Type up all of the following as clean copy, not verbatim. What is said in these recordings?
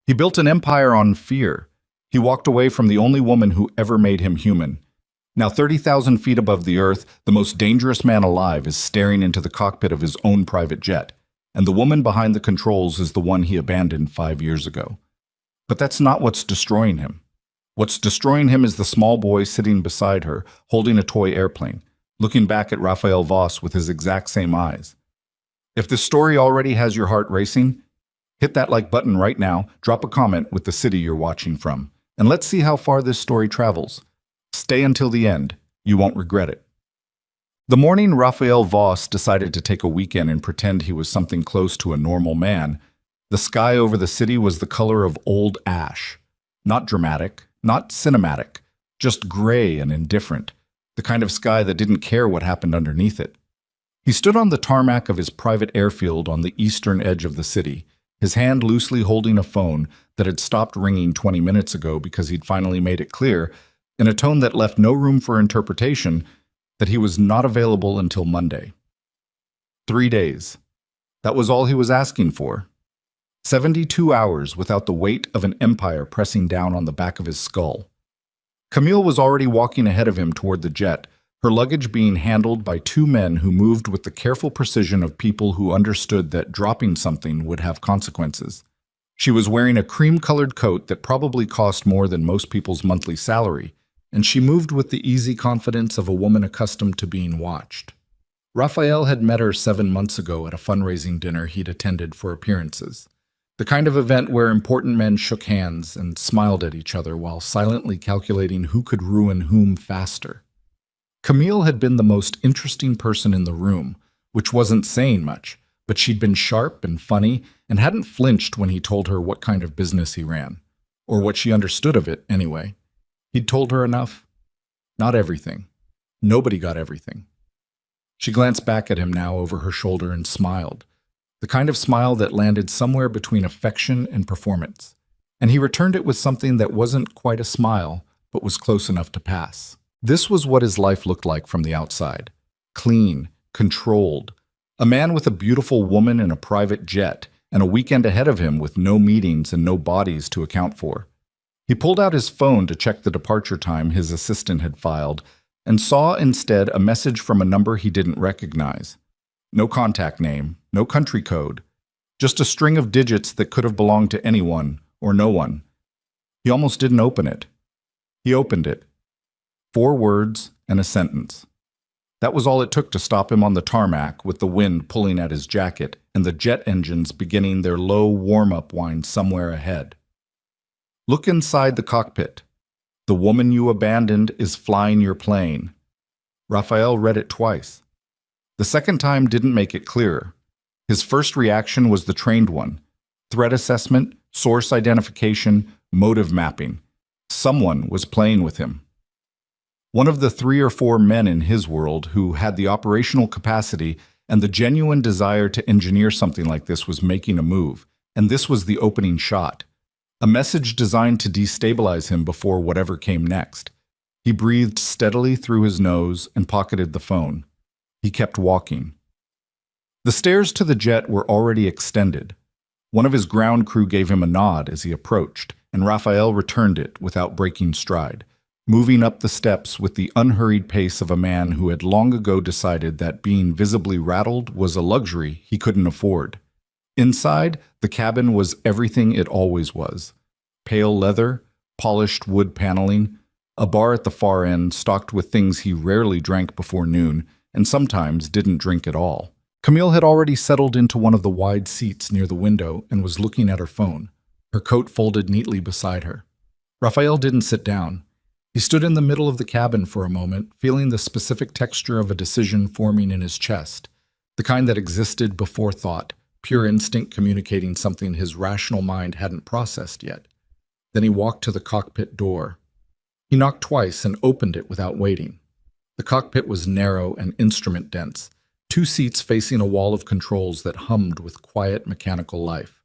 He built an empire on fear. He walked away from the only woman who ever made him human. Now 30,000 feet above the earth, the most dangerous man alive is staring into the cockpit of his own private jet, and the woman behind the controls is the one he abandoned 5 years ago. But that's not what's destroying him. What's destroying him is the small boy sitting beside her, holding a toy airplane, looking back at Raphael Voss with his exact same eyes. If this story already has your heart racing, hit that like button right now, drop a comment with the city you're watching from, and let's see how far this story travels. Stay until the end. You won't regret it. The morning Raphael Voss decided to take a weekend and pretend he was something close to a normal man, the sky over the city was the color of old ash. Not dramatic, not cinematic, just gray and indifferent, the kind of sky that didn't care what happened underneath it. He stood on the tarmac of his private airfield on the eastern edge of the city, his hand loosely holding a phone that had stopped ringing 20 minutes ago because he'd finally made it clear, in a tone that left no room for interpretation, that he was not available until Monday. 3 days. That was all he was asking for. 72 hours without the weight of an empire pressing down on the back of his skull. Camille was already walking ahead of him toward the jet, her luggage being handled by two men who moved with the careful precision of people who understood that dropping something would have consequences. She was wearing a cream-colored coat that probably cost more than most people's monthly salary, and she moved with the easy confidence of a woman accustomed to being watched. Raphael had met her 7 months ago at a fundraising dinner he'd attended for appearances. The kind of event where important men shook hands and smiled at each other while silently calculating who could ruin whom faster. Camille had been the most interesting person in the room, which wasn't saying much, but she'd been sharp and funny and hadn't flinched when he told her what kind of business he ran, or what she understood of it, anyway. He'd told her enough. Not everything. Nobody got everything. She glanced back at him now over her shoulder and smiled, the kind of smile that landed somewhere between affection and performance, and he returned it with something that wasn't quite a smile, but was close enough to pass. This was what his life looked like from the outside. Clean, controlled. A man with a beautiful woman in a private jet, and a weekend ahead of him with no meetings and no bodies to account for. He pulled out his phone to check the departure time his assistant had filed, and saw instead a message from a number he didn't recognize. No contact name, no country code, just a string of digits that could have belonged to anyone or no one. He almost didn't open it. He opened it. 4 words and a sentence. That was all it took to stop him on the tarmac with the wind pulling at his jacket and the jet engines beginning their low warm-up whine somewhere ahead. Look inside the cockpit. The woman you abandoned is flying your plane. Raphael read it twice. The second time didn't make it clearer. His first reaction was the trained one. Threat assessment, source identification, motive mapping. Someone was playing with him. One of the 3 or 4 men in his world who had the operational capacity and the genuine desire to engineer something like this was making a move, and this was the opening shot. A message designed to destabilize him before whatever came next. He breathed steadily through his nose and pocketed the phone. He kept walking. The stairs to the jet were already extended. One of his ground crew gave him a nod as he approached, and Raphael returned it without breaking stride, moving up the steps with the unhurried pace of a man who had long ago decided that being visibly rattled was a luxury he couldn't afford. Inside, the cabin was everything it always was. Pale leather, polished wood paneling, a bar at the far end stocked with things he rarely drank before noon, and sometimes didn't drink at all. Camille had already settled into one of the wide seats near the window and was looking at her phone, her coat folded neatly beside her. Raphael didn't sit down. He stood in the middle of the cabin for a moment, feeling the specific texture of a decision forming in his chest, the kind that existed before thought, pure instinct communicating something his rational mind hadn't processed yet. Then he walked to the cockpit door. He knocked twice and opened it without waiting. The cockpit was narrow and instrument-dense, 2 seats facing a wall of controls that hummed with quiet mechanical life.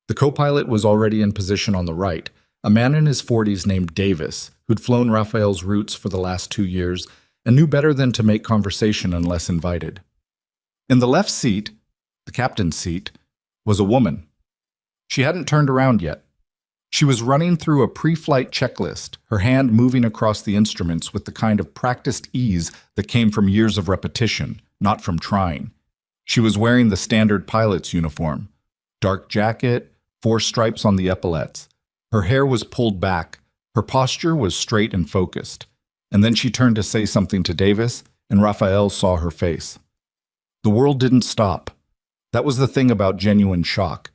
The co-pilot was already in position on the right, a man in his 40s named Davis, who'd flown Raphael's routes for the last 2 years and knew better than to make conversation unless invited. In the left seat, the captain's seat, was a woman. She hadn't turned around yet. She was running through a pre-flight checklist, her hand moving across the instruments with the kind of practiced ease that came from years of repetition, not from trying. She was wearing the standard pilot's uniform. Dark jacket, 4 stripes on the epaulettes. Her hair was pulled back. Her posture was straight and focused. And then she turned to say something to Davis, and Raphael saw her face. The world didn't stop. That was the thing about genuine shock.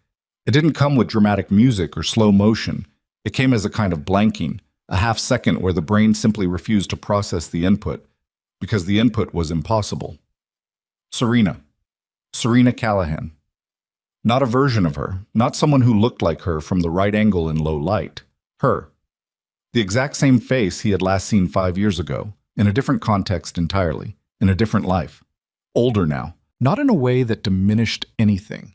It didn't come with dramatic music or slow motion. It came as a kind of blanking, a half second where the brain simply refused to process the input, because the input was impossible. Serena Callahan. Not a version of her, not someone who looked like her from the right angle in low light. Her. The exact same face he had last seen 5 years ago, in a different context entirely, in a different life. Older now, not in a way that diminished anything.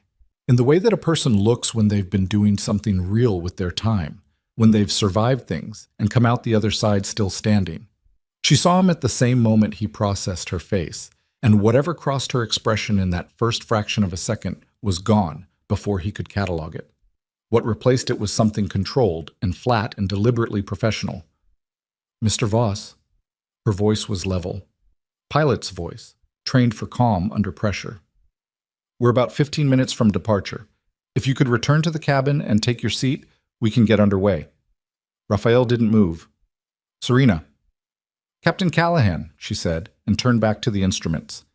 In the way that a person looks when they've been doing something real with their time, when they've survived things and come out the other side still standing. She saw him at the same moment he processed her face, and whatever crossed her expression in that first fraction of a second was gone before he could catalog it. What replaced it was something controlled and flat and deliberately professional. Mr. Voss. Her voice was level. Pilot's voice, trained for calm under pressure. We're about 15 minutes from departure. If you could return to the cabin and take your seat, we can get underway. Raphael didn't move. Serena. Captain Callahan, she said, and turned back to the instruments.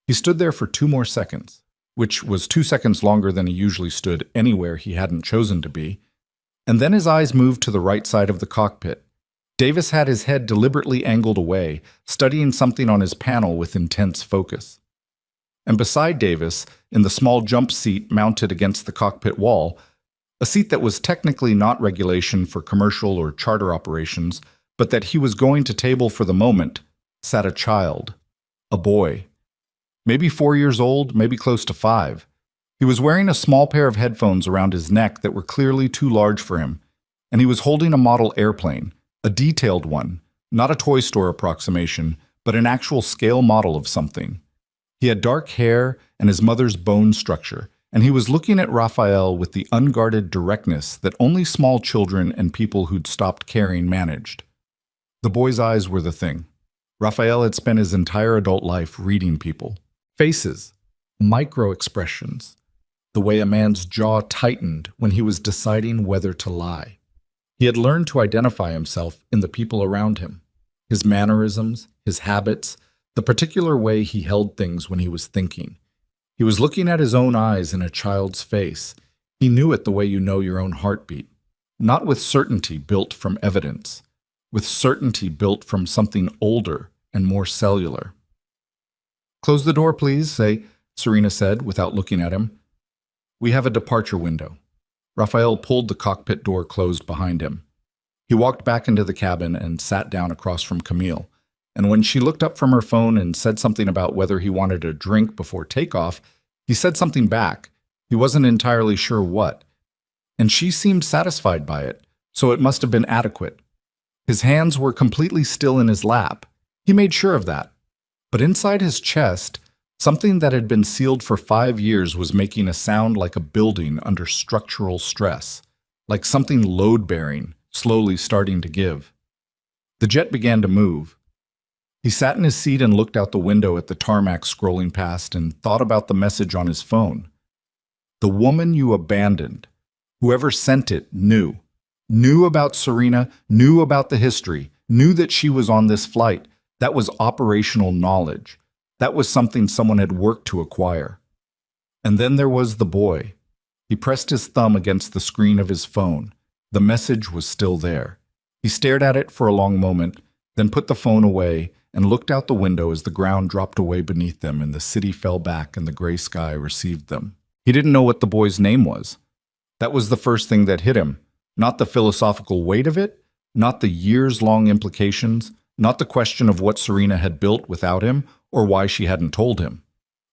He stood there for 2 more seconds, which was 2 seconds longer than he usually stood anywhere he hadn't chosen to be, and then his eyes moved to the right side of the cockpit. Davis had his head deliberately angled away, studying something on his panel with intense focus. And beside Davis, in the small jump seat mounted against the cockpit wall, a seat that was technically not regulation for commercial or charter operations, but that he was going to table for the moment, sat a child, a boy. Maybe 4 years old, maybe close to 5. He was wearing a small pair of headphones around his neck that were clearly too large for him, and he was holding a model airplane, a detailed one, not a toy store approximation, but an actual scale model of something. He had dark hair and his mother's bone structure, and he was looking at Raphael with the unguarded directness that only small children and people who'd stopped caring managed. The boy's eyes were the thing. Raphael had spent his entire adult life reading people. Faces, micro-expressions, the way a man's jaw tightened when he was deciding whether to lie. He had learned to identify himself in the people around him, his mannerisms, his habits, the particular way he held things when he was thinking. He was looking at his own eyes in a child's face. He knew it the way you know your own heartbeat, not with certainty built from evidence, with certainty built from something older and more cellular. Close the door, please, Serena said without looking at him. We have a departure window. Raphael pulled the cockpit door closed behind him. He walked back into the cabin and sat down across from Camille. And when she looked up from her phone and said something about whether he wanted a drink before takeoff, he said something back. He wasn't entirely sure what. And she seemed satisfied by it, so it must have been adequate. His hands were completely still in his lap. He made sure of that. But inside his chest, something that had been sealed for 5 years was making a sound like a building under structural stress, like something load-bearing, slowly starting to give. The jet began to move. He sat in his seat and looked out the window at the tarmac scrolling past and thought about the message on his phone. The woman you abandoned, whoever sent it, knew about Serena, knew about the history, knew that she was on this flight. That was operational knowledge. That was something someone had worked to acquire. And then there was the boy. He pressed his thumb against the screen of his phone. The message was still there. He stared at it for a long moment, then put the phone away and looked out the window as the ground dropped away beneath them and the city fell back and the gray sky received them. He didn't know what the boy's name was. That was the first thing that hit him. Not the philosophical weight of it, not the years-long implications, not the question of what Serena had built without him or why she hadn't told him.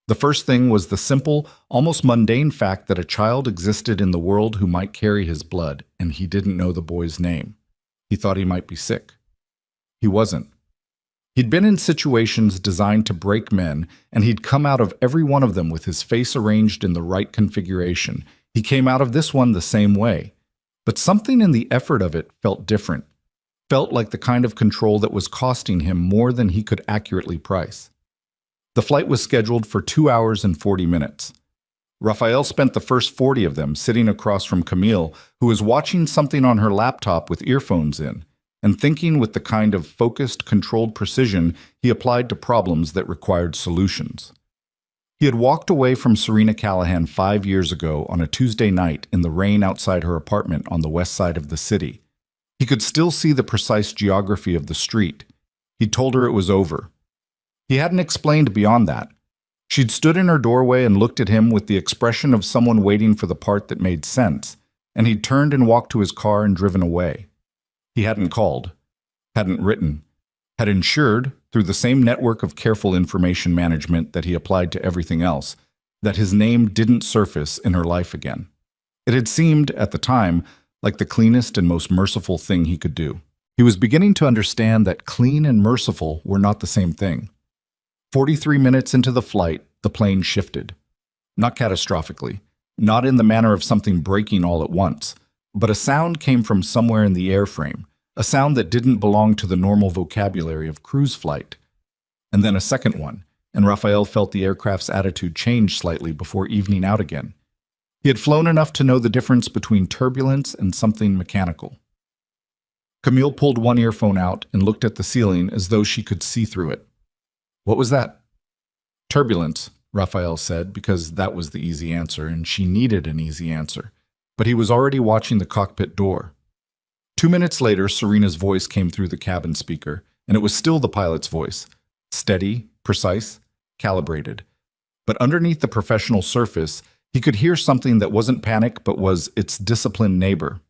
The first thing was the simple, almost mundane fact that a child existed in the world who might carry his blood, and he didn't know the boy's name. He thought he might be sick. He wasn't. He'd been in situations designed to break men, and he'd come out of every one of them with his face arranged in the right configuration. He came out of this one the same way. But something in the effort of it felt different, felt like the kind of control that was costing him more than he could accurately price. The flight was scheduled for 2 hours and 40 minutes. Raphael spent the first 40 of them sitting across from Camille, who was watching something on her laptop with earphones in, and thinking with the kind of focused, controlled precision he applied to problems that required solutions. He had walked away from Serena Callahan 5 years ago on a Tuesday night in the rain outside her apartment on the west side of the city. He could still see the precise geography of the street. He'd told her it was over. He hadn't explained beyond that. She'd stood in her doorway and looked at him with the expression of someone waiting for the part that made sense, and he'd turned and walked to his car and driven away. He hadn't called, hadn't written, had ensured, through the same network of careful information management that he applied to everything else, that his name didn't surface in her life again. It had seemed, at the time, like the cleanest and most merciful thing he could do. He was beginning to understand that clean and merciful were not the same thing. 43 minutes into the flight, the plane shifted. Not catastrophically, not in the manner of something breaking all at once, but a sound came from somewhere in the airframe, a sound that didn't belong to the normal vocabulary of cruise flight. And then a second one, and Raphael felt the aircraft's attitude change slightly before evening out again. He had flown enough to know the difference between turbulence and something mechanical. Camille pulled one earphone out and looked at the ceiling as though she could see through it. What was that? Turbulence, Raphael said, because that was the easy answer, and she needed an easy answer. But he was already watching the cockpit door. 2 minutes later, Serena's voice came through the cabin speaker, and it was still the pilot's voice. Steady, precise, calibrated. But underneath the professional surface, he could hear something that wasn't panic but was its disciplined neighbor.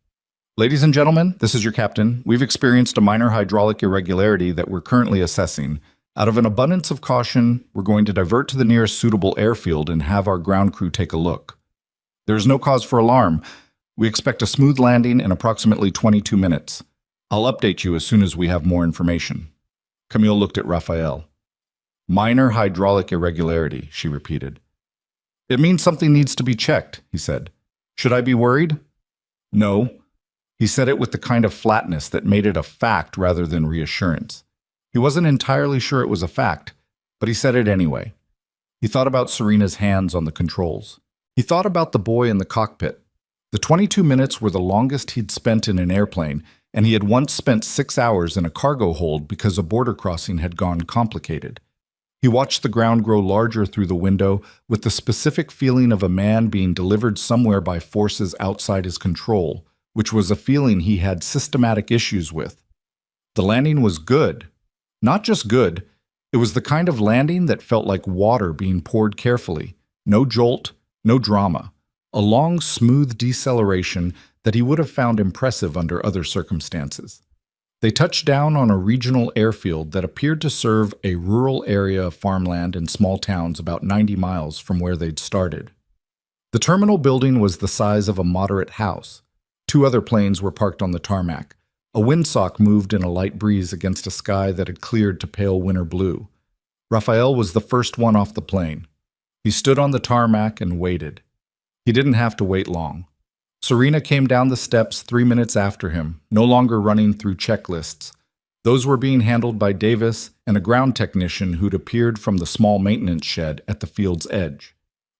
Ladies and gentlemen, this is your captain. We've experienced a minor hydraulic irregularity that we're currently assessing. Out of an abundance of caution, we're going to divert to the nearest suitable airfield and have our ground crew take a look. There is no cause for alarm. We expect a smooth landing in approximately 22 minutes. I'll update you as soon as we have more information. Camille looked at Raphael. Minor hydraulic irregularity, she repeated. It means something needs to be checked, he said. Should I be worried? No. He said it with the kind of flatness that made it a fact rather than reassurance. He wasn't entirely sure it was a fact, but he said it anyway. He thought about Serena's hands on the controls. He thought about the boy in the cockpit. The 22 minutes were the longest he'd spent in an airplane, and he had once spent 6 hours in a cargo hold because a border crossing had gone complicated. He watched the ground grow larger through the window with the specific feeling of a man being delivered somewhere by forces outside his control, which was a feeling he had systematic issues with. The landing was good. Not just good, it was the kind of landing that felt like water being poured carefully. No jolt, no drama. A long, smooth deceleration that he would have found impressive under other circumstances. They touched down on a regional airfield that appeared to serve a rural area of farmland and small towns about 90 miles from where they'd started. The terminal building was the size of a moderate house. 2 other planes were parked on the tarmac. A windsock moved in a light breeze against a sky that had cleared to pale winter blue. Raphael was the first one off the plane. He stood on the tarmac and waited. He didn't have to wait long. Serena came down the steps 3 minutes after him, no longer running through checklists. Those were being handled by Davis and a ground technician who'd appeared from the small maintenance shed at the field's edge.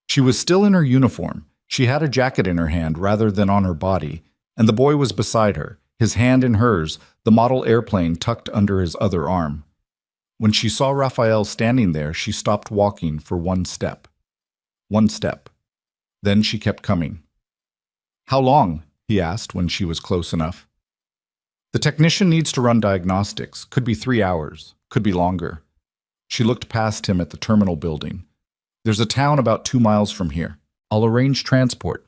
She was still in her uniform. She had a jacket in her hand rather than on her body, and the boy was beside her, his hand in hers, the model airplane tucked under his other arm. When she saw Raphael standing there, she stopped walking for 1 step. 1 step. Then she kept coming. How long? He asked when she was close enough. The technician needs to run diagnostics. Could be 3 hours. Could be longer. She looked past him at the terminal building. There's a town about 2 miles from here. I'll arrange transport.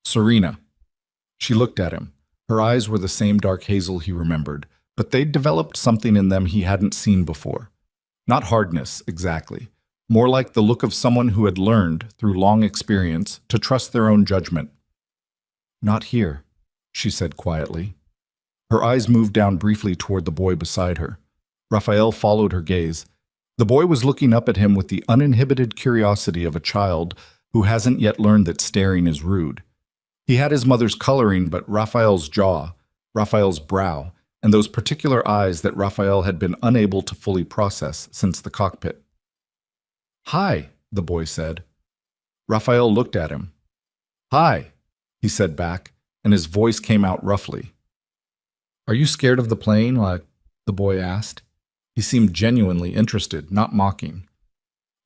Serena. She looked at him. Her eyes were the same dark hazel he remembered, but they'd developed something in them he hadn't seen before. Not hardness, exactly. More like the look of someone who had learned, through long experience, to trust their own judgment. Not here, she said quietly. Her eyes moved down briefly toward the boy beside her. Raphael followed her gaze. The boy was looking up at him with the uninhibited curiosity of a child who hasn't yet learned that staring is rude. He had his mother's coloring, but Raphael's jaw, Raphael's brow, and those particular eyes that Raphael had been unable to fully process since the cockpit. "Hi," the boy said. Raphael looked at him. "Hi," he said back, and his voice came out roughly. "Are you scared of the plane?" the boy asked. He seemed genuinely interested, not mocking.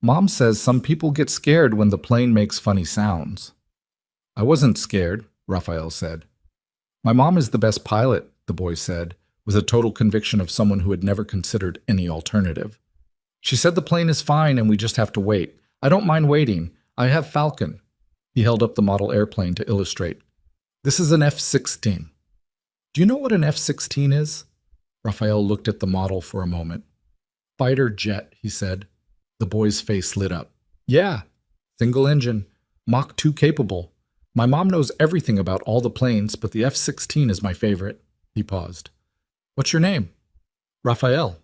"Mom says some people get scared when the plane makes funny sounds." "I wasn't scared," Raphael said. "My mom is the best pilot," the boy said, with a total conviction of someone who had never considered any alternative. "She said the plane is fine and we just have to wait. I don't mind waiting. I have Falcon." He held up the model airplane to illustrate. "This is an F-16. "Do you know what an F-16 is?" Raphael looked at the model for a moment. "Fighter jet," he said. The boy's face lit up. "Yeah, single engine, Mach 2 capable. My mom knows everything about all the planes, but the F-16 is my favorite." He paused. "What's your name?" "Raphael."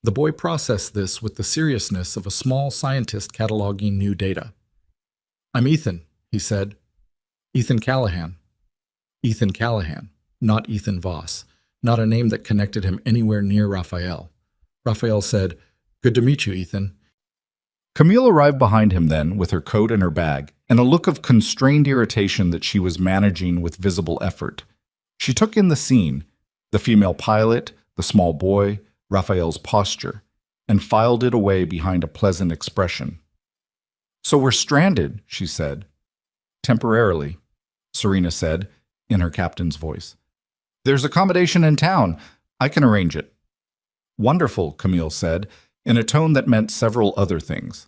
The boy processed this with the seriousness of a small scientist cataloging new data. "I'm Ethan," he said. "Ethan Callahan." Ethan Callahan, not Ethan Voss, not a name that connected him anywhere near Raphael. Raphael said, "Good to meet you, Ethan." Camille arrived behind him then, with her coat and her bag, and a look of constrained irritation that she was managing with visible effort. She took in the scene, the female pilot, the small boy, Raphael's posture, and filed it away behind a pleasant expression. "So we're stranded," she said. "Temporarily," Serena said, in her captain's voice. "There's accommodation in town. I can arrange it." "Wonderful," Camille said, in a tone that meant several other things.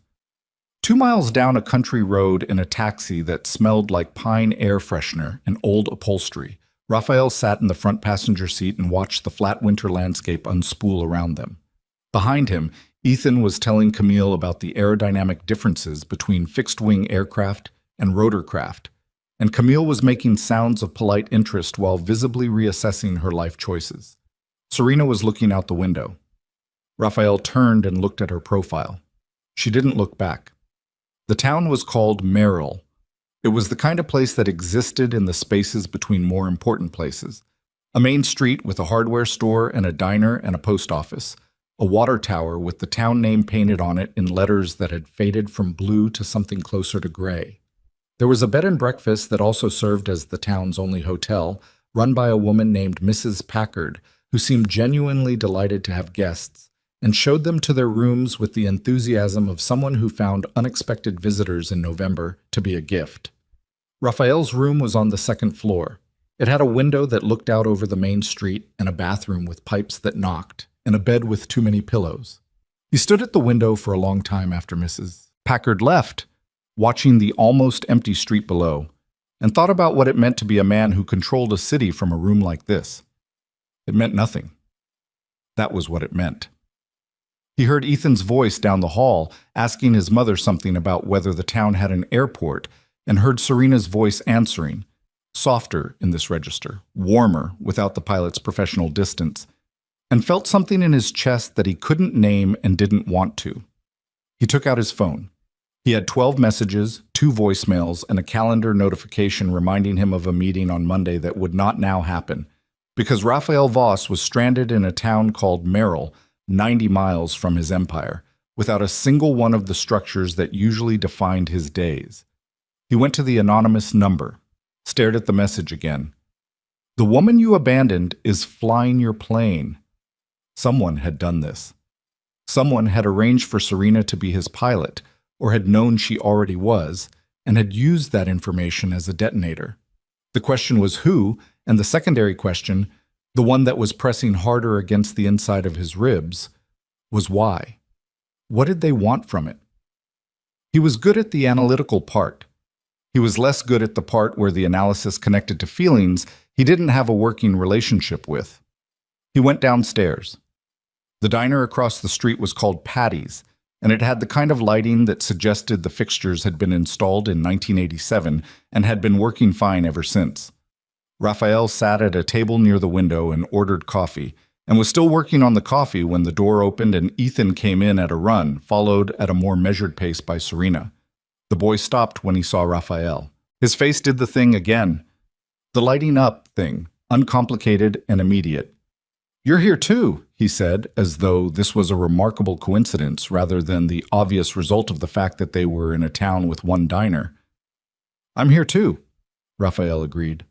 2 miles down a country road in a taxi that smelled like pine air freshener and old upholstery, Raphael sat in the front passenger seat and watched the flat winter landscape unspool around them. Behind him, Ethan was telling Camille about the aerodynamic differences between fixed-wing aircraft and rotorcraft, and Camille was making sounds of polite interest while visibly reassessing her life choices. Serena was looking out the window. Raphael turned and looked at her profile. She didn't look back. The town was called Merrill. It was the kind of place that existed in the spaces between more important places. A main street with a hardware store and a diner and a post office. A water tower with the town name painted on it in letters that had faded from blue to something closer to gray. There was a bed and breakfast that also served as the town's only hotel, run by a woman named Mrs. Packard, who seemed genuinely delighted to have guests, and showed them to their rooms with the enthusiasm of someone who found unexpected visitors in November to be a gift. Raphael's room was on the second floor. It had a window that looked out over the main street and a bathroom with pipes that knocked, and a bed with too many pillows. He stood at the window for a long time after Mrs. Packard left, watching the almost empty street below, and thought about what it meant to be a man who controlled a city from a room like this. It meant nothing. That was what it meant. He heard Ethan's voice down the hall, asking his mother something about whether the town had an airport, and heard Serena's voice answering, softer in this register, warmer without the pilot's professional distance, and felt something in his chest that he couldn't name and didn't want to. He took out his phone. He had 12 messages, 2 voicemails, and a calendar notification reminding him of a meeting on Monday that would not now happen, because Raphael Voss was stranded in a town called Merrill, 90 miles from his empire, without a single one of the structures that usually defined his days. He went to the anonymous number, stared at the message again. "The woman you abandoned is flying your plane." Someone had done this. Someone had arranged for Serena to be his pilot, or had known she already was, and had used that information as a detonator. The question was who, and the secondary question, the one that was pressing harder against the inside of his ribs, was why. What did they want from it? He was good at the analytical part. He was less good at the part where the analysis connected to feelings he didn't have a working relationship with. He went downstairs. The diner across the street was called Patty's, and it had the kind of lighting that suggested the fixtures had been installed in 1987 and had been working fine ever since. Raphael sat at a table near the window and ordered coffee, and was still working on the coffee when the door opened and Ethan came in at a run, followed at a more measured pace by Serena. The boy stopped when he saw Raphael. His face did the thing again. The lighting up thing, uncomplicated and immediate. You're here too, he said, as though this was a remarkable coincidence rather than the obvious result of the fact that they were in a town with one diner. I'm here too, Raphael agreed.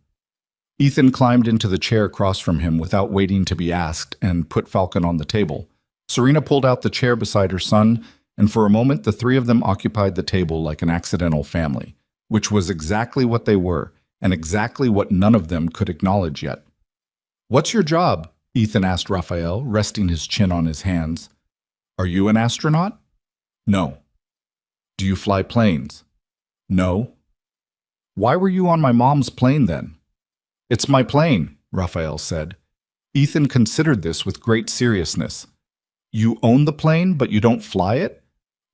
Ethan climbed into the chair across from him without waiting to be asked and put Falcon on the table. Serena pulled out the chair beside her son, and for a moment the three of them occupied the table like an accidental family, which was exactly what they were, and exactly what none of them could acknowledge yet. What's your job? Ethan asked Raphael, resting his chin on his hands. Are you an astronaut? No. Do you fly planes? No. Why were you on my mom's plane then? It's my plane, Raphael said. Ethan considered this with great seriousness. You own the plane, but you don't fly it?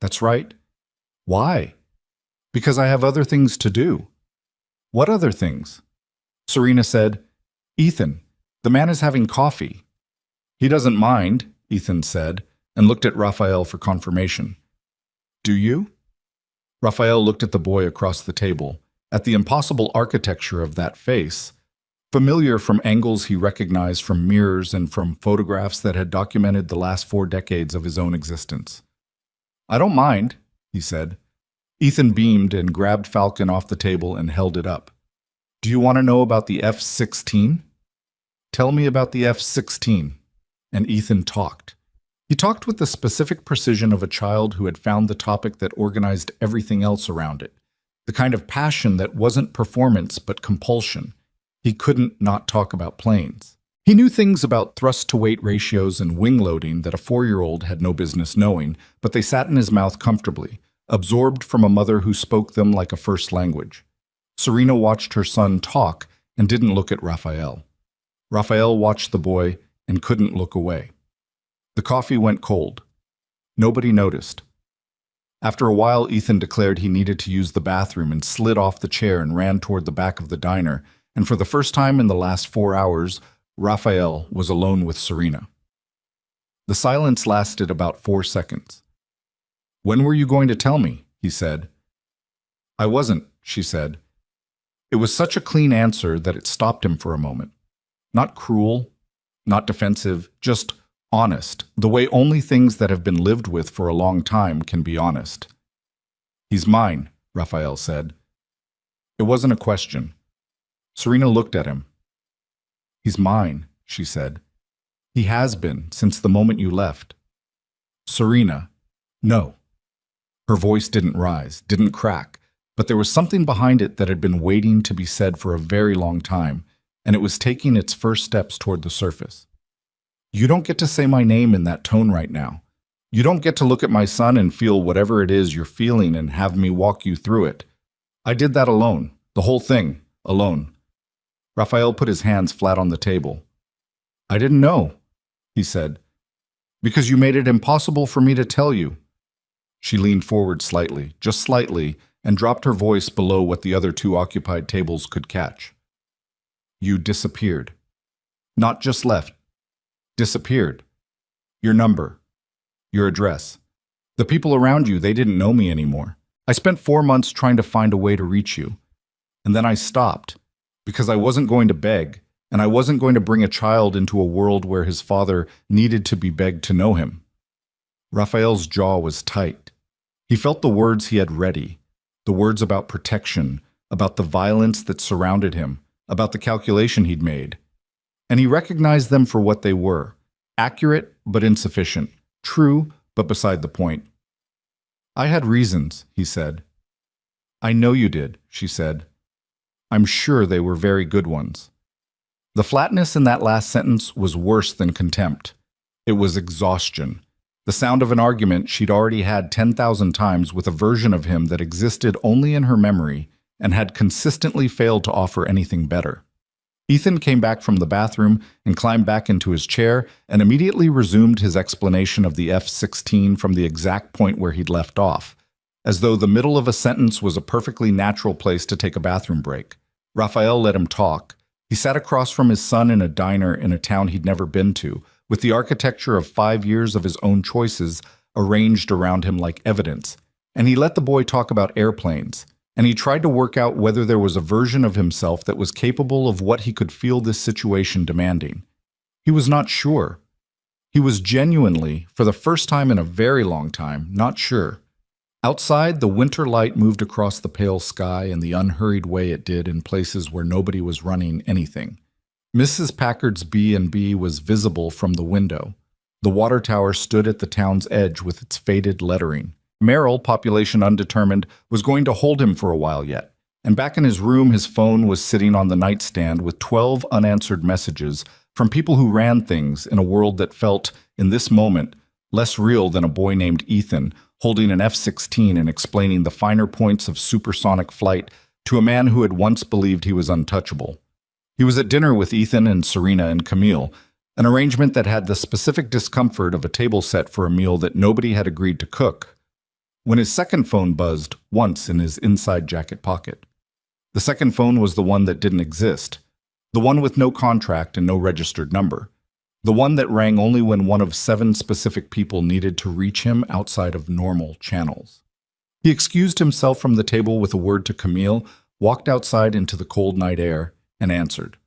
That's right. Why? Because I have other things to do. What other things? Serena said, Ethan, the man is having coffee. He doesn't mind, Ethan said, and looked at Raphael for confirmation. Do you? Raphael looked at the boy across the table, at the impossible architecture of that face, familiar from angles he recognized from mirrors and from photographs that had documented the last 4 decades of his own existence. I don't mind, he said. Ethan beamed and grabbed Falcon off the table and held it up. Do you want to know about the F-16? Tell me about the F-16. And Ethan talked. He talked with the specific precision of a child who had found the topic that organized everything else around it, the kind of passion that wasn't performance but compulsion. He couldn't not talk about planes. He knew things about thrust-to-weight ratios and wing loading that a 4-year-old had no business knowing, but they sat in his mouth comfortably, absorbed from a mother who spoke them like a first language. Serena watched her son talk and didn't look at Raphael. Raphael watched the boy and couldn't look away. The coffee went cold. Nobody noticed. After a while, Ethan declared he needed to use the bathroom and slid off the chair and ran toward the back of the diner, and for the first time in the last 4 hours, Raphael was alone with Serena. The silence lasted about 4 seconds. When were you going to tell me? He said. I wasn't, she said. It was such a clean answer that it stopped him for a moment. Not cruel, not defensive, just honest, the way only things that have been lived with for a long time can be honest. He's mine, Raphael said. It wasn't a question. Serena looked at him. He's mine, she said. He has been since the moment you left. Serena, no. Her voice didn't rise, didn't crack, but there was something behind it that had been waiting to be said for a very long time, and it was taking its first steps toward the surface. You don't get to say my name in that tone right now. You don't get to look at my son and feel whatever it is you're feeling and have me walk you through it. I did that alone, the whole thing, alone. Raphael put his hands flat on the table. I didn't know, he said, because you made it impossible for me to tell you. She leaned forward slightly, just slightly, and dropped her voice below what the other 2 occupied tables could catch. You disappeared. Not just left. Disappeared. Your number. Your address. The people around you, they didn't know me anymore. I spent 4 months trying to find a way to reach you. And then I stopped, because I wasn't going to beg, and I wasn't going to bring a child into a world where his father needed to be begged to know him. Raphael's jaw was tight. He felt the words he had ready, the words about protection, about the violence that surrounded him, about the calculation he'd made. And he recognized them for what they were, accurate but insufficient, true but beside the point. I had reasons, he said. I know you did, she said. I'm sure they were very good ones. The flatness in that last sentence was worse than contempt. It was exhaustion. The sound of an argument she'd already had 10,000 times with a version of him that existed only in her memory and had consistently failed to offer anything better. Ethan came back from the bathroom and climbed back into his chair and immediately resumed his explanation of the F-16 from the exact point where he'd left off, as though the middle of a sentence was a perfectly natural place to take a bathroom break. Raphael let him talk. He sat across from his son in a diner in a town he'd never been to, with the architecture of 5 years of his own choices arranged around him like evidence, and he let the boy talk about airplanes. and he tried to work out whether there was a version of himself that was capable of what he could feel this situation demanding. He was not sure. He was genuinely, for the first time in a very long time, not sure. Outside, the winter light moved across the pale sky in the unhurried way it did in places where nobody was running anything. Mrs. Packard's B&B was visible from the window. The water tower stood at the town's edge with its faded lettering. Merrill, population undetermined, was going to hold him for a while yet. And back in his room, his phone was sitting on the nightstand with 12 unanswered messages from people who ran things in a world that felt, in this moment, less real than a boy named Ethan holding an F-16 and explaining the finer points of supersonic flight to a man who had once believed he was untouchable. He was at dinner with Ethan and Serena and Camille, an arrangement that had the specific discomfort of a table set for a meal that nobody had agreed to cook, when his second phone buzzed once in his inside jacket pocket. The second phone was the one that didn't exist, the one with no contract and no registered number, the one that rang only when one of 7 specific people needed to reach him outside of normal channels. He excused himself from the table with a word to Camille, walked outside into the cold night air, and answered.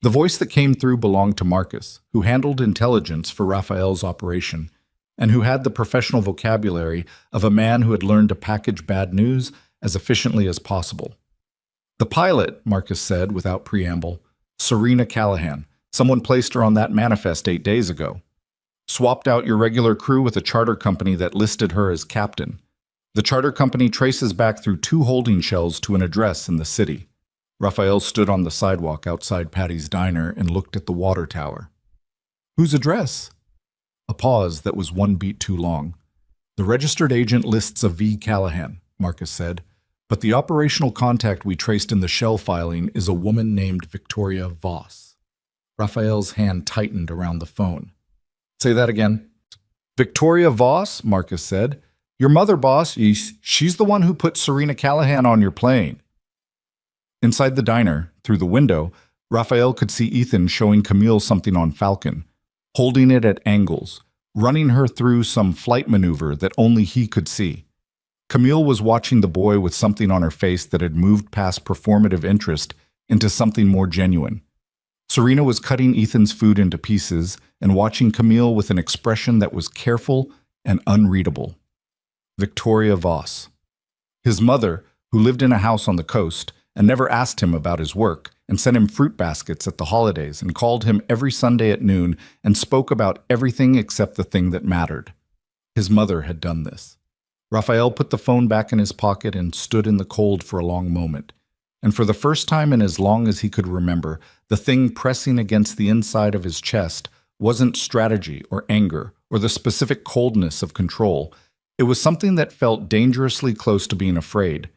The voice that came through belonged to Marcus, who handled intelligence for Raphael's operation, and who had the professional vocabulary of a man who had learned to package bad news as efficiently as possible. The pilot, Marcus said without preamble, Serena Callahan. Someone placed her on that manifest 8 days ago. Swapped out your regular crew with a charter company that listed her as captain. The charter company traces back through 2 holding shells to an address in the city. Raphael stood on the sidewalk outside Patty's diner and looked at the water tower. Whose address? A pause that was 1 beat too long. The registered agent lists a V. Callahan, Marcus said, but the operational contact we traced in the shell filing is a woman named Victoria Voss. Raphael's hand tightened around the phone. Say that again. Victoria Voss, Marcus said. Your mother, boss, she's the one who put Serena Callahan on your plane. Inside the diner, through the window, Raphael could see Ethan showing Camille something on Falcon, holding it at angles, running her through some flight maneuver that only he could see. Camille was watching the boy with something on her face that had moved past performative interest into something more genuine. Serena was cutting Ethan's food into pieces and watching Camille with an expression that was careful and unreadable. Victoria Voss. His mother, who lived in a house on the coast, and never asked him about his work, and sent him fruit baskets at the holidays, and called him every Sunday at noon, and spoke about everything except the thing that mattered. His mother had done this. Raphael put the phone back in his pocket and stood in the cold for a long moment. And for the first time in as long as he could remember, the thing pressing against the inside of his chest wasn't strategy or anger or the specific coldness of control. It was something that felt dangerously close to being afraid.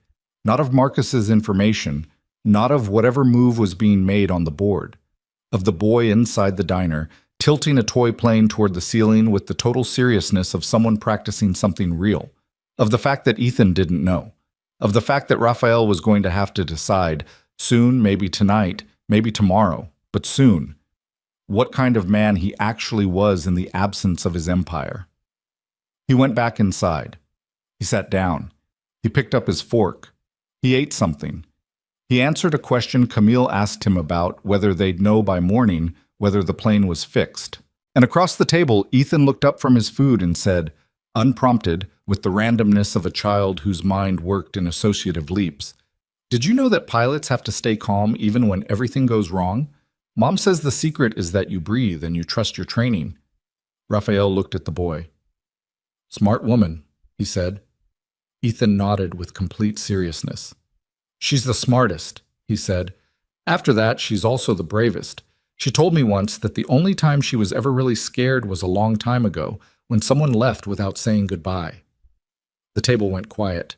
Not of Marcus's information, not of whatever move was being made on the board. Of the boy inside the diner, tilting a toy plane toward the ceiling with the total seriousness of someone practicing something real. Of the fact that Ethan didn't know. Of the fact that Raphael was going to have to decide, soon, maybe tonight, maybe tomorrow, but soon, what kind of man he actually was in the absence of his empire. He went back inside. He sat down. He picked up his fork. He ate something. He answered a question Camille asked him about whether they'd know by morning whether the plane was fixed. And across the table, Ethan looked up from his food and said, unprompted, with the randomness of a child whose mind worked in associative leaps, "Did you know that pilots have to stay calm even when everything goes wrong? Mom says the secret is that you breathe and you trust your training." Raphael looked at the boy. "Smart woman," he said. Ethan nodded with complete seriousness. "She's the smartest," he said. "After that, she's also the bravest. She told me once that the only time she was ever really scared was a long time ago, when someone left without saying goodbye." The table went quiet.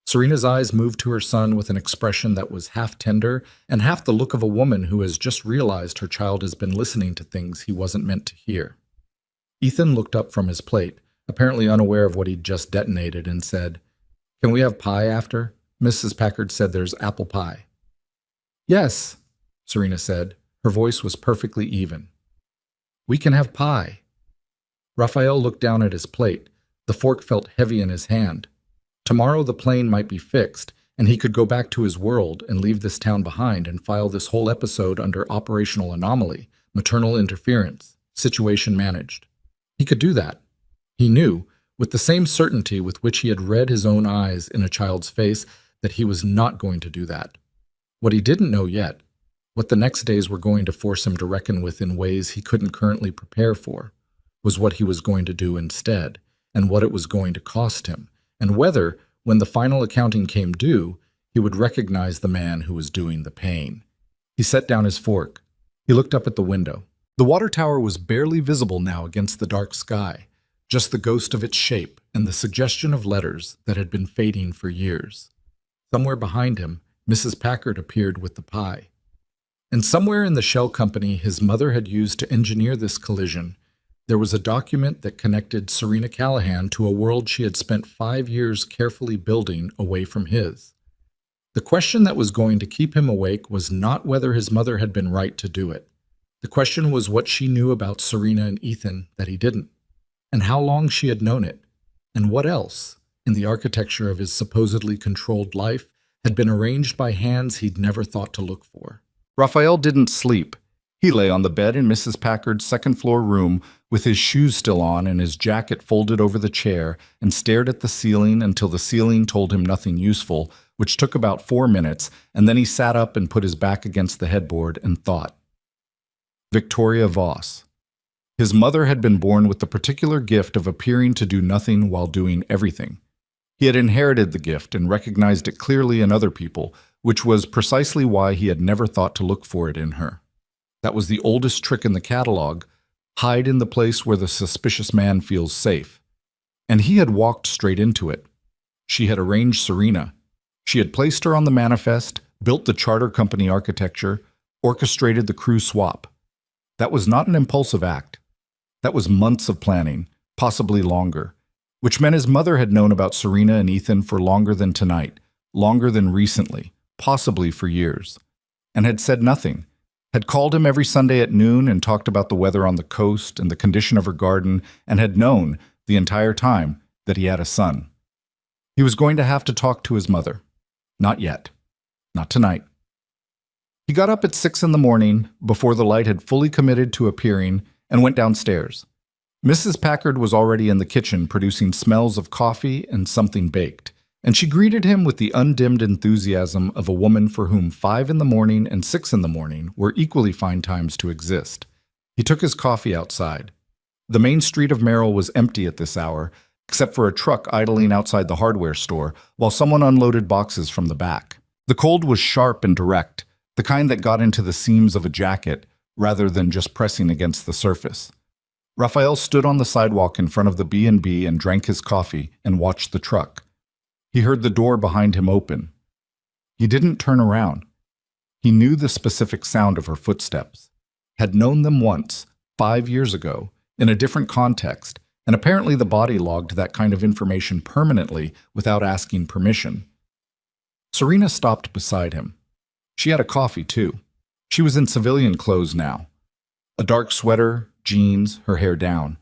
Serena's eyes moved to her son with an expression that was half tender and half the look of a woman who has just realized her child has been listening to things he wasn't meant to hear. Ethan looked up from his plate, apparently unaware of what he'd just detonated, and said, "Can we have pie after? Mrs. Packard said there's apple pie." "Yes," Serena said. Her voice was perfectly even. "We can have pie." Raphael looked down at his plate. The fork felt heavy in his hand. Tomorrow the plane might be fixed, and he could go back to his world and leave this town behind and file this whole episode under operational anomaly, maternal interference, situation managed. He could do that. He knew, with the same certainty with which he had read his own eyes in a child's face, that he was not going to do that. What he didn't know yet, what the next days were going to force him to reckon with in ways he couldn't currently prepare for, was what he was going to do instead, and what it was going to cost him, and whether, when the final accounting came due, he would recognize the man who was doing the paying. He set down his fork. He looked up at the window. The water tower was barely visible now against the dark sky, just the ghost of its shape and the suggestion of letters that had been fading for years. Somewhere behind him, Mrs. Packard appeared with the pie. And somewhere in the shell company his mother had used to engineer this collision, there was a document that connected Serena Callahan to a world she had spent 5 years carefully building away from his. The question that was going to keep him awake was not whether his mother had been right to do it. The question was what she knew about Serena and Ethan that he didn't, and how long she had known it, and what else, in the architecture of his supposedly controlled life, had been arranged by hands he'd never thought to look for. Raphael didn't sleep. He lay on the bed in Mrs. Packard's second-floor room with his shoes still on and his jacket folded over the chair and stared at the ceiling until the ceiling told him nothing useful, which took about 4 minutes, and then he sat up and put his back against the headboard and thought. Victoria Voss. His mother had been born with the particular gift of appearing to do nothing while doing everything. He had inherited the gift and recognized it clearly in other people, which was precisely why he had never thought to look for it in her. That was the oldest trick in the catalog, hide in the place where the suspicious man feels safe. And he had walked straight into it. She had arranged Serena. She had placed her on the manifest, built the charter company architecture, orchestrated the crew swap. That was not an impulsive act. That was months of planning, possibly longer, which meant his mother had known about Serena and Ethan for longer than tonight, longer than recently, possibly for years, and had said nothing, had called him every Sunday at noon and talked about the weather on the coast and the condition of her garden, and had known, the entire time, that he had a son. He was going to have to talk to his mother. Not yet. Not tonight. He got up at 6 in the morning, before the light had fully committed to appearing, and went downstairs. Mrs. Packard was already in the kitchen producing smells of coffee and something baked, and she greeted him with the undimmed enthusiasm of a woman for whom 5 in the morning and 6 in the morning were equally fine times to exist. He took his coffee outside. The main street of Merrill was empty at this hour, except for a truck idling outside the hardware store, while someone unloaded boxes from the back. The cold was sharp and direct, the kind that got into the seams of a jacket, rather than just pressing against the surface. Raphael stood on the sidewalk in front of the B&B and drank his coffee and watched the truck. He heard the door behind him open. He didn't turn around. He knew the specific sound of her footsteps, had known them once, 5 years ago, in a different context, and apparently the body logged that kind of information permanently without asking permission. Serena stopped beside him. She had a coffee, too. She was in civilian clothes now. A dark sweater, jeans, her hair down.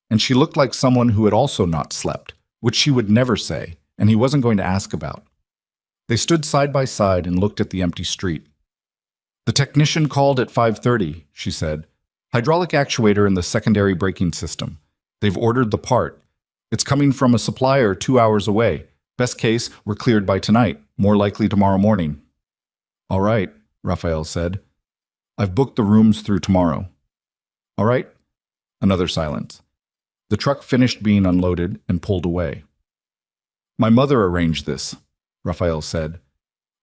And she looked like someone who had also not slept, which she would never say, and he wasn't going to ask about. They stood side by side and looked at the empty street. "The technician called at 5:30, she said. "Hydraulic actuator in the secondary braking system. They've ordered the part. It's coming from a supplier 2 hours away. Best case, we're cleared by tonight, more likely tomorrow morning." "All right," Raphael said. "I've booked the rooms through tomorrow." "All right." Another silence. The truck finished being unloaded and pulled away. "My mother arranged this," Raphael said.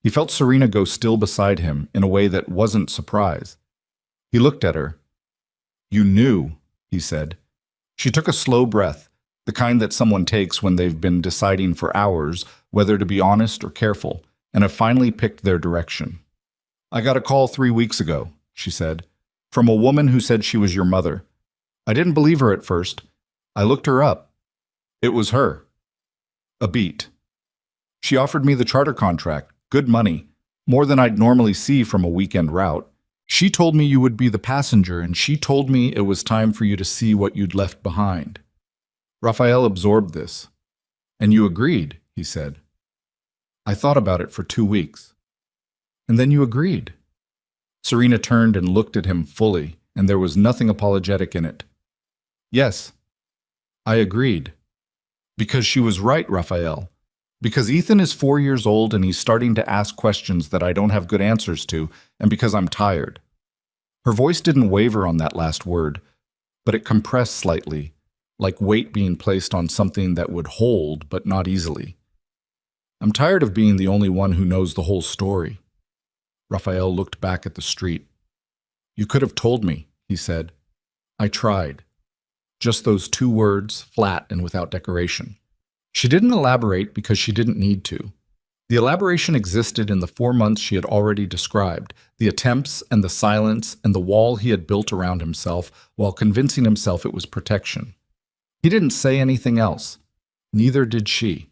He felt Serena go still beside him in a way that wasn't surprise. He looked at her. "You knew," he said. She took a slow breath, the kind that someone takes when they've been deciding for hours whether to be honest or careful, and have finally picked their direction. "I got a call 3 weeks ago," she said, "from a woman who said she was your mother. I didn't believe her at first. I looked her up. It was her. A beat. She offered me the charter contract, good money, more than I'd normally see from a weekend route. She told me you would be the passenger, and she told me it was time for you to see what you'd left behind." Raphael absorbed this. "And you agreed," he said. I thought about it for 2 weeks. And then you agreed. Serena turned and looked at him fully, and there was nothing apologetic in it. Yes, I agreed. Because she was right, Raphael. Because Ethan is 4 years old and he's starting to ask questions that I don't have good answers to, and because I'm tired. Her voice didn't waver on that last word, but it compressed slightly, like weight being placed on something that would hold, but not easily. I'm tired of being the only one who knows the whole story. Raphael looked back at the street. You could have told me, he said. I tried. Just those 2 words, flat and without decoration. She didn't elaborate because she didn't need to. The elaboration existed in the 4 months she had already described, the attempts and the silence and the wall he had built around himself while convincing himself it was protection. He didn't say anything else. Neither did she.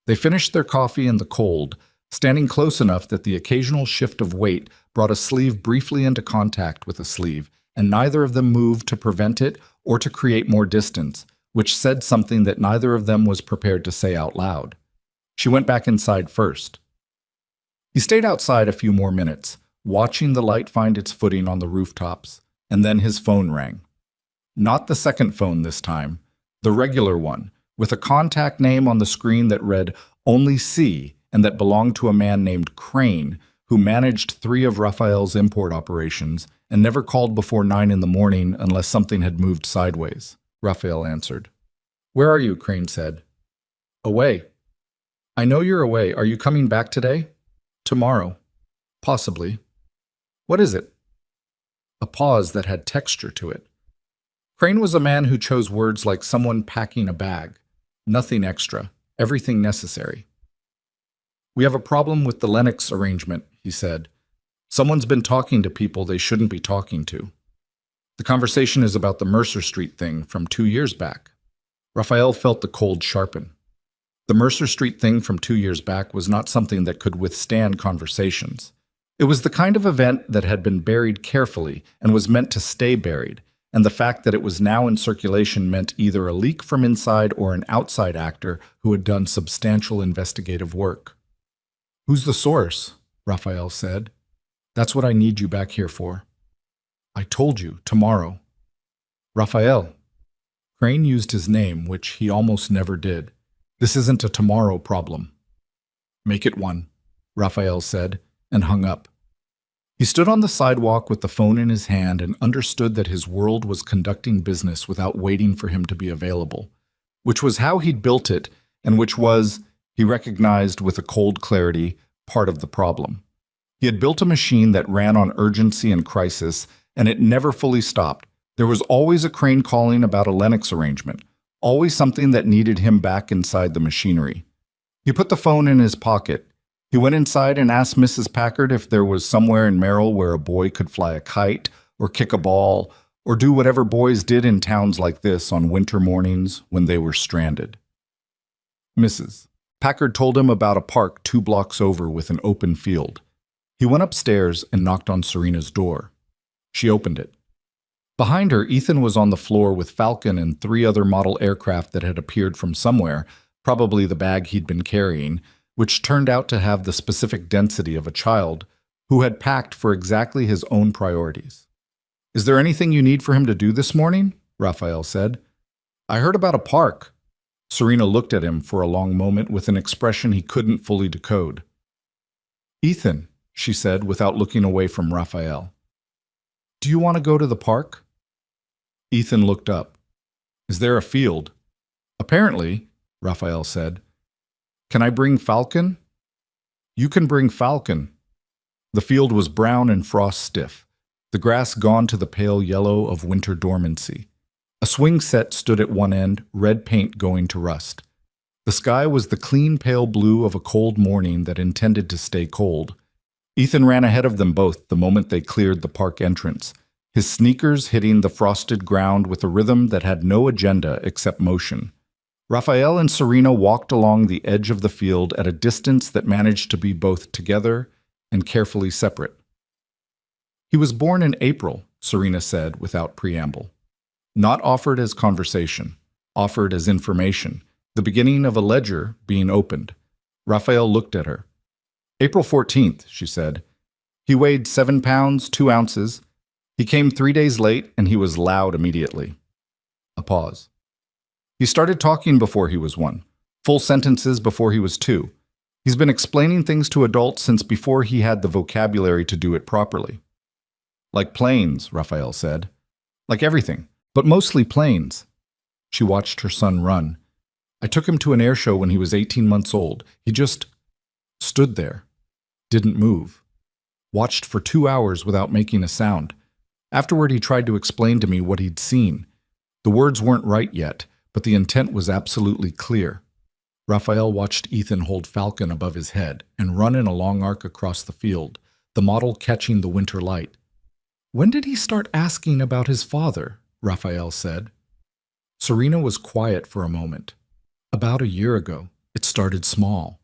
They finished their coffee in the cold, standing close enough that the occasional shift of weight brought a sleeve briefly into contact with a sleeve, and neither of them moved to prevent it or to create more distance, which said something that neither of them was prepared to say out loud. She went back inside first. He stayed outside a few more minutes, watching the light find its footing on the rooftops, and then his phone rang. Not the second phone this time, the regular one, with a contact name on the screen that read Only C and that belonged to a man named Crane, who managed 3 of Raphael's import operations and never called before 9 in the morning unless something had moved sideways. Raphael answered. Where are you? Crane said. Away. I know you're away. Are you coming back today? Tomorrow. Possibly. What is it? A pause that had texture to it. Crane was a man who chose words like someone packing a bag. Nothing extra. Everything necessary. We have a problem with the Lennox arrangement, he said. Someone's been talking to people they shouldn't be talking to. The conversation is about the Mercer Street thing from 2 years back. Raphael felt the cold sharpen. The Mercer Street thing from 2 years back was not something that could withstand conversations. It was the kind of event that had been buried carefully and was meant to stay buried, and the fact that it was now in circulation meant either a leak from inside or an outside actor who had done substantial investigative work. Who's the source? Raphael said. That's what I need you back here for. I told you, tomorrow. Raphael. Crane used his name, which he almost never did. This isn't a tomorrow problem. Make it one, Raphael said, and hung up. He stood on the sidewalk with the phone in his hand and understood that his world was conducting business without waiting for him to be available, which was how he'd built it and which was, he recognized with a cold clarity, part of the problem. He had built a machine that ran on urgency and crisis, and it never fully stopped. There was always a Crane calling about a Lennox arrangement, always something that needed him back inside the machinery. He put the phone in his pocket. He went inside and asked Mrs. Packard if there was somewhere in Merrill where a boy could fly a kite, or kick a ball, or do whatever boys did in towns like this on winter mornings when they were stranded. Mrs. Packard told him about a park 2 blocks over with an open field. He went upstairs and knocked on Serena's door. She opened it. Behind her, Ethan was on the floor with Falcon and 3 other model aircraft that had appeared from somewhere, probably the bag he'd been carrying, which turned out to have the specific density of a child who had packed for exactly his own priorities. Is there anything you need for him to do this morning? Raphael said. I heard about a park. Serena looked at him for a long moment with an expression he couldn't fully decode. Ethan, she said without looking away from Raphael. Do you want to go to the park? Ethan looked up. Is there a field? Apparently, Raphael said. Can I bring Falcon? You can bring Falcon. The field was brown and frost stiff, the grass gone to the pale yellow of winter dormancy. A swing set stood at one end, red paint going to rust. The sky was the clean pale blue of a cold morning that intended to stay cold. Ethan ran ahead of them both the moment they cleared the park entrance, his sneakers hitting the frosted ground with a rhythm that had no agenda except motion. Raphael and Serena walked along the edge of the field at a distance that managed to be both together and carefully separate. He was born in April, Serena said without preamble. Not offered as conversation, offered as information, the beginning of a ledger being opened. Raphael looked at her. April 14th, she said. He weighed 7 pounds, 2 ounces. He came 3 days late, and he was loud immediately. A pause. He started talking before he was 1, full sentences before he was 2. He's been explaining things to adults since before he had the vocabulary to do it properly. Like planes, Raphael said. Like everything, but mostly planes. She watched her son run. I took him to an air show when he was 18 months old. He just stood there, didn't move. Watched for 2 hours without making a sound. Afterward, he tried to explain to me what he'd seen. The words weren't right yet, but the intent was absolutely clear. Raphael watched Ethan hold Falcon above his head and run in a long arc across the field, the model catching the winter light. When did he start asking about his father? Raphael said. Serena was quiet for a moment. About a year ago, it started small.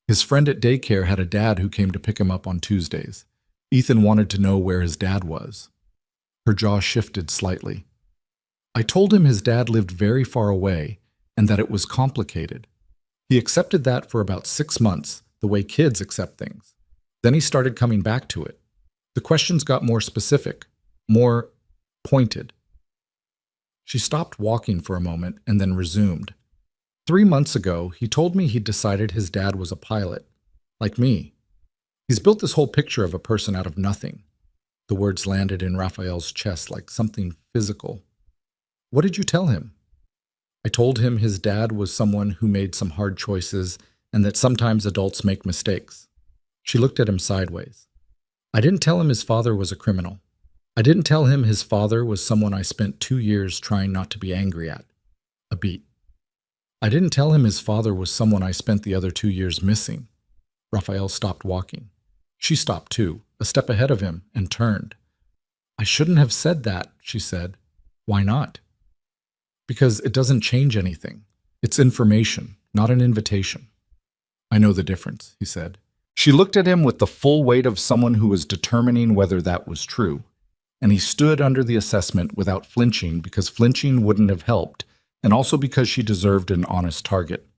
His friend at daycare had a dad who came to pick him up on Tuesdays. Ethan wanted to know where his dad was. Her jaw shifted slightly. I told him his dad lived very far away and that it was complicated. He accepted that for about 6 months, the way kids accept things. Then he started coming back to it. The questions got more specific, more pointed. She stopped walking for a moment and then resumed. 3 months ago, he told me he'd decided his dad was a pilot, like me. He's built this whole picture of a person out of nothing. The words landed in Raphael's chest like something physical. What did you tell him? I told him his dad was someone who made some hard choices and that sometimes adults make mistakes. She looked at him sideways. I didn't tell him his father was a criminal. I didn't tell him his father was someone I spent 2 years trying not to be angry at. A beat. I didn't tell him his father was someone I spent the other 2 years missing. Raphael stopped walking. She stopped too, a step ahead of him, and turned. I shouldn't have said that, she said. Why not? Because it doesn't change anything. It's information, not an invitation. I know the difference, he said. She looked at him with the full weight of someone who was determining whether that was true, and he stood under the assessment without flinching because flinching wouldn't have helped, and also because she deserved an honest target.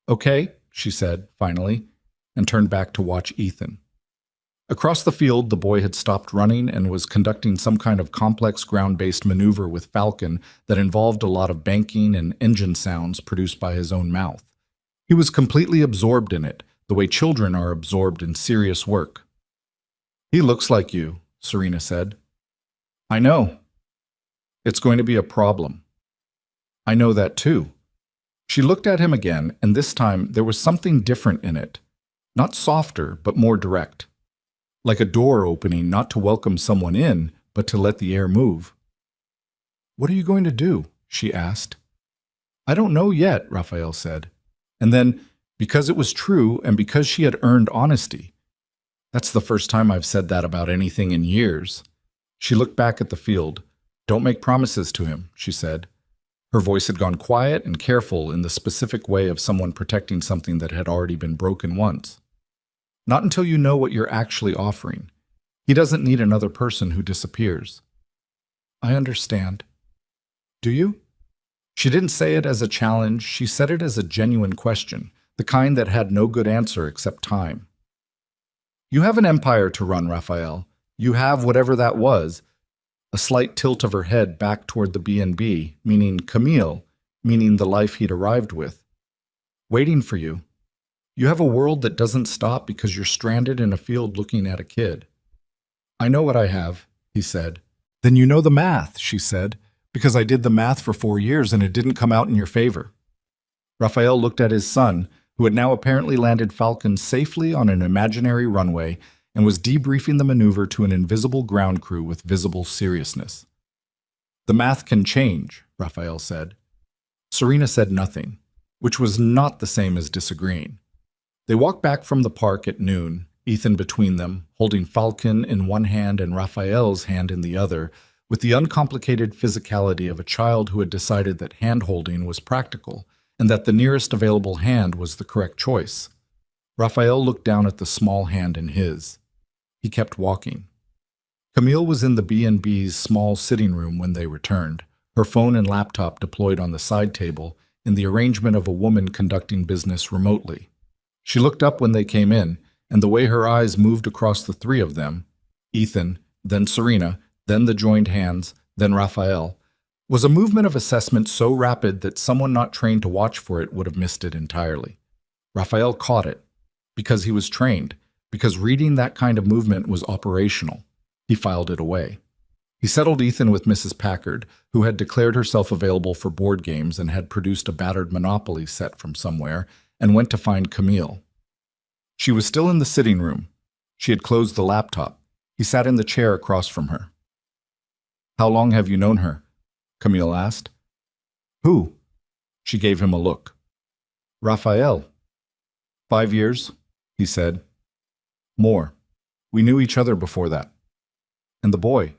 Okay, she said, finally, and turned back to watch Ethan. Across the field, the boy had stopped running and was conducting some kind of complex ground-based maneuver with Falcon that involved a lot of banking and engine sounds produced by his own mouth. He was completely absorbed in it, the way children are absorbed in serious work. He looks like you, Serena said. I know. It's going to be a problem. I know that too. She looked at him again, and this time there was something different in it. Not softer, but more direct. Like a door opening not to welcome someone in, but to let the air move. What are you going to do? She asked. I don't know yet, Raphael said. And then, because it was true and because she had earned honesty. That's the first time I've said that about anything in years. She looked back at the field. Don't make promises to him, she said. Her voice had gone quiet and careful in the specific way of someone protecting something that had already been broken once. Not until you know what you're actually offering. He doesn't need another person who disappears. I understand. Do you? She didn't say it as a challenge, she said it as a genuine question, the kind that had no good answer except time. You have an empire to run, Raphael. You have whatever that was. A slight tilt of her head back toward the B&B, meaning Camille, meaning the life he'd arrived with. Waiting for you. You have a world that doesn't stop because you're stranded in a field looking at a kid. I know what I have, he said. Then you know the math, she said, because I did the math for 4 years and it didn't come out in your favor. Raphael looked at his son, who had now apparently landed Falcon safely on an imaginary runway and was debriefing the maneuver to an invisible ground crew with visible seriousness. The math can change, Raphael said. Serena said nothing, which was not the same as disagreeing. They walked back from the park at noon, Ethan between them, holding Falcon in one hand and Raphael's hand in the other, with the uncomplicated physicality of a child who had decided that hand-holding was practical and that the nearest available hand was the correct choice. Raphael looked down at the small hand in his. He kept walking. Camille was in the B&B's small sitting room when they returned, her phone and laptop deployed on the side table in the arrangement of a woman conducting business remotely. She looked up when they came in, and the way her eyes moved across the three of them, Ethan, then Serena, then the joined hands, then Raphael, was a movement of assessment so rapid that someone not trained to watch for it would have missed it entirely. Raphael caught it, because he was trained, because reading that kind of movement was operational. He filed it away. He settled Ethan with Mrs. Packard, who had declared herself available for board games and had produced a battered Monopoly set from somewhere, and went to find Camille. She was still in the sitting room. She had closed the laptop. He sat in the chair across from her. "How long have you known her?" Camille asked. "Who?" She gave him a look. "Raphael." "5 years," he said. "More. We knew each other before that." "And the boy?"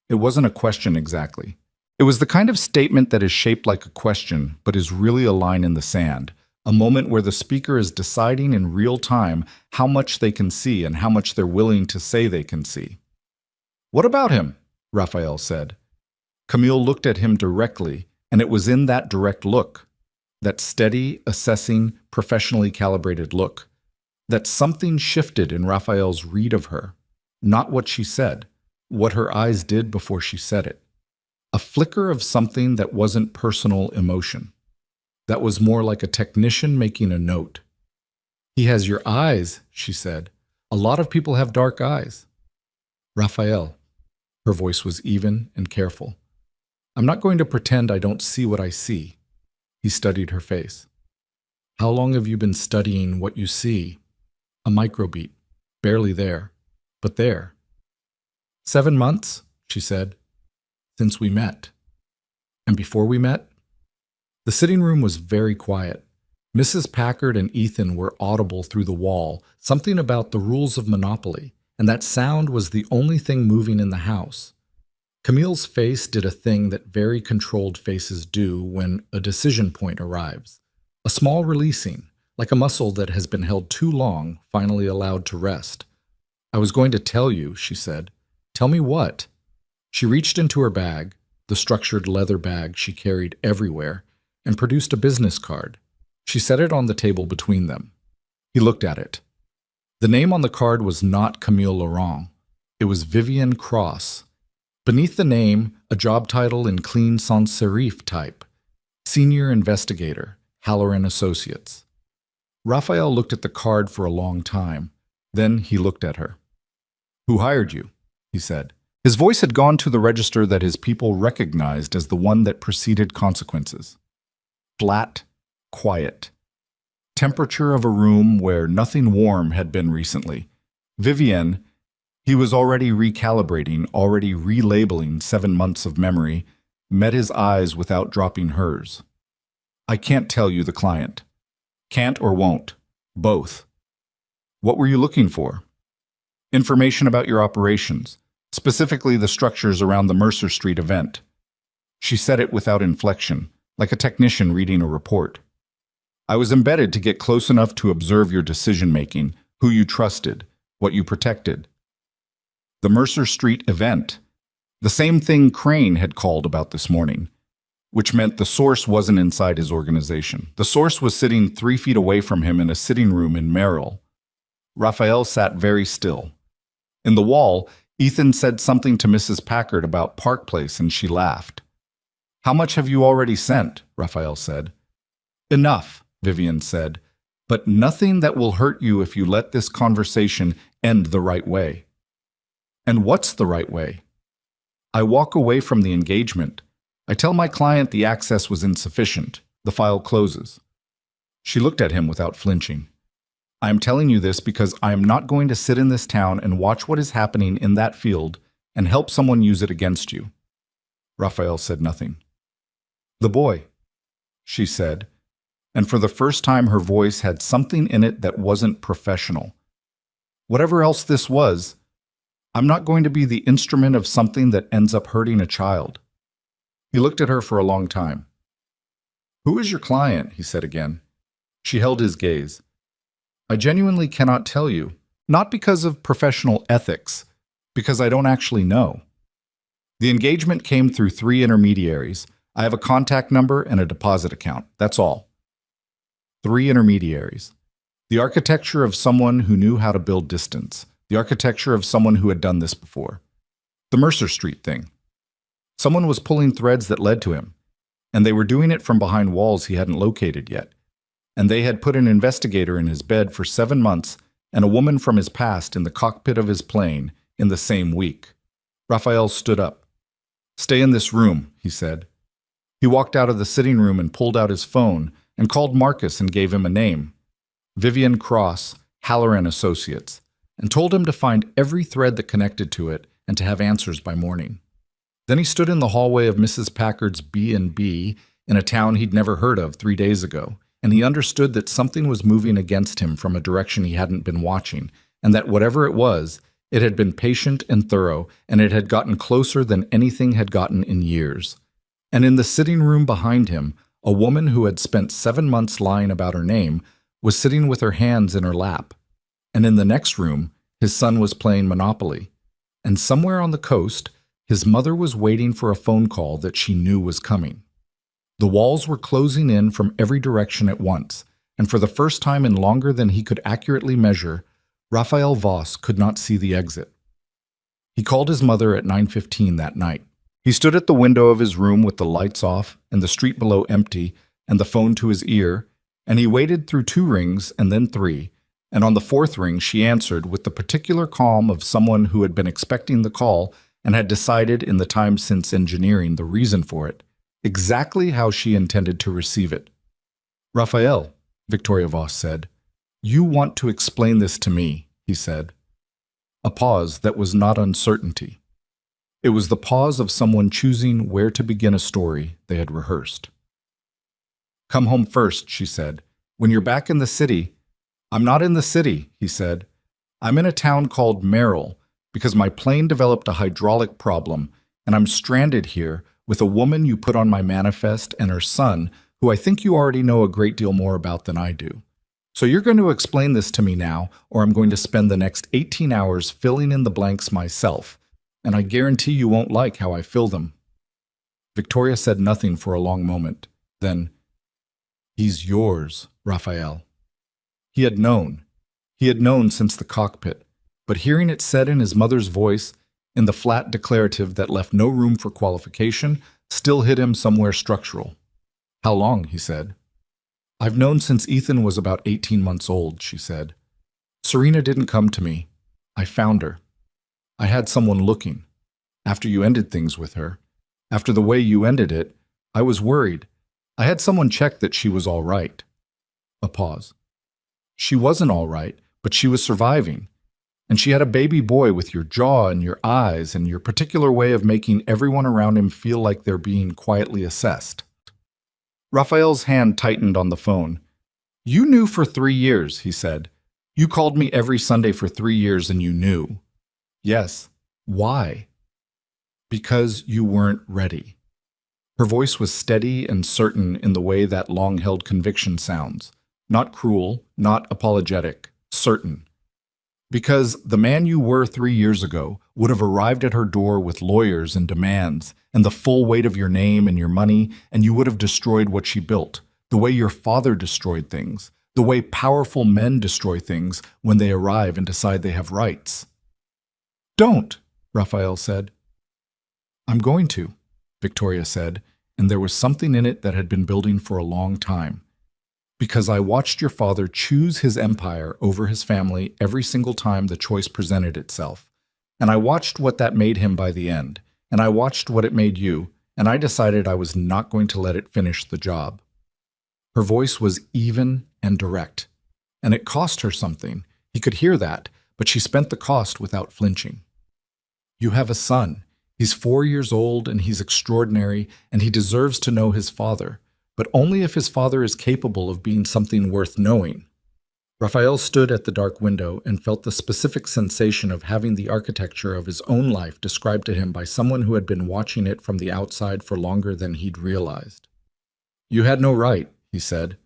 It wasn't a question exactly. It was the kind of statement that is shaped like a question, but is really a line in the sand, a moment where the speaker is deciding in real time how much they can see and how much they're willing to say they can see. "What about him?" Raphael said. Camille looked at him directly, and it was in that direct look, that steady, assessing, professionally calibrated look, that something shifted in Raphael's read of her, not what she said, what her eyes did before she said it. A flicker of something that wasn't personal emotion. That was more like a technician making a note. "He has your eyes," she said. "A lot of people have dark eyes." "Raphael," her voice was even and careful. "I'm not going to pretend I don't see what I see." He studied her face. "How long have you been studying what you see?" A microbeat, barely there, but there. 7 months, she said, "since we met." "And before we met?" The sitting room was very quiet. Mrs. Packard and Ethan were audible through the wall, something about the rules of Monopoly, and that sound was the only thing moving in the house. Camille's face did a thing that very controlled faces do when a decision point arrives. A small releasing, like a muscle that has been held too long, finally allowed to rest. "I was going to tell you," she said. "Tell me what?" She reached into her bag, the structured leather bag she carried everywhere, and produced a business card. She set it on the table between them. He looked at it. The name on the card was not Camille Laurent. It was Vivian Cross. Beneath the name, a job title in clean sans serif type. Senior Investigator, Halloran Associates. Raphael looked at the card for a long time. Then he looked at her. "Who hired you?" he said. His voice had gone to the register that his people recognized as the one that preceded consequences. Flat, quiet. Temperature of a room where nothing warm had been recently. Vivienne, he was already recalibrating, already relabeling 7 months of memory, met his eyes without dropping hers. "I can't tell you the client." "Can't or won't? Both." "What were you looking for?" "Information about your operations, specifically the structures around the Mercer Street event." She said it without inflection, like a technician reading a report. "I was embedded to get close enough to observe your decision-making, who you trusted, what you protected." The Mercer Street event. The same thing Crane had called about this morning, which meant the source wasn't inside his organization. The source was sitting 3 feet away from him in a sitting room in Merrill. Raphael sat very still. In the wall, Ethan said something to Mrs. Packard about Park Place, and she laughed. "How much have you already sent?" Raphael said. "Enough," Vivian said, "but nothing that will hurt you if you let this conversation end the right way." "And what's the right way?" "I walk away from the engagement. I tell my client the access was insufficient. The file closes." She looked at him without flinching. "I am telling you this because I am not going to sit in this town and watch what is happening in that field and help someone use it against you." Raphael said nothing. "The boy," she said, and for the first time her voice had something in it that wasn't professional. "Whatever else this was, I'm not going to be the instrument of something that ends up hurting a child." He looked at her for a long time. "Who is your client?" he said again. She held his gaze. "I genuinely cannot tell you, not because of professional ethics, because I don't actually know. The engagement came through 3 intermediaries. I have a contact number and a deposit account. That's all." 3 intermediaries. The architecture of someone who knew how to build distance. The architecture of someone who had done this before. The Mercer Street thing. Someone was pulling threads that led to him, and they were doing it from behind walls he hadn't located yet. And they had put an investigator in his bed for 7 months and a woman from his past in the cockpit of his plane in the same week. Raphael stood up. "Stay in this room," he said. He walked out of the sitting room and pulled out his phone and called Marcus and gave him a name, Vivian Cross, Halloran Associates, and told him to find every thread that connected to it and to have answers by morning. Then he stood in the hallway of Mrs. Packard's B&B in a town he'd never heard of 3 days ago, and he understood that something was moving against him from a direction he hadn't been watching, and that whatever it was, it had been patient and thorough, and it had gotten closer than anything had gotten in years. And in the sitting room behind him, a woman who had spent 7 months lying about her name was sitting with her hands in her lap. And in the next room, his son was playing Monopoly. And somewhere on the coast, his mother was waiting for a phone call that she knew was coming. The walls were closing in from every direction at once, and for the first time in longer than he could accurately measure, Raphael Voss could not see the exit. He called his mother at 9:15 that night. He stood at the window of his room with the lights off and the street below empty and the phone to his ear, and he waited through 2 rings and then 3, and on the 4th ring she answered with the particular calm of someone who had been expecting the call and had decided in the time since engineering the reason for it, exactly how she intended to receive it. "Raphael," Victoria Voss said, "you want to explain this to me," he said. A pause that was not uncertainty. It was the pause of someone choosing where to begin a story they had rehearsed. "Come home first," she said. "When you're back in the city—" "I'm not in the city," he said. "I'm in a town called Merrill because my plane developed a hydraulic problem, and I'm stranded here with a woman you put on my manifest and her son, who I think you already know a great deal more about than I do. So you're going to explain this to me now, or I'm going to spend the next 18 hours filling in the blanks myself, and I guarantee you won't like how I fill them." Victoria said nothing for a long moment. Then, "He's yours, Raphael." He had known. He had known since the cockpit, but hearing it said in his mother's voice, in the flat declarative that left no room for qualification, still hit him somewhere structural. "How long?" he said. "I've known since Ethan was about 18 months old," she said. "Serena didn't come to me. I found her. I had someone looking. After you ended things with her, after the way you ended it, I was worried. I had someone check that she was all right." A pause. "She wasn't all right, but she was surviving. And she had a baby boy with your jaw and your eyes and your particular way of making everyone around him feel like they're being quietly assessed." Raphael's hand tightened on the phone. "You knew for 3 years," he said. "You called me every Sunday for 3 years and you knew." "Yes. Why?" "Because you weren't ready." Her voice was steady and certain in the way that long-held conviction sounds. Not cruel, not apologetic, certain. Because the man you were 3 years ago would have arrived at her door with lawyers and demands and the full weight of your name and your money, and you would have destroyed what she built, the way your father destroyed things, the way powerful men destroy things when they arrive and decide they have rights. "Don't," Raphael said. "I'm going to," Victoria said, and there was something in it that had been building for a long time. "Because I watched your father choose his empire over his family every single time the choice presented itself. And I watched what that made him by the end, and I watched what it made you, and I decided I was not going to let it finish the job." Her voice was even and direct, and it cost her something. He could hear that, but she spent the cost without flinching. "You have a son. He's 4 years old, and he's extraordinary, and he deserves to know his father. But only if his father is capable of being something worth knowing." Raphael stood at the dark window and felt the specific sensation of having the architecture of his own life described to him by someone who had been watching it from the outside for longer than he'd realized. "You had no right," he said.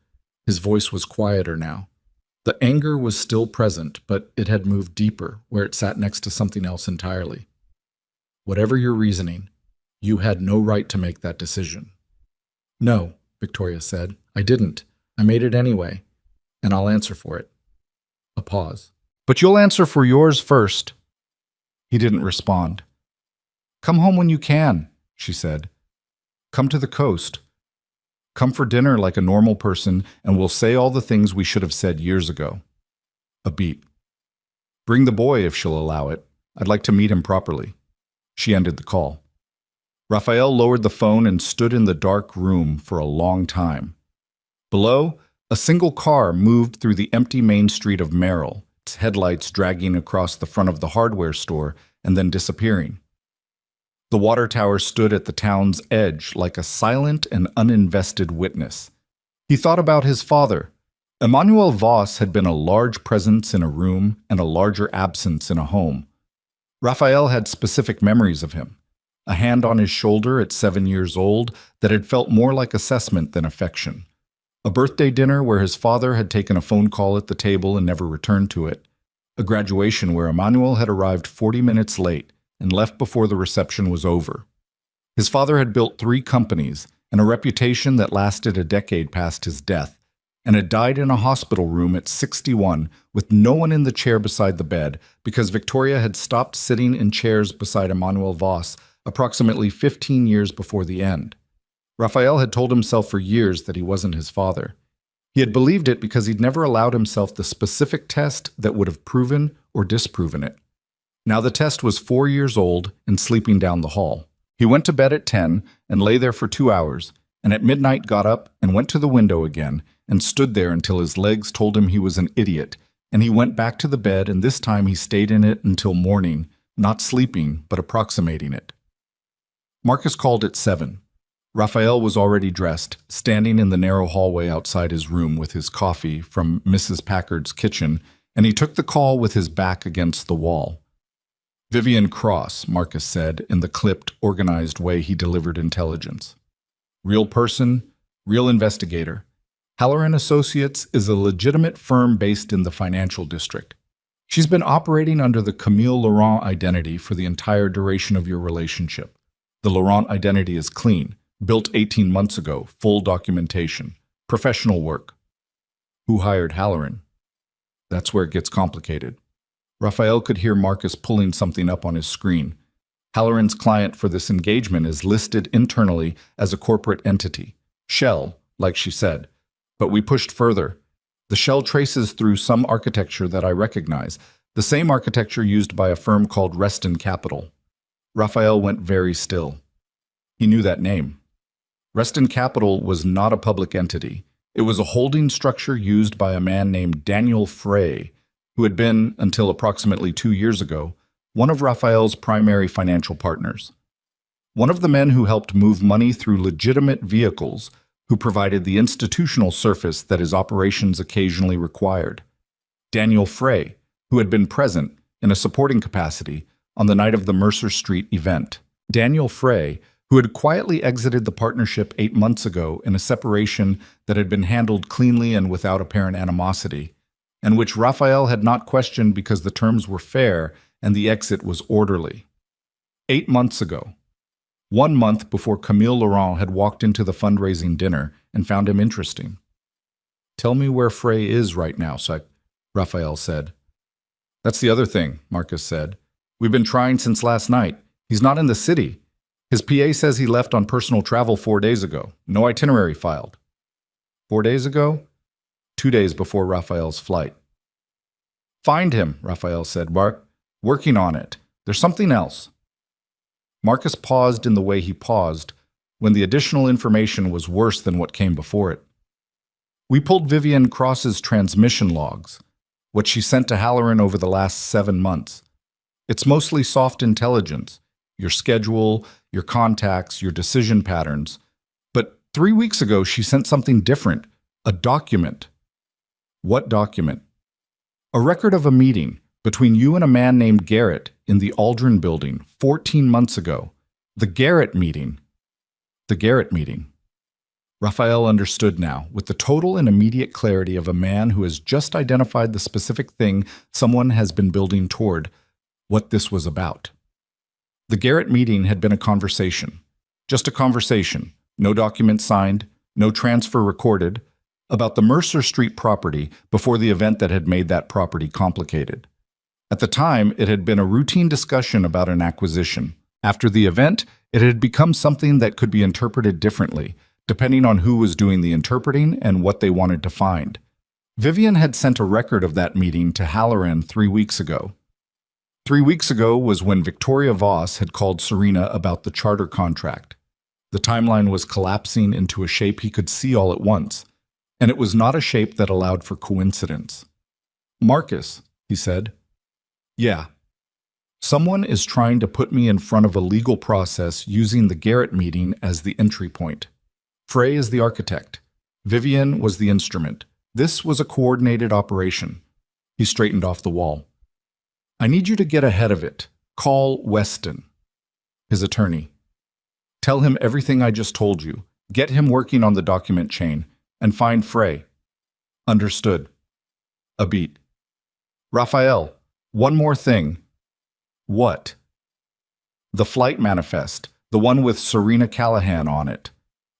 His voice was quieter now. The anger was still present, but it had moved deeper, where it sat next to something else entirely. "Whatever your reasoning, you had no right to make that decision." "No," Victoria said. "I didn't. I made it anyway, and I'll answer for it." A pause. But you'll answer for yours first. He didn't respond. Come home when you can, she said. Come to the coast. Come for dinner like a normal person, and we'll say all the things we should have said years ago. A beat. Bring the boy if she'll allow it. I'd like to meet him properly. She ended the call. Raphael lowered the phone and stood in the dark room for a long time. Below, a single car moved through the empty main street of Merrill, its headlights dragging across the front of the hardware store and then disappearing. The water tower stood at the town's edge like a silent and uninvested witness. He thought about his father. Emmanuel Voss had been a large presence in a room and a larger absence in a home. Raphael had specific memories of him. A hand on his shoulder at 7 years old that had felt more like assessment than affection. A birthday dinner where his father had taken a phone call at the table and never returned to it. A graduation where Emmanuel had arrived 40 minutes late and left before the reception was over. His father had built 3 companies and a reputation that lasted a decade past his death, and had died in a hospital room at 61 with no one in the chair beside the bed because Victoria had stopped sitting in chairs beside Emmanuel Voss approximately 15 years before the end. Raphael had told himself for years that he wasn't his father. He had believed it because he'd never allowed himself the specific test that would have proven or disproven it. Now the test was 4 years old and sleeping down the hall. He went to bed at 10 and lay there for 2 hours, and at midnight got up and went to the window again and stood there until his legs told him he was an idiot, and he went back to the bed, and this time he stayed in it until morning, not sleeping but approximating it. Marcus called at 7. Raphael was already dressed, standing in the narrow hallway outside his room with his coffee from Mrs. Packard's kitchen, and he took the call with his back against the wall. Vivian Cross, Marcus said, in the clipped, organized way he delivered intelligence. Real person, real investigator. Halloran Associates is a legitimate firm based in the financial district. She's been operating under the Camille Laurent identity for the entire duration of your relationship. The Laurent identity is clean, built 18 months ago, full documentation, professional work. Who hired Halloran? That's where it gets complicated. Raphael could hear Marcus pulling something up on his screen. Halloran's client for this engagement is listed internally as a corporate entity, Shell, like she said. But we pushed further. The Shell traces through some architecture that I recognize, the same architecture used by a firm called Reston Capital. Raphael went very still. He knew that name. Reston Capital was not a public entity. It was a holding structure used by a man named Daniel Frey, who had been, until approximately 2 years ago, one of Raphael's primary financial partners. One of the men who helped move money through legitimate vehicles, who provided the institutional surface that his operations occasionally required. Daniel Frey, who had been present, in a supporting capacity, on the night of the Mercer Street event. Daniel Frey, who had quietly exited the partnership 8 months ago in a separation that had been handled cleanly and without apparent animosity, and which Raphael had not questioned because the terms were fair and the exit was orderly. 8 months ago. 1 month before Camille Laurent had walked into the fundraising dinner and found him interesting. Tell me where Frey is right now, Raphael said. That's the other thing, Marcus said. We've been trying since last night. He's not in the city. His PA says he left on personal travel 4 days ago. No itinerary filed. 4 days ago? 2 days before Raphael's flight. Find him, Raphael said. Working on it. There's something else. Marcus paused in the way he paused when the additional information was worse than what came before it. We pulled Vivian Cross's transmission logs, what she sent to Halloran over the last 7 months. It's mostly soft intelligence, your schedule, your contacts, your decision patterns. But 3 weeks ago, she sent something different, a document. What document? A record of a meeting between you and a man named Garrett in the Aldrin building 14 months ago. The Garrett meeting. The Garrett meeting. Raphael understood now, with the total and immediate clarity of a man who has just identified the specific thing someone has been building toward, what this was about. The Garrett meeting had been a conversation. Just a conversation. No document signed, no transfer recorded, about the Mercer Street property before the event that had made that property complicated. At the time, it had been a routine discussion about an acquisition. After the event, it had become something that could be interpreted differently, depending on who was doing the interpreting and what they wanted to find. Vivian had sent a record of that meeting to Halloran 3 weeks ago. 3 weeks ago was when Victoria Voss had called Serena about the charter contract. The timeline was collapsing into a shape he could see all at once, and it was not a shape that allowed for coincidence. "Marcus," he said. "Yeah. Someone is trying to put me in front of a legal process using the Garrett meeting as the entry point. Frey is the architect. Vivian was the instrument. This was a coordinated operation." He straightened off the wall. "I need you to get ahead of it. Call Weston," his attorney. "Tell him everything I just told you. Get him working on the document chain. And find Frey." "Understood." A beat. "Raphael, one more thing." "What?" "The flight manifest, the one with Serena Callahan on it.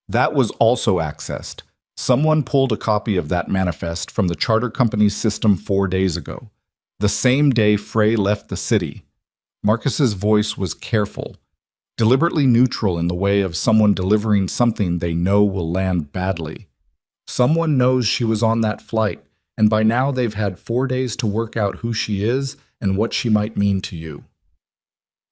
That was also accessed. Someone pulled a copy of that manifest from the charter company's system 4 days ago, the same day Frey left the city." Marcus's voice was careful, deliberately neutral in the way of someone delivering something they know will land badly. Someone knows she was on that flight, and by now they've had 4 days to work out who she is and what she might mean to you.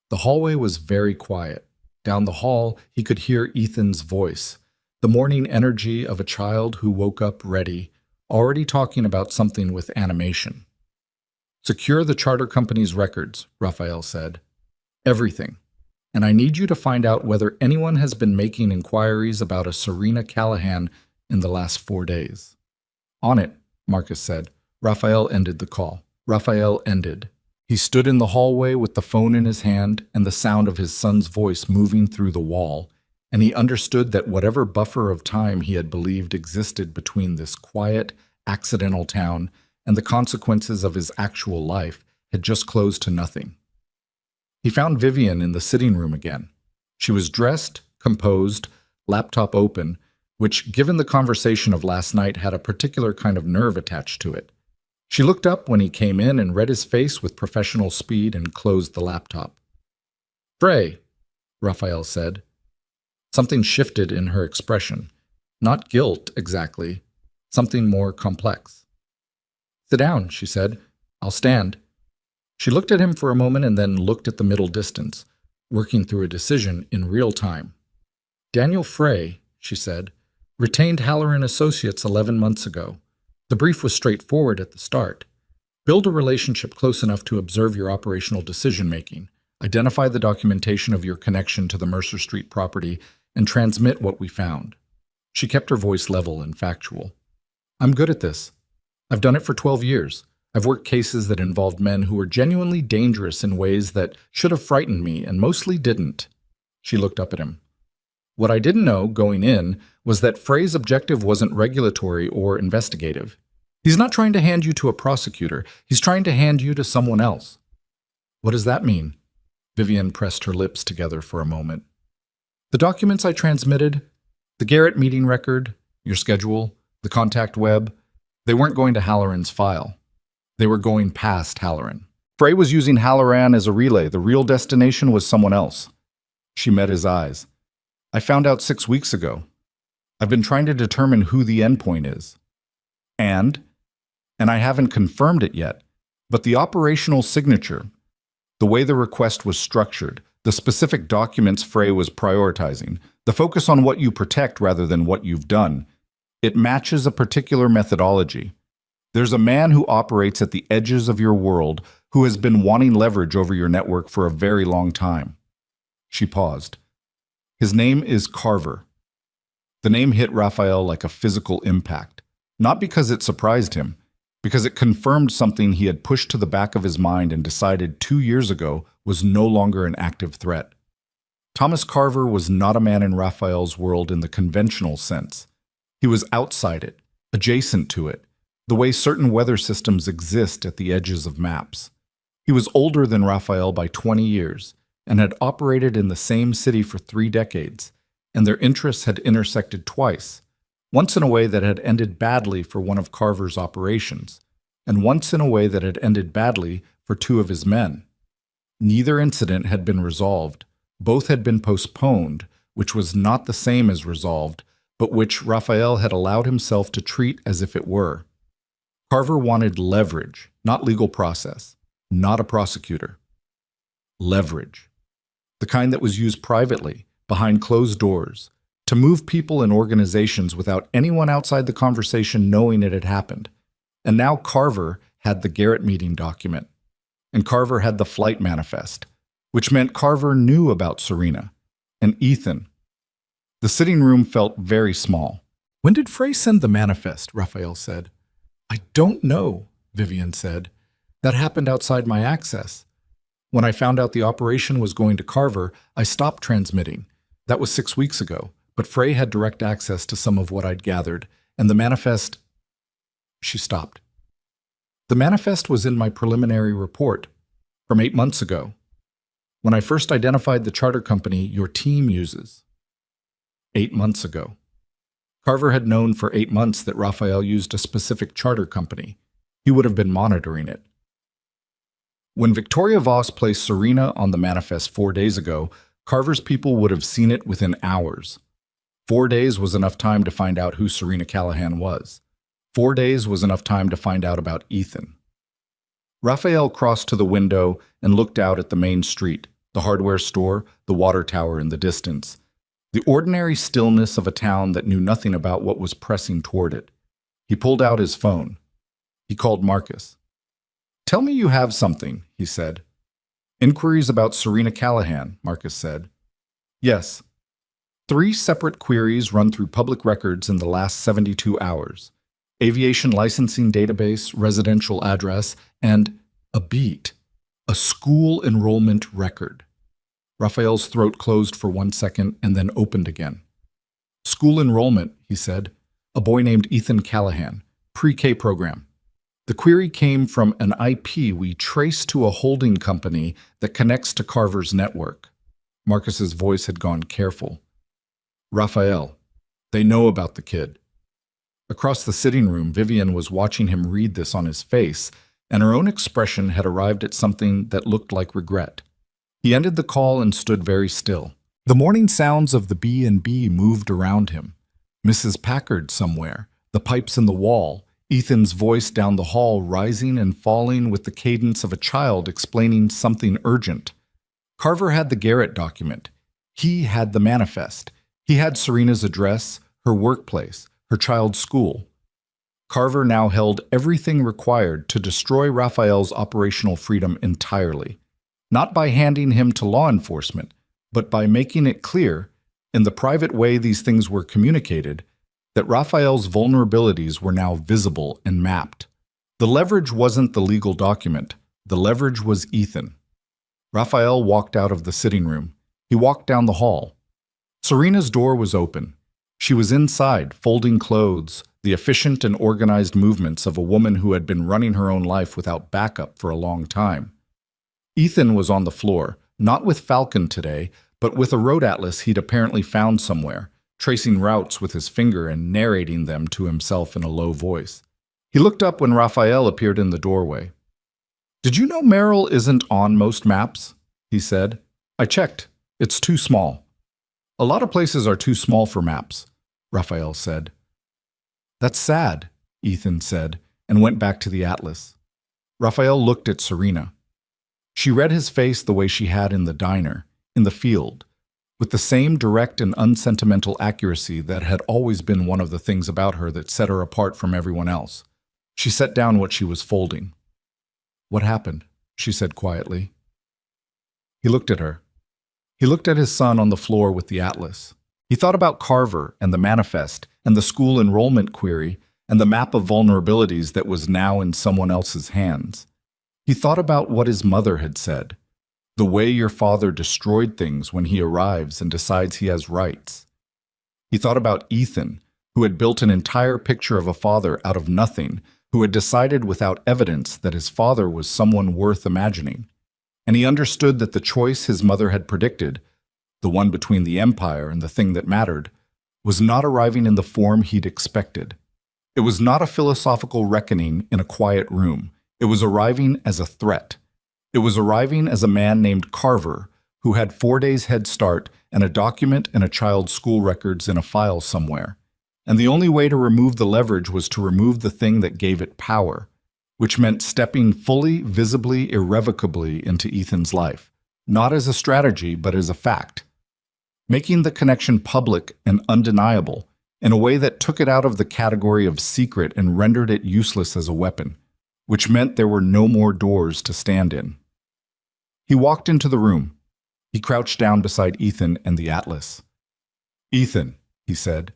The hallway was very quiet. Down the hall, he could hear Ethan's voice, the morning energy of a child who woke up ready, already talking about something with animation. "Secure the charter company's records," Raphael said. "Everything. And I need you to find out whether anyone has been making inquiries about a Serena Callahan in the last 4 days." "On it," Marcus said. Raphael ended the call. Raphael ended. He stood in the hallway with the phone in his hand and the sound of his son's voice moving through the wall, and he understood that whatever buffer of time he had believed existed between this quiet, accidental town and the consequences of his actual life had just closed to nothing. He found Vivian in the sitting room again. She was dressed, composed, laptop open, which, given the conversation of last night, had a particular kind of nerve attached to it. She looked up when he came in and read his face with professional speed and closed the laptop. "Frey," Raphael said. Something shifted in her expression. Not guilt, exactly. Something more complex. "Sit down," she said. "I'll stand." She looked at him for a moment and then looked at the middle distance, working through a decision in real time. "Daniel Frey," she said, "retained Halloran Associates 11 months ago. The brief was straightforward at the start. Build a relationship close enough to observe your operational decision-making, identify the documentation of your connection to the Mercer Street property, and transmit what we found." She kept her voice level and factual. "I'm good at this. I've done it for 12 years. I've worked cases that involved men who were genuinely dangerous in ways that should have frightened me and mostly didn't." She looked up at him. "What I didn't know, going in, was that Frey's objective wasn't regulatory or investigative. He's not trying to hand you to a prosecutor. He's trying to hand you to someone else." "What does that mean?" Vivian pressed her lips together for a moment. "The documents I transmitted, the Garrett meeting record, your schedule, the contact web, they weren't going to Halloran's file. They were going past Halloran. Frey was using Halloran as a relay. The real destination was someone else." She met his eyes. "I found out 6 weeks ago. I've been trying to determine who the endpoint is. And I haven't confirmed it yet, but the operational signature, the way the request was structured, the specific documents Frey was prioritizing, the focus on what you protect rather than what you've done, it matches a particular methodology. There's a man who operates at the edges of your world who has been wanting leverage over your network for a very long time." She paused. "His name is Carver." The name hit Raphael like a physical impact, not because it surprised him, because it confirmed something he had pushed to the back of his mind and decided 2 years ago was no longer an active threat. Thomas Carver was not a man in Raphael's world in the conventional sense. He was outside it, adjacent to it, the way certain weather systems exist at the edges of maps. He was older than Raphael by 20 years and had operated in the same city for 3 decades, and their interests had intersected twice, once in a way that had ended badly for one of Carver's operations, and once in a way that had ended badly for two of his men. Neither incident had been resolved. Both had been postponed, which was not the same as resolved, but which Raphael had allowed himself to treat as if it were. Carver wanted leverage, not legal process, not a prosecutor. Leverage. The kind that was used privately, behind closed doors, to move people and organizations without anyone outside the conversation knowing it had happened. And now Carver had the Garrett meeting document. And Carver had the flight manifest, which meant Carver knew about Serena and Ethan. The sitting room felt very small. "When did Frey send the manifest?" Raphael said. "I don't know," Vivian said. "That happened outside my access. When I found out the operation was going to Carver, I stopped transmitting. That was 6 weeks ago, but Frey had direct access to some of what I'd gathered, and the manifest—" She stopped. "The manifest was in my preliminary report from 8 months ago, when I first identified the charter company your team uses." 8 months ago. Carver had known for 8 months that Raphael used a specific charter company. He would have been monitoring it. When Victoria Voss placed Serena on the manifest 4 days ago, Carver's people would have seen it within hours. 4 days was enough time to find out who Serena Callahan was. 4 days was enough time to find out about Ethan. Raphael crossed to the window and looked out at the main street, the hardware store, the water tower in the distance. The ordinary stillness of a town that knew nothing about what was pressing toward it. He pulled out his phone. He called Marcus. "Tell me you have something," he said. "Inquiries about Serena Callahan," Marcus said. "Yes. 3 separate queries run through public records in the last 72 hours. Aviation licensing database, residential address, and a beat. A school enrollment record." Raphael's throat closed for 1 second and then opened again. "School enrollment," he said. "A boy named Ethan Callahan. Pre-K program. The query came from an IP we traced to a holding company that connects to Carver's network." Marcus's voice had gone careful. "Raphael, they know about the kid." Across the sitting room, Vivian was watching him read this on his face, and her own expression had arrived at something that looked like regret. He ended the call and stood very still. The morning sounds of the B&B moved around him. Mrs. Packard somewhere, the pipes in the wall, Ethan's voice down the hall rising and falling with the cadence of a child explaining something urgent. Carver had the Garrett document. He had the manifest. He had Serena's address, her workplace, her child's school. Carver now held everything required to destroy Raphael's operational freedom entirely. Not by handing him to law enforcement, but by making it clear, in the private way these things were communicated, that Raphael's vulnerabilities were now visible and mapped. The leverage wasn't the legal document. The leverage was Ethan. Raphael walked out of the sitting room. He walked down the hall. Serena's door was open. She was inside, folding clothes, the efficient and organized movements of a woman who had been running her own life without backup for a long time. Ethan was on the floor, not with Falcon today, but with a road atlas he'd apparently found somewhere, tracing routes with his finger and narrating them to himself in a low voice. He looked up when Raphael appeared in the doorway. "Did you know Merrill isn't on most maps?" he said. "I checked. It's too small." "A lot of places are too small for maps," Raphael said. "That's sad," Ethan said, and went back to the atlas. Raphael looked at Serena. She read his face the way she had in the diner, in the field, with the same direct and unsentimental accuracy that had always been one of the things about her that set her apart from everyone else. She set down what she was folding. "What happened?" she said quietly. He looked at her. He looked at his son on the floor with the atlas. He thought about Carver and the manifest and the school enrollment query and the map of vulnerabilities that was now in someone else's hands. He thought about what his mother had said, the way your father destroyed things when he arrives and decides he has rights. He thought about Ethan, who had built an entire picture of a father out of nothing, who had decided without evidence that his father was someone worth imagining. And he understood that the choice his mother had predicted, the one between the empire and the thing that mattered, was not arriving in the form he'd expected. It was not a philosophical reckoning in a quiet room. It was arriving as a threat. It was arriving as a man named Carver, who had 4 days' head start and a document and a child's school records in a file somewhere. And the only way to remove the leverage was to remove the thing that gave it power, which meant stepping fully, visibly, irrevocably into Ethan's life, not as a strategy, but as a fact. Making the connection public and undeniable in a way that took it out of the category of secret and rendered it useless as a weapon, which meant there were no more doors to stand in. He walked into the room. He crouched down beside Ethan and the atlas. "Ethan," he said.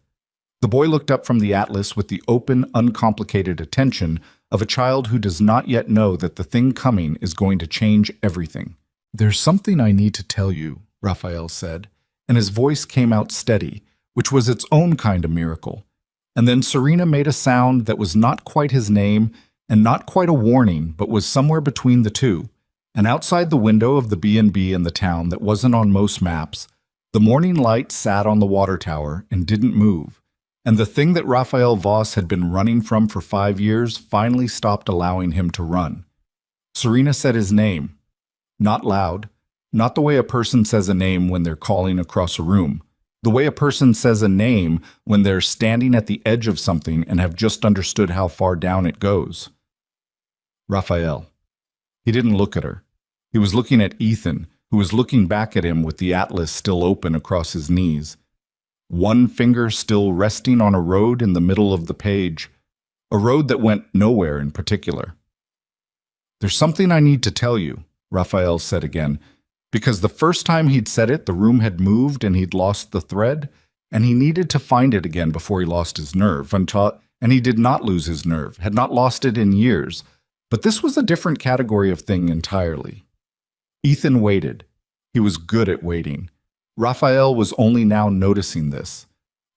The boy looked up from the atlas with the open, uncomplicated attention of a child who does not yet know that the thing coming is going to change everything. "There's something I need to tell you," Raphael said, and his voice came out steady, which was its own kind of miracle. And then Serena made a sound that was not quite his name and not quite a warning, but was somewhere between the two. And outside the window of the B&B in the town that wasn't on most maps, the morning light sat on the water tower and didn't move. And the thing that Raphael Voss had been running from for 5 years finally stopped allowing him to run. Serena said his name. Not loud, not the way a person says a name when they're calling across a room. The way a person says a name when they're standing at the edge of something and have just understood how far down it goes. Raphael. He didn't look at her. He was looking at Ethan, who was looking back at him with the atlas still open across his knees. One finger still resting on a road in the middle of the page, a road that went nowhere in particular. "There's something I need to tell you," Raphael said again, because the first time he'd said it, the room had moved and he'd lost the thread, and he needed to find it again before he lost his nerve, and he did not lose his nerve, had not lost it in years. But this was a different category of thing entirely. Ethan waited. He was good at waiting. Raphael was only now noticing this.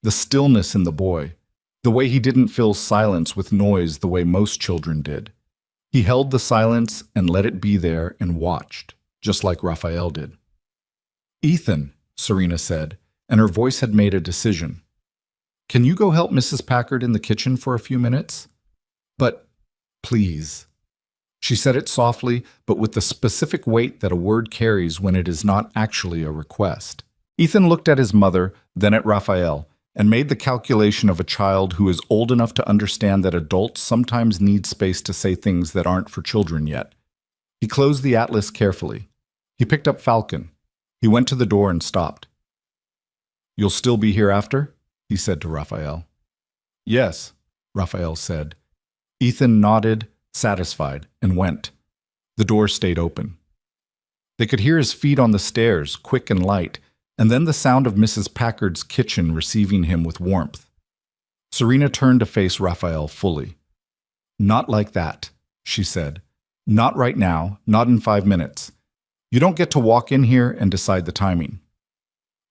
The stillness in the boy. The way he didn't fill silence with noise the way most children did. He held the silence and let it be there and watched, just like Raphael did. "Ethan," Serena said, and her voice had made a decision. "Can you go help Mrs. Packard in the kitchen for a few minutes? But, please." She said it softly, but with the specific weight that a word carries when it is not actually a request. Ethan looked at his mother, then at Raphael, and made the calculation of a child who is old enough to understand that adults sometimes need space to say things that aren't for children yet. He closed the atlas carefully. He picked up Falcon. He went to the door and stopped. "You'll still be here after?" he said to Raphael. "Yes," Raphael said. Ethan nodded, satisfied, and went. The door stayed open. They could hear his feet on the stairs, quick and light, and then the sound of Mrs. Packard's kitchen receiving him with warmth. Serena turned to face Raphael fully. "Not like that," she said. "Not right now, not in 5 minutes. You don't get to walk in here and decide the timing."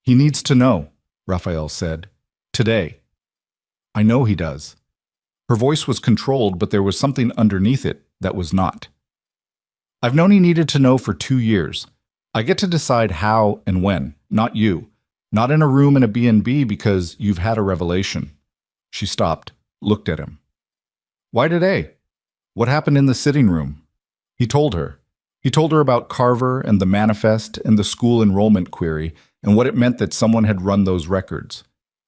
"He needs to know," Raphael said. "Today." "I know he does." Her voice was controlled, but there was something underneath it that was not. "I've known he needed to know for 2 years. I get to decide how and when, not you. Not in a room in a B&B because you've had a revelation." She stopped, looked at him. "Why today? What happened in the sitting room?" He told her. He told her about Carver and the manifest and the school enrollment query and what it meant that someone had run those records.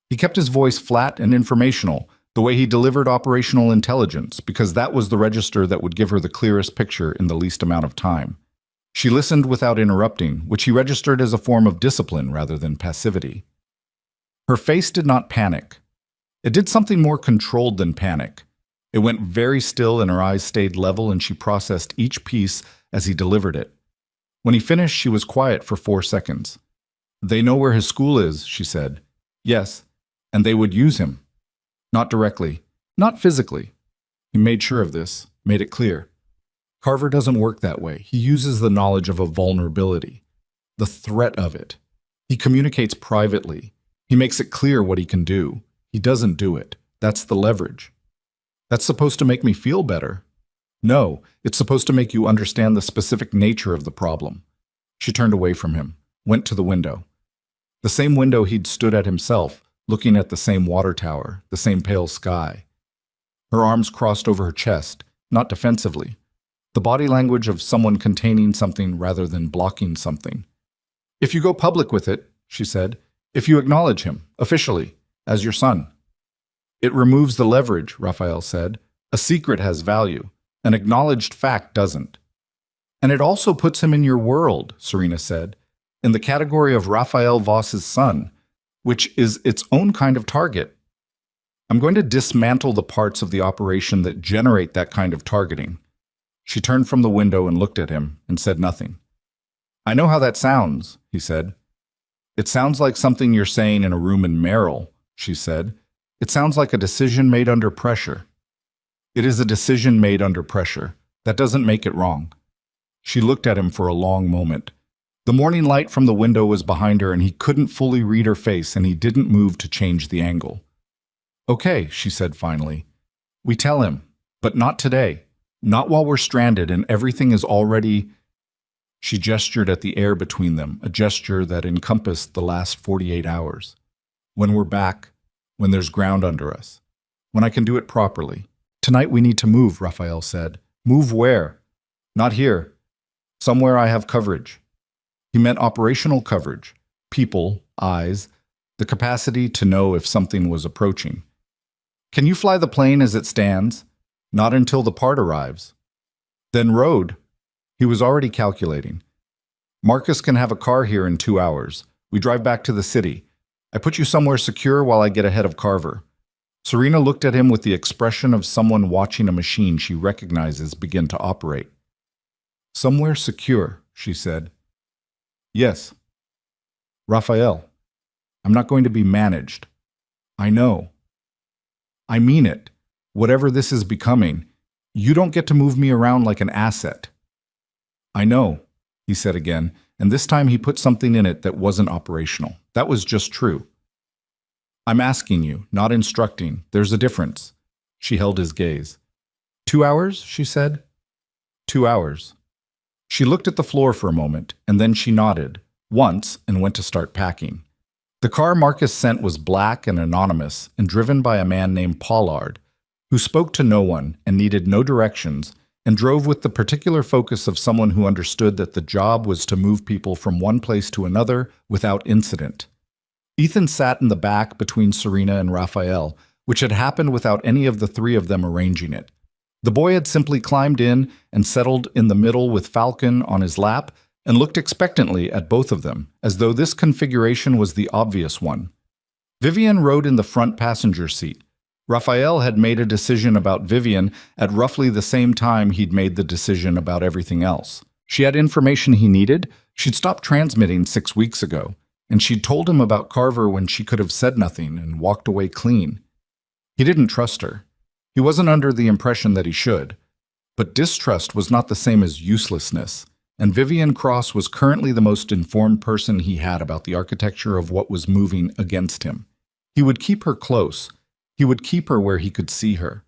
He kept his voice flat and informational, the way he delivered operational intelligence, because that was the register that would give her the clearest picture in the least amount of time. She listened without interrupting, which he registered as a form of discipline rather than passivity. Her face did not panic. It did something more controlled than panic. It went very still and her eyes stayed level and she processed each piece as he delivered it. When he finished, she was quiet for 4 seconds. "They know where his school is," she said. "Yes, and they would use him. Not directly, not physically." He made sure of this, made it clear. Carver doesn't work that way. He uses the knowledge of a vulnerability, the threat of it. He communicates privately. He makes it clear what he can do. He doesn't do it. That's the leverage. "That's supposed to make me feel better." "No, it's supposed to make you understand the specific nature of the problem." She turned away from him, went to the window. The same window he'd stood at himself, looking at the same water tower, the same pale sky. Her arms crossed over her chest, not defensively. The body language of someone containing something rather than blocking something. "If you go public with it," she said, "if you acknowledge him, officially, as your son." "It removes the leverage," Raphael said. "A secret has value. An acknowledged fact doesn't." "And it also puts him in your world," Serena said, "in the category of Raphael Voss's son, which is its own kind of target. I'm going to dismantle the parts of the operation that generate that kind of targeting." She turned from the window and looked at him and said nothing. "I know how that sounds," he said. "It sounds like something you're saying in a room in Merrill," she said. "It sounds like a decision made under pressure." "It is a decision made under pressure. That doesn't make it wrong." She looked at him for a long moment. The morning light from the window was behind her and he couldn't fully read her face, and he didn't move to change the angle. "Okay," she said finally. "We tell him, but not today. Not while we're stranded and everything is already—" She gestured at the air between them, a gesture that encompassed the last 48 hours. "When we're back, when there's ground under us, when I can do it properly. Tonight we need to move," Raphael said. "Move where?" "Not here. Somewhere I have coverage." He meant operational coverage, people, eyes, the capacity to know if something was approaching. "Can you fly the plane as it stands?" "Not until the part arrives." "Then road." He was already calculating. "Marcus can have a car here in 2 hours. We drive back to the city. I put you somewhere secure while I get ahead of Carver." Serena looked at him with the expression of someone watching a machine she recognizes begin to operate. "Somewhere secure," she said. "Yes." "Raphael, I'm not going to be managed." "I know." "I mean it. Whatever this is becoming, you don't get to move me around like an asset." "I know," he said again, and this time he put something in it that wasn't operational. That was just true. "I'm asking you, not instructing. There's a difference." She held his gaze. 2 hours, she said. 2 hours. She looked at the floor for a moment, and then she nodded, once, and went to start packing. The car Marcus sent was black and anonymous, and driven by a man named Pollard, who spoke to no one and needed no directions, and drove with the particular focus of someone who understood that the job was to move people from one place to another without incident. Ethan sat in the back between Serena and Raphael, which had happened without any of the three of them arranging it. The boy had simply climbed in and settled in the middle with Falcon on his lap and looked expectantly at both of them, as though this configuration was the obvious one. Vivian rode in the front passenger seat. Raphael had made a decision about Vivian at roughly the same time he'd made the decision about everything else. She had information he needed. She'd stopped transmitting 6 weeks ago, and she'd told him about Carver when she could have said nothing and walked away clean. He didn't trust her. He wasn't under the impression that he should. But distrust was not the same as uselessness, and Vivian Cross was currently the most informed person he had about the architecture of what was moving against him. He would keep her close. He would keep her where he could see her.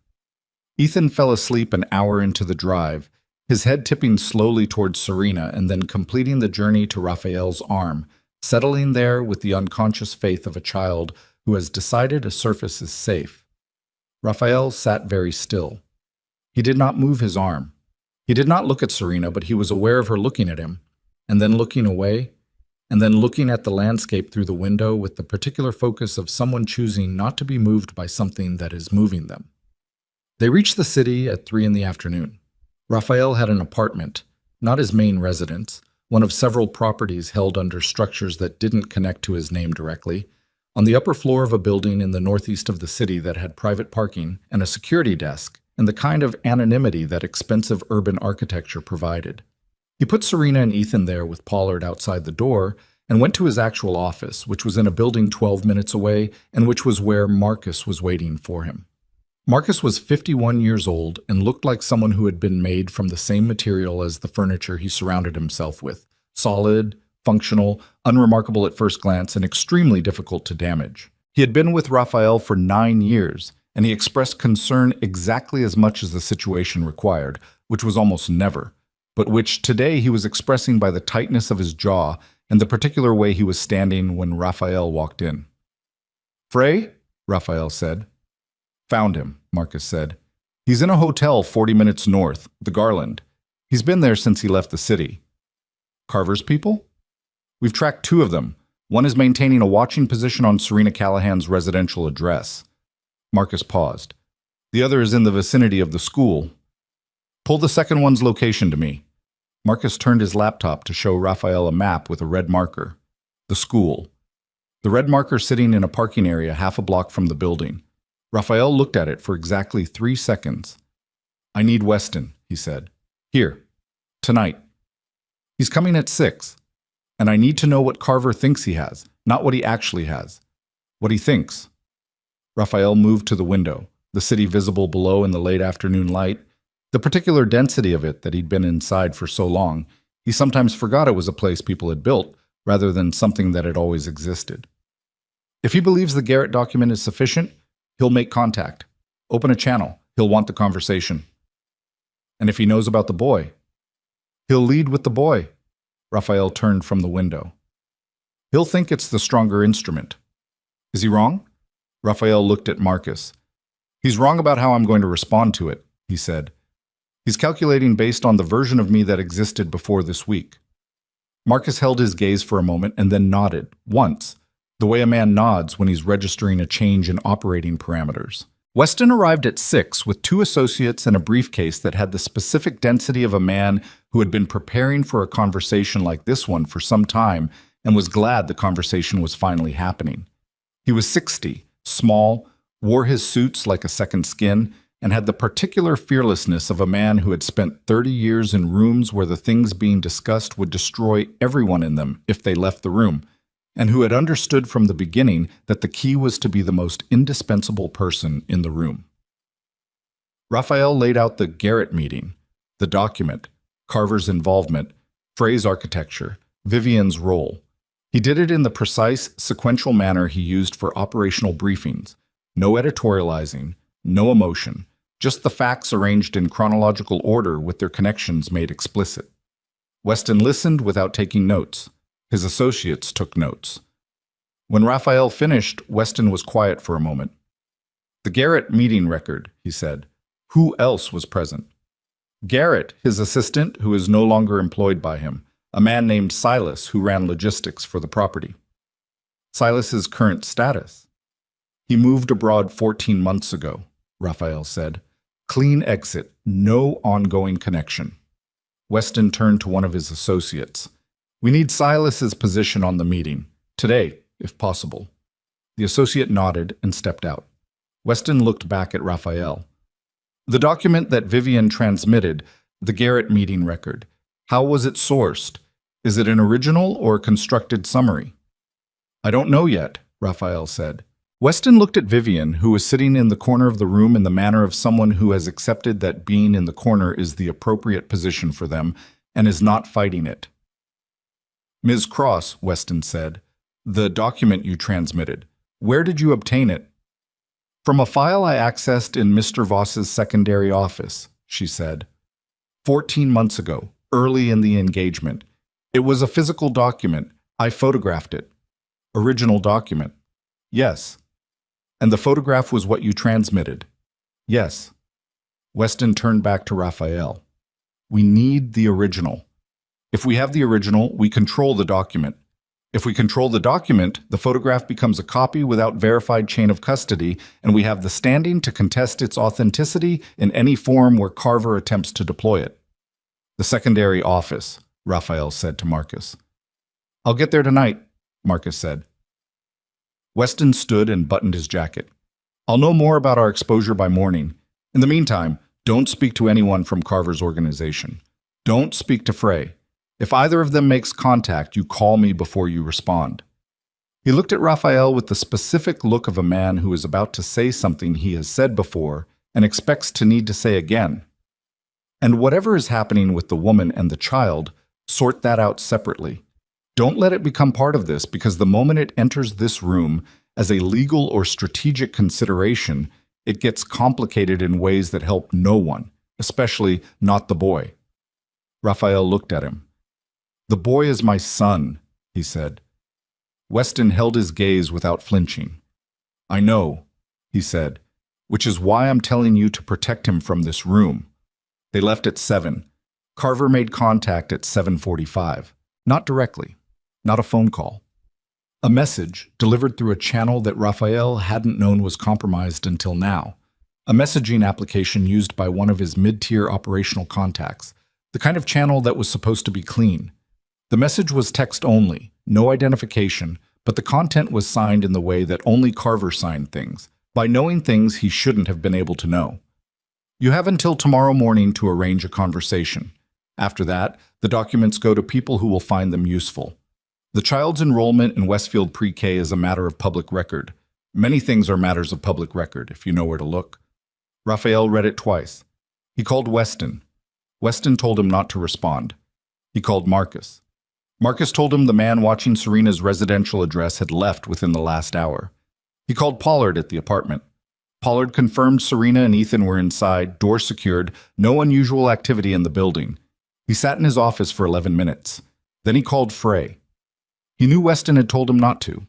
Ethan fell asleep an hour into the drive, his head tipping slowly towards Serena and then completing the journey to Raphael's arm, settling there with the unconscious faith of a child who has decided a surface is safe. Raphael sat very still. He did not move his arm. He did not look at Serena, but he was aware of her looking at him, and then looking away, and then looking at the landscape through the window with the particular focus of someone choosing not to be moved by something that is moving them. They reached the city at 3 in the afternoon. Raphael had an apartment, not his main residence, one of several properties held under structures that didn't connect to his name directly, on the upper floor of a building in the northeast of the city that had private parking and a security desk and the kind of anonymity that expensive urban architecture provided. He put Serena and Ethan there with Pollard outside the door and went to his actual office, which was in a building 12 minutes away and which was where Marcus was waiting for him. Marcus was 51 years old and looked like someone who had been made from the same material as the furniture he surrounded himself with, solid, functional, unremarkable at first glance, and extremely difficult to damage. He had been with Raphael for 9 years, and he expressed concern exactly as much as the situation required, which was almost never, but which today he was expressing by the tightness of his jaw and the particular way he was standing when Raphael walked in. Frey? Raphael said. Found him, Marcus said. He's in a hotel 40 minutes north, the Garland. He's been there since he left the city. Carver's people? We've tracked 2 of them. One is maintaining a watching position on Serena Callahan's residential address. Marcus paused. The other is in the vicinity of the school. Pull the second one's location to me. Marcus turned his laptop to show Raphael a map with a red marker. The school. The red marker sitting in a parking area half a block from the building. Raphael looked at it for exactly 3 seconds. I need Weston, he said. Here. Tonight. He's coming at 6. And I need to know what Carver thinks he has, not what he actually has. What he thinks. Raphael moved to the window, the city visible below in the late afternoon light. The particular density of it that he'd been inside for so long, he sometimes forgot it was a place people had built, rather than something that had always existed. If he believes the Garrett document is sufficient, he'll make contact. Open a channel. He'll want the conversation. And if he knows about the boy, he'll lead with the boy. Raphael turned from the window. He'll think it's the stronger instrument. Is he wrong? Raphael looked at Marcus. He's wrong about how I'm going to respond to it, he said. He's calculating based on the version of me that existed before this week. Marcus held his gaze for a moment and then nodded, once, the way a man nods when he's registering a change in operating parameters. Weston arrived at 6 with 2 associates and a briefcase that had the specific density of a man who had been preparing for a conversation like this one for some time and was glad the conversation was finally happening. He was 60, small, wore his suits like a second skin, and had the particular fearlessness of a man who had spent 30 years in rooms where the things being discussed would destroy everyone in them if they left the room, and who had understood from the beginning that the key was to be the most indispensable person in the room. Raphael laid out the Garrett meeting, the document, Carver's involvement, Frey's architecture, Vivian's role. He did it in the precise, sequential manner he used for operational briefings. No editorializing, no emotion, just the facts arranged in chronological order with their connections made explicit. Weston listened without taking notes. His associates took notes. When Raphael finished, Weston was quiet for a moment. The Garrett meeting record, he said. Who else was present? Garrett, his assistant, who is no longer employed by him, a man named Silas who ran logistics for the property. Silas's current status? He moved abroad 14 months ago, Raphael said. Clean exit, no ongoing connection. Weston turned to one of his associates. We need Silas's position on the meeting, today, if possible. The associate nodded and stepped out. Weston looked back at Raphael. The document that Vivian transmitted, the Garrett meeting record, how was it sourced? Is it an original or constructed summary? I don't know yet, Raphael said. Weston looked at Vivian, who was sitting in the corner of the room in the manner of someone who has accepted that being in the corner is the appropriate position for them and is not fighting it. Ms. Cross, Weston said, the document you transmitted, where did you obtain it? From a file I accessed in Mr. Voss's secondary office, she said. 14 months ago, early in the engagement. It was a physical document. I photographed it. Original document. Yes. And the photograph was what you transmitted. Yes. Weston turned back to Raphael. We need the original. If we have the original, we control the document. If we control the document, the photograph becomes a copy without verified chain of custody, and we have the standing to contest its authenticity in any form where Carver attempts to deploy it. The secondary office, Raphael said to Marcus. I'll get there tonight, Marcus said. Weston stood and buttoned his jacket. I'll know more about our exposure by morning. In the meantime, don't speak to anyone from Carver's organization. Don't speak to Frey. If either of them makes contact, you call me before you respond. He looked at Raphael with the specific look of a man who is about to say something he has said before and expects to need to say again. And whatever is happening with the woman and the child, sort that out separately. Don't let it become part of this, because the moment it enters this room as a legal or strategic consideration, it gets complicated in ways that help no one, especially not the boy. Raphael looked at him. The boy is my son, he said. Weston held his gaze without flinching. I know, he said, which is why I'm telling you to protect him from this room. They left at 7. Carver made contact at 7:45. Not directly. Not a phone call. A message delivered through a channel that Raphael hadn't known was compromised until now. A messaging application used by one of his mid-tier operational contacts, the kind of channel that was supposed to be clean. The message was text only, no identification, but the content was signed in the way that only Carver signed things, by knowing things he shouldn't have been able to know. You have until tomorrow morning to arrange a conversation. After that, the documents go to people who will find them useful. The child's enrollment in Westfield Pre-K is a matter of public record. Many things are matters of public record, if you know where to look. Raphael read it twice. He called Weston. Weston told him not to respond. He called Marcus. Marcus told him the man watching Serena's residential address had left within the last hour. He called Pollard at the apartment. Pollard confirmed Serena and Ethan were inside, door secured, no unusual activity in the building. He sat in his office for 11 minutes. Then he called Frey. He knew Weston had told him not to.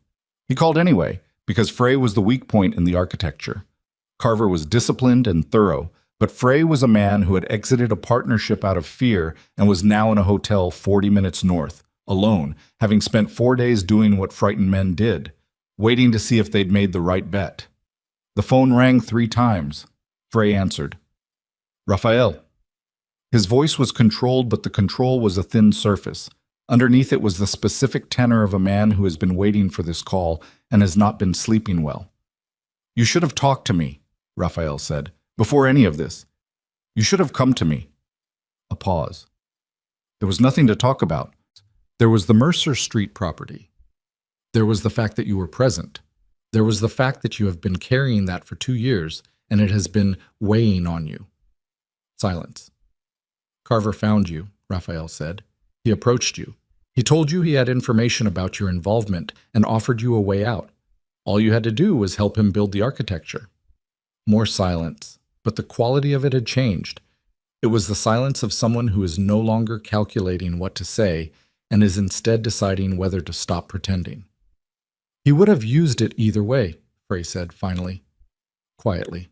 He called anyway, because Frey was the weak point in the architecture. Carver was disciplined and thorough, but Frey was a man who had exited a partnership out of fear and was now in a hotel 40 minutes north, alone, having spent 4 days doing what frightened men did, waiting to see if they'd made the right bet. The phone rang 3 times. Frey answered. Raphael. His voice was controlled, but the control was a thin surface. Underneath it was the specific tenor of a man who has been waiting for this call and has not been sleeping well. You should have talked to me, Raphael said, before any of this. You should have come to me. A pause. There was nothing to talk about. There was the Mercer Street property. There was the fact that you were present. There was the fact that you have been carrying that for 2 years, and it has been weighing on you. Silence. Carver found you, Raphael said. He approached you. He told you he had information about your involvement and offered you a way out. All you had to do was help him build the architecture. More silence, but the quality of it had changed. It was the silence of someone who is no longer calculating what to say and is instead deciding whether to stop pretending. He would have used it either way, Frey said finally, quietly.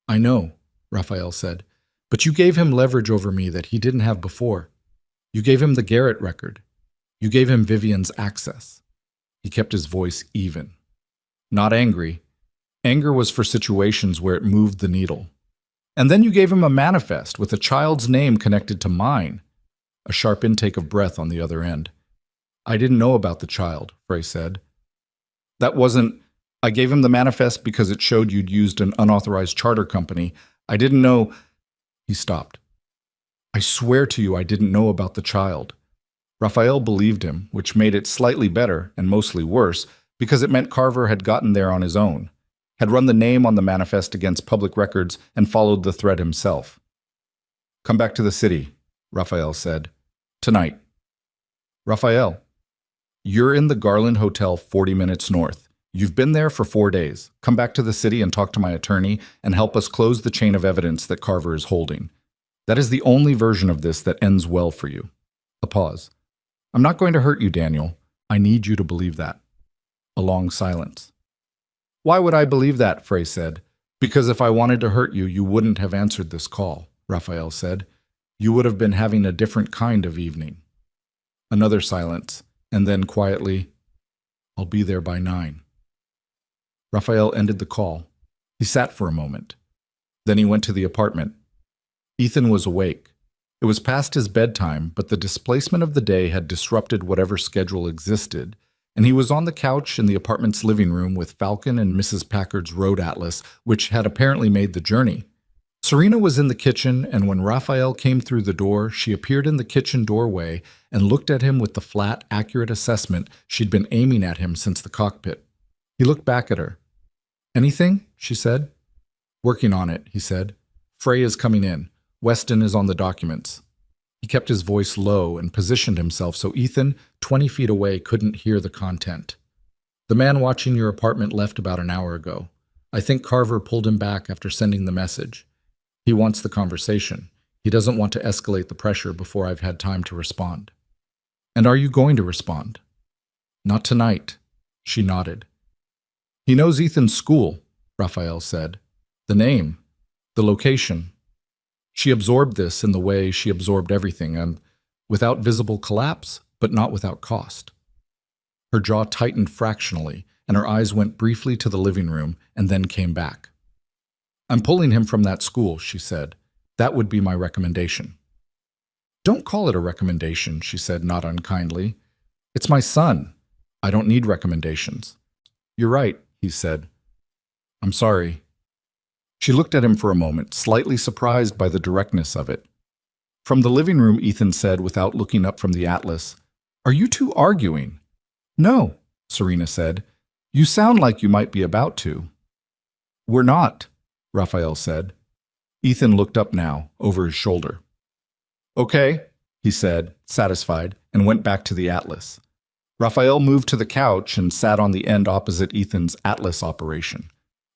I know, Raphael said, but you gave him leverage over me that he didn't have before. You gave him the Garrett record. You gave him Vivian's access. He kept his voice even. Not angry. Anger was for situations where it moved the needle. And then you gave him a manifest with a child's name connected to mine. A sharp intake of breath on the other end. I didn't know about the child, Frey said. That wasn't... I gave him the manifest because it showed you'd used an unauthorized charter company. I didn't know... He stopped. I swear to you I didn't know about the child. Raphael believed him, which made it slightly better, and mostly worse, because it meant Carver had gotten there on his own, had run the name on the manifest against public records and followed the thread himself. Come back to the city, Raphael said. Tonight. Raphael, you're in the Garland Hotel 40 minutes north. You've been there for 4 days. Come back to the city and talk to my attorney and help us close the chain of evidence that Carver is holding. That is the only version of this that ends well for you. A pause. I'm not going to hurt you, Daniel. I need you to believe that. A long silence. Why would I believe that? Frey said. Because if I wanted to hurt you, you wouldn't have answered this call, Raphael said. You would have been having a different kind of evening. Another silence, and then quietly, I'll be there by 9. Raphael ended the call. He sat for a moment. Then he went to the apartment. Ethan was awake. It was past his bedtime, but the displacement of the day had disrupted whatever schedule existed, and he was on the couch in the apartment's living room with Falcon and Mrs. Packard's road atlas, which had apparently made the journey. Serena was in the kitchen, and when Raphael came through the door, she appeared in the kitchen doorway and looked at him with the flat, accurate assessment she'd been aiming at him since the cockpit. He looked back at her. Anything? She said. Working on it, he said. Frey is coming in. Weston is on the documents. He kept his voice low and positioned himself so Ethan, 20 feet away, couldn't hear the content. The man watching your apartment left about an hour ago. I think Carver pulled him back after sending the message. He wants the conversation. He doesn't want to escalate the pressure before I've had time to respond. And are you going to respond? Not tonight. She nodded. He knows Ethan's school, Raphael said. The name, the location. She absorbed this in the way she absorbed everything, and without visible collapse, but not without cost. Her jaw tightened fractionally, and her eyes went briefly to the living room and then came back. I'm pulling him from that school, she said. That would be my recommendation. Don't call it a recommendation, she said, not unkindly. It's my son. I don't need recommendations. You're right, he said. I'm sorry. She looked at him for a moment, slightly surprised by the directness of it. From the living room, Ethan said without looking up from the atlas, Are you two arguing? No, Serena said. You sound like you might be about to. We're not, Raphael said. Ethan looked up now, over his shoulder. Okay, he said, satisfied, and went back to the atlas. Raphael moved to the couch and sat on the end opposite Ethan's atlas operation.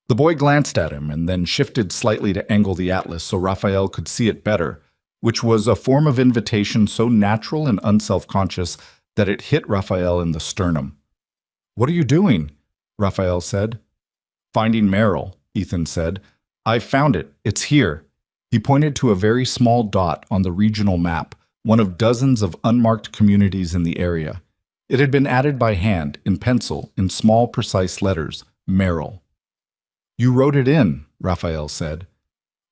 The boy glanced at him and then shifted slightly to angle the atlas so Raphael could see it better, which was a form of invitation so natural and unselfconscious that it hit Raphael in the sternum. What are you doing? Raphael said. Finding Meryl, Ethan said. I found it. It's here. He pointed to a very small dot on the regional map, one of dozens of unmarked communities in the area. It had been added by hand, in pencil, in small, precise letters, Meryl. You wrote it in, Raphael said.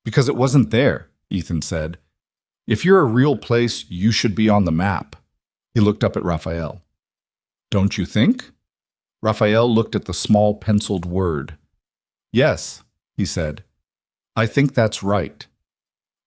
Because it wasn't there, Ethan said. If you're a real place, you should be on the map. He looked up at Raphael. Don't you think? Raphael looked at the small penciled word. Yes, he said. I think that's right.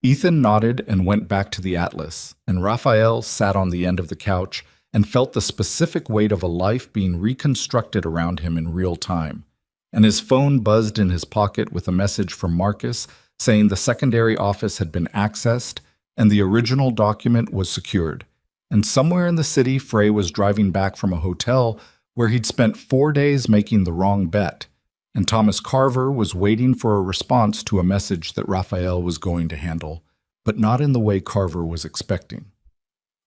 Ethan nodded and went back to the atlas, and Raphael sat on the end of the couch and felt the specific weight of a life being reconstructed around him in real time. And his phone buzzed in his pocket with a message from Marcus saying the secondary office had been accessed and the original document was secured. And somewhere in the city, Frey was driving back from a hotel where he'd spent 4 days making the wrong bet, and Thomas Carver was waiting for a response to a message that Raphael was going to handle, but not in the way Carver was expecting.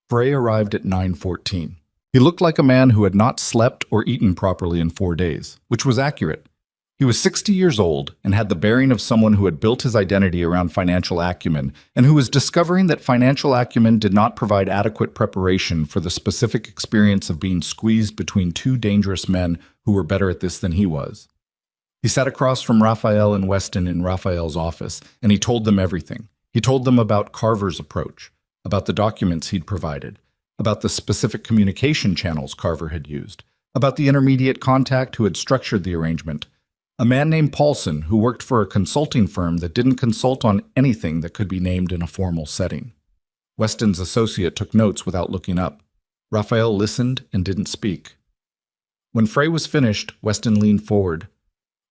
Frey arrived at 9:14. He looked like a man who had not slept or eaten properly in 4 days, which was accurate. He was 60 years old and had the bearing of someone who had built his identity around financial acumen and who was discovering that financial acumen did not provide adequate preparation for the specific experience of being squeezed between two dangerous men who were better at this than he was. He sat across from Raphael and Weston in Raphael's office, and he told them everything. He told them about Carver's approach, about the documents he'd provided, about the specific communication channels Carver had used, about the intermediate contact who had structured the arrangement, a man named Paulson who worked for a consulting firm that didn't consult on anything that could be named in a formal setting. Weston's associate took notes without looking up. Raphael listened and didn't speak. When Frey was finished, Weston leaned forward.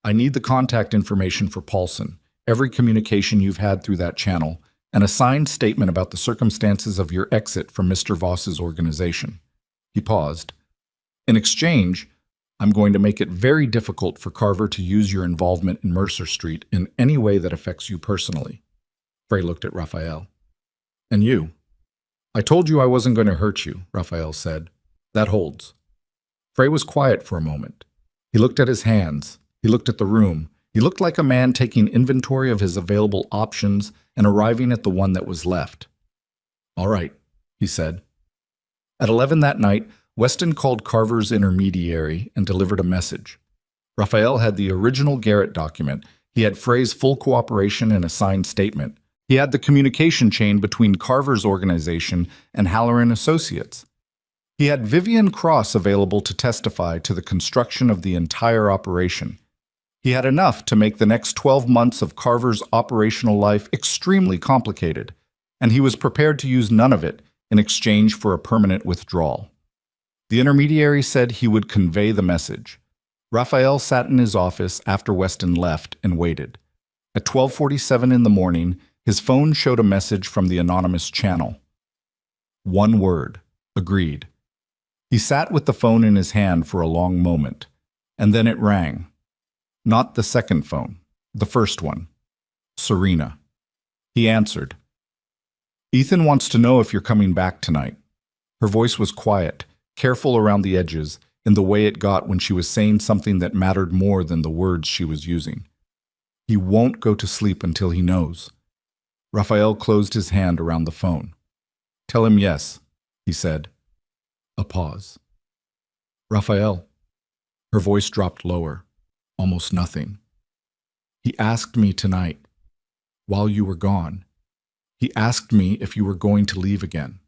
I need the contact information for Paulson, every communication you've had through that channel, and a signed statement about the circumstances of your exit from Mr. Voss's organization. He paused. In exchange, I'm going to make it very difficult for Carver to use your involvement in Mercer Street in any way that affects you personally. Frey looked at Raphael. And you? I told you I wasn't going to hurt you, Raphael said. That holds. Frey was quiet for a moment. He looked at his hands. He looked at the room. He looked like a man taking inventory of his available options and arriving at the one that was left. All right, he said. At 11 that night, Weston called Carver's intermediary and delivered a message. Raphael had the original Garrett document. He had Frey's full cooperation and a signed statement. He had the communication chain between Carver's organization and Halloran Associates. He had Vivian Cross available to testify to the construction of the entire operation. He had enough to make the next 12 months of Carver's operational life extremely complicated, and he was prepared to use none of it in exchange for a permanent withdrawal. The intermediary said he would convey the message. Raphael sat in his office after Weston left and waited. At 12:47 in the morning, his phone showed a message from the anonymous channel. One word, agreed. He sat with the phone in his hand for a long moment, and then it rang. Not the second phone, the first one. Serena. He answered. Ethan wants to know if you're coming back tonight. Her voice was quiet, careful around the edges, in the way it got when she was saying something that mattered more than the words she was using. He won't go to sleep until he knows. Raphael closed his hand around the phone. Tell him yes, he said. A pause. Raphael. Her voice dropped lower, almost nothing. He asked me tonight, while you were gone. He asked me if you were going to leave again.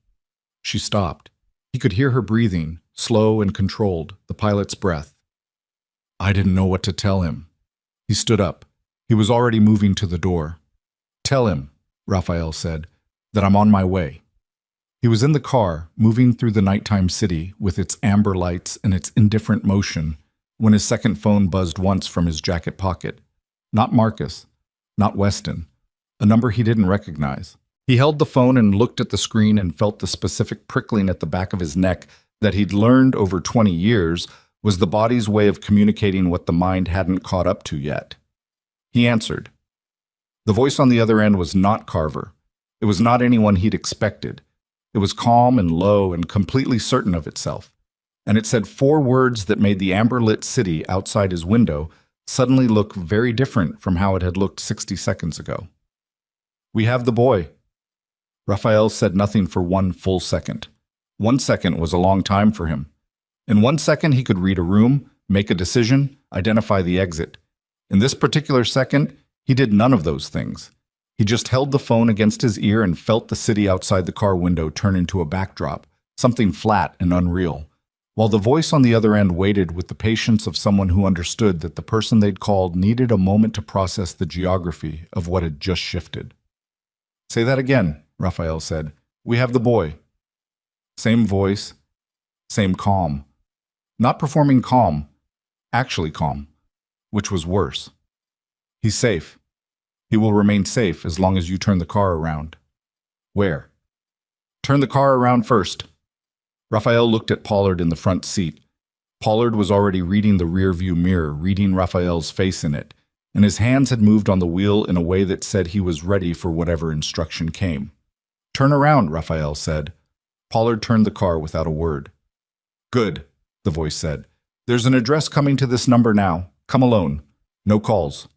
She stopped. He could hear her breathing, slow and controlled, the pilot's breath. I didn't know what to tell him. He stood up. He was already moving to the door. Tell him, Raphael said, that I'm on my way. He was in the car, moving through the nighttime city with its amber lights and its indifferent motion, when his second phone buzzed once from his jacket pocket. Not Marcus, not Weston, a number he didn't recognize. He held the phone and looked at the screen and felt the specific prickling at the back of his neck that he'd learned over 20 years was the body's way of communicating what the mind hadn't caught up to yet. He answered. The voice on the other end was not Carver. It was not anyone he'd expected. It was calm and low and completely certain of itself. And it said 4 words that made the amber-lit city outside his window suddenly look very different from how it had looked 60 seconds ago. We have the boy. Raphael said nothing for 1 full second. 1 second was a long time for him. In 1 second, he could read a room, make a decision, identify the exit. In this particular second, he did none of those things. He just held the phone against his ear and felt the city outside the car window turn into a backdrop, something flat and unreal, while the voice on the other end waited with the patience of someone who understood that the person they'd called needed a moment to process the geography of what had just shifted. Say that again, Raphael said. We have the boy. Same voice, same calm. Not performing calm, actually calm, which was worse. He's safe. He will remain safe as long as you turn the car around. Where? Turn the car around first. Raphael looked at Pollard in the front seat. Pollard was already reading the rearview mirror, reading Raphael's face in it, and his hands had moved on the wheel in a way that said he was ready for whatever instruction came. Turn around, Raphael said. Pollard turned the car without a word. Good, the voice said. There's an address coming to this number now. Come alone. No calls.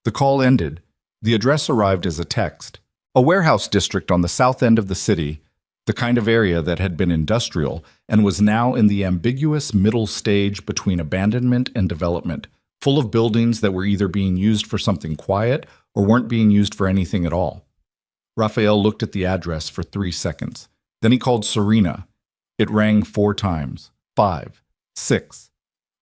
The call ended. The address arrived as a text. A warehouse district on the south end of the city, the kind of area that had been industrial and was now in the ambiguous middle stage between abandonment and development, full of buildings that were either being used for something quiet or weren't being used for anything at all. Raphael looked at the address for 3 seconds. Then he called Serena. It rang 4 times, 5, 6.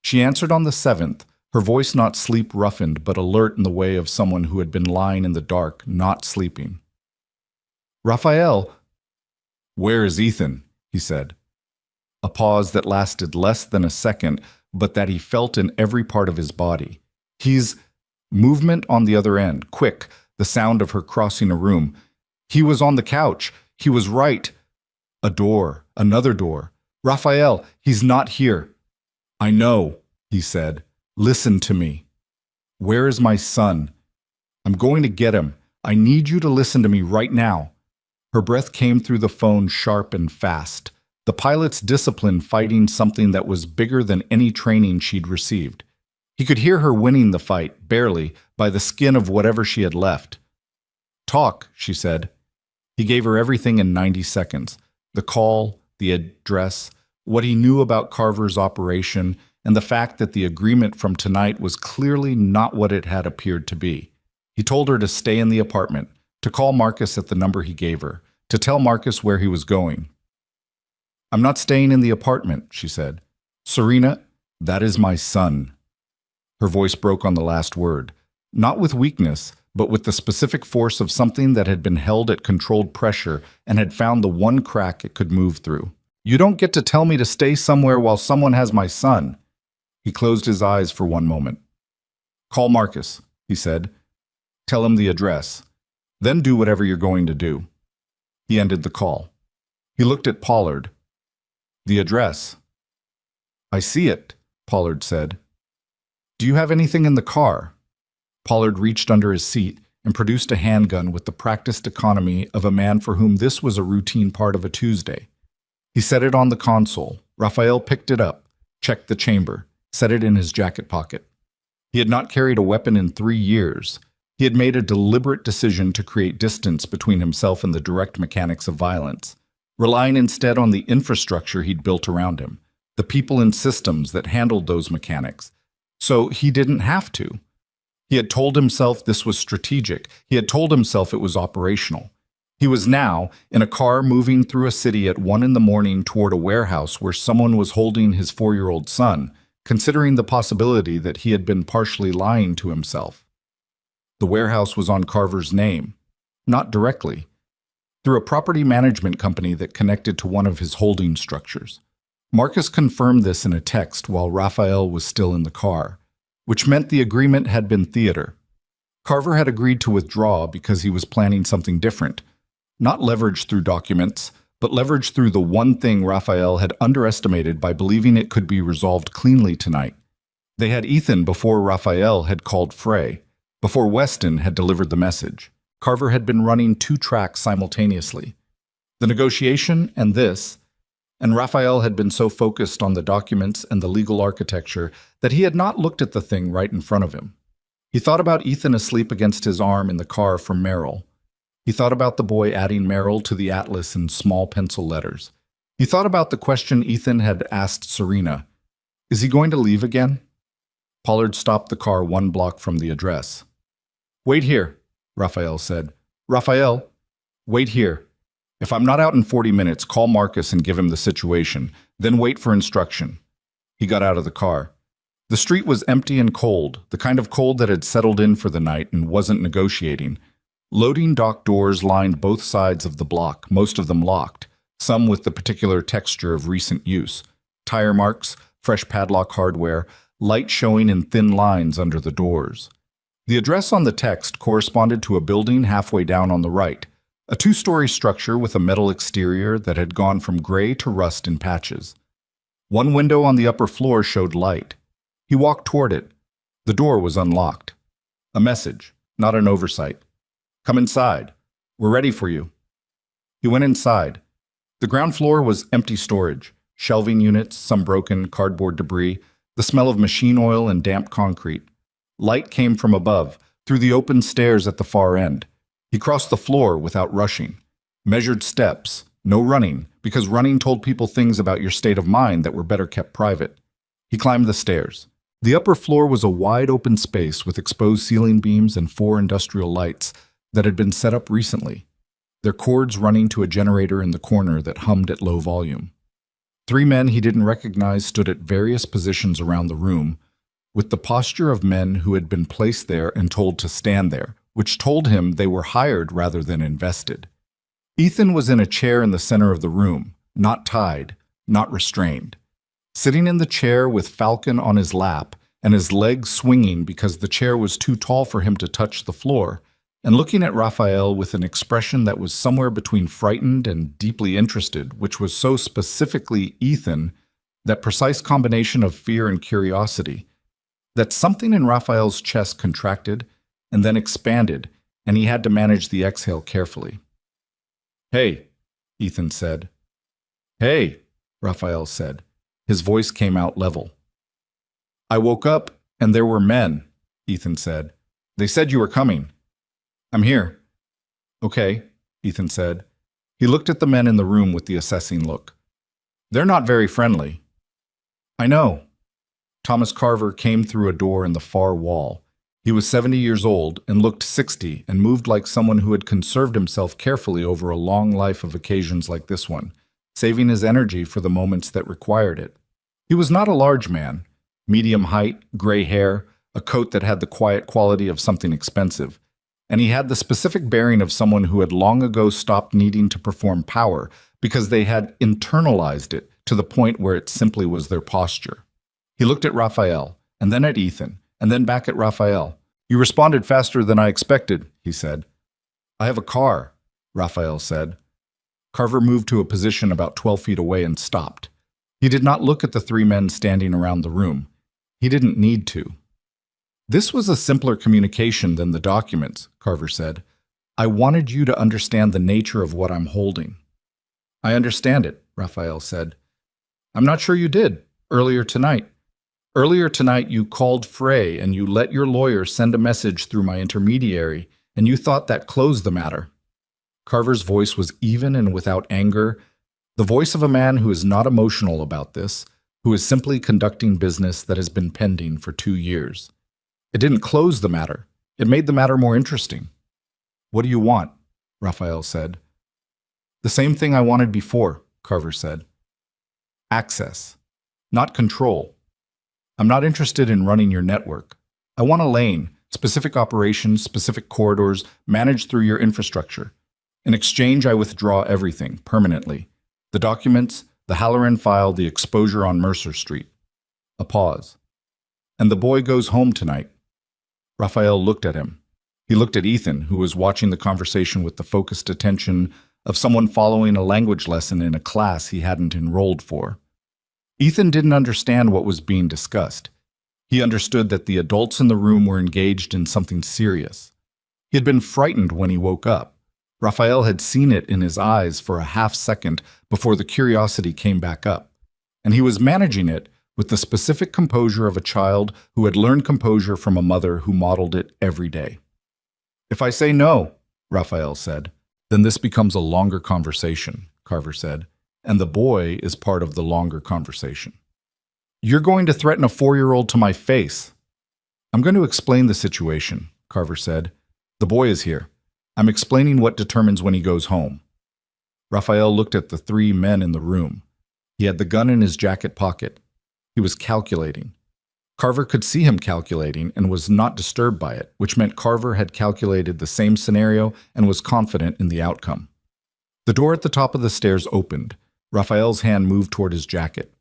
She answered on the 7th, her voice not sleep-roughened but alert in the way of someone who had been lying in the dark, not sleeping. Raphael, where is Ethan? He said. A pause that lasted less than a second, but that he felt in every part of his body. He's... Movement on the other end, quick, the sound of her crossing a room. He was on the couch. He was right. A door, another door. Raphael, he's not here. I know, he said. Listen to me. Where is my son? I'm going to get him. I need you to listen to me right now. Her breath came through the phone sharp and fast, the pilot's discipline fighting something that was bigger than any training she'd received. He could hear her winning the fight, barely, by the skin of whatever she had left. Talk, she said. He gave her everything in 90 seconds. The call, the address, what he knew about Carver's operation, and the fact that the agreement from tonight was clearly not what it had appeared to be. He told her to stay in the apartment, to call Marcus at the number he gave her, to tell Marcus where he was going. I'm not staying in the apartment, she said. Serena, that is my son. Her voice broke on the last word, not with weakness, but with the specific force of something that had been held at controlled pressure and had found the one crack it could move through. You don't get to tell me to stay somewhere while someone has my son. He closed his eyes for 1 moment. Call Marcus, he said. Tell him the address. Then do whatever you're going to do. He ended the call. He looked at Pollard. The address. I see it, Pollard said. Do you have anything in the car? Pollard reached under his seat and produced a handgun with the practiced economy of a man for whom this was a routine part of a Tuesday. He set it on the console. Raphael picked it up, checked the chamber, set it in his jacket pocket. He had not carried a weapon in 3 years. He had made a deliberate decision to create distance between himself and the direct mechanics of violence, relying instead on the infrastructure he'd built around him, the people and systems that handled those mechanics. So he didn't have to. He had told himself this was strategic. He had told himself it was operational. He was now in a car moving through a city at 1 a.m. toward a warehouse where someone was holding his 4-year-old son, considering the possibility that he had been partially lying to himself. The warehouse was on Carver's name, not directly, through a property management company that connected to one of his holding structures. Marcus confirmed this in a text while Raphael was still in the car, which meant the agreement had been theater. Carver had agreed to withdraw because he was planning something different, not leverage through documents, but leverage through the one thing Raphael had underestimated by believing it could be resolved cleanly tonight. They had Ethan before Raphael had called Frey, before Weston had delivered the message. Carver had been running 2 tracks simultaneously, the negotiation and this, and Raphael had been so focused on the documents and the legal architecture that he had not looked at the thing right in front of him. He thought about Ethan asleep against his arm in the car from Merrill. He thought about the boy adding Merrill to the atlas in small pencil letters. He thought about the question Ethan had asked Serena. Is he going to leave again? Pollard stopped the car 1 block from the address. Wait here, Raphael said. Raphael, wait here. If I'm not out in 40 minutes, call Marcus and give him the situation, then wait for instruction. He got out of the car. The street was empty and cold, the kind of cold that had settled in for the night and wasn't negotiating. Loading dock doors lined both sides of the block, most of them locked, some with the particular texture of recent use. Tire marks, fresh padlock hardware, light showing in thin lines under the doors. The address on the text corresponded to a building halfway down on the right, a 2-story structure with a metal exterior that had gone from gray to rust in patches. One window on the upper floor showed light. He walked toward it. The door was unlocked. A message, not an oversight. Come inside. We're ready for you. He went inside. The ground floor was empty storage, shelving units, some broken cardboard debris, the smell of machine oil and damp concrete. Light came from above, through the open stairs at the far end. He crossed the floor without rushing. Measured steps, no running, because running told people things about your state of mind that were better kept private. He climbed the stairs. The upper floor was a wide open space with exposed ceiling beams and 4 industrial lights that had been set up recently, their cords running to a generator in the corner that hummed at low volume. 3 men he didn't recognize stood at various positions around the room, with the posture of men who had been placed there and told to stand there, which told him they were hired rather than invested. Ethan was in a chair in the center of the room, not tied, not restrained. Sitting in the chair with Falcon on his lap and his legs swinging because the chair was too tall for him to touch the floor, and looking at Raphael with an expression that was somewhere between frightened and deeply interested, which was so specifically Ethan, that precise combination of fear and curiosity, that something in Raphael's chest contracted and then expanded, and he had to manage the exhale carefully. Hey, Ethan said. Hey, Raphael said. His voice came out level. I woke up, and there were men, Ethan said. They said you were coming. I'm here. Okay, Ethan said. He looked at the men in the room with the assessing look. They're not very friendly. I know. Thomas Carver came through a door in the far wall. He was 70 years old and looked 60 and moved like someone who had conserved himself carefully over a long life of occasions like this one, saving his energy for the moments that required it. He was not a large man, medium height, gray hair, a coat that had the quiet quality of something expensive, and he had the specific bearing of someone who had long ago stopped needing to perform power because they had internalized it to the point where it simply was their posture. He looked at Raphael, and then at Ethan, and then back at Raphael. You responded faster than I expected, he said. I have a car, Raphael said. Carver moved to a position about 12 feet away and stopped. He did not look at the 3 men standing around the room. He didn't need to. This was a simpler communication than the documents, Carver said. I wanted you to understand the nature of what I'm holding. I understand it, Raphael said. I'm not sure you did, Earlier tonight. Earlier tonight, you called Frey and you let your lawyer send a message through my intermediary, and you thought that closed the matter. Carver's voice was even and without anger, the voice of a man who is not emotional about this, who is simply conducting business that has been pending for 2 years. It didn't close the matter. It made the matter more interesting. What do you want? Raphael said. The same thing I wanted before, Carver said. Access, not control. I'm not interested in running your network. I want a lane, specific operations, specific corridors, managed through your infrastructure. In exchange, I withdraw everything, permanently. The documents, the Halloran file, the exposure on Mercer Street. A pause. And the boy goes home tonight. Raphael looked at him. He looked at Ethan, who was watching the conversation with the focused attention of someone following a language lesson in a class he hadn't enrolled for. Ethan didn't understand what was being discussed. He understood that the adults in the room were engaged in something serious. He had been frightened when he woke up. Raphael had seen it in his eyes for a half-second before the curiosity came back up, and he was managing it with the specific composure of a child who had learned composure from a mother who modeled it every day. If I say no, Raphael said, then this becomes a longer conversation, Carver said, and the boy is part of the longer conversation. You're going to threaten a 4-year-old to my face. I'm going to explain the situation, Carver said. The boy is here. I'm explaining what determines when he goes home. Raphael looked at the 3 men in the room. He had the gun in his jacket pocket. He was calculating. Carver could see him calculating and was not disturbed by it, which meant Carver had calculated the same scenario and was confident in the outcome. The door at the top of the stairs opened. Raphael's hand moved toward his jacket.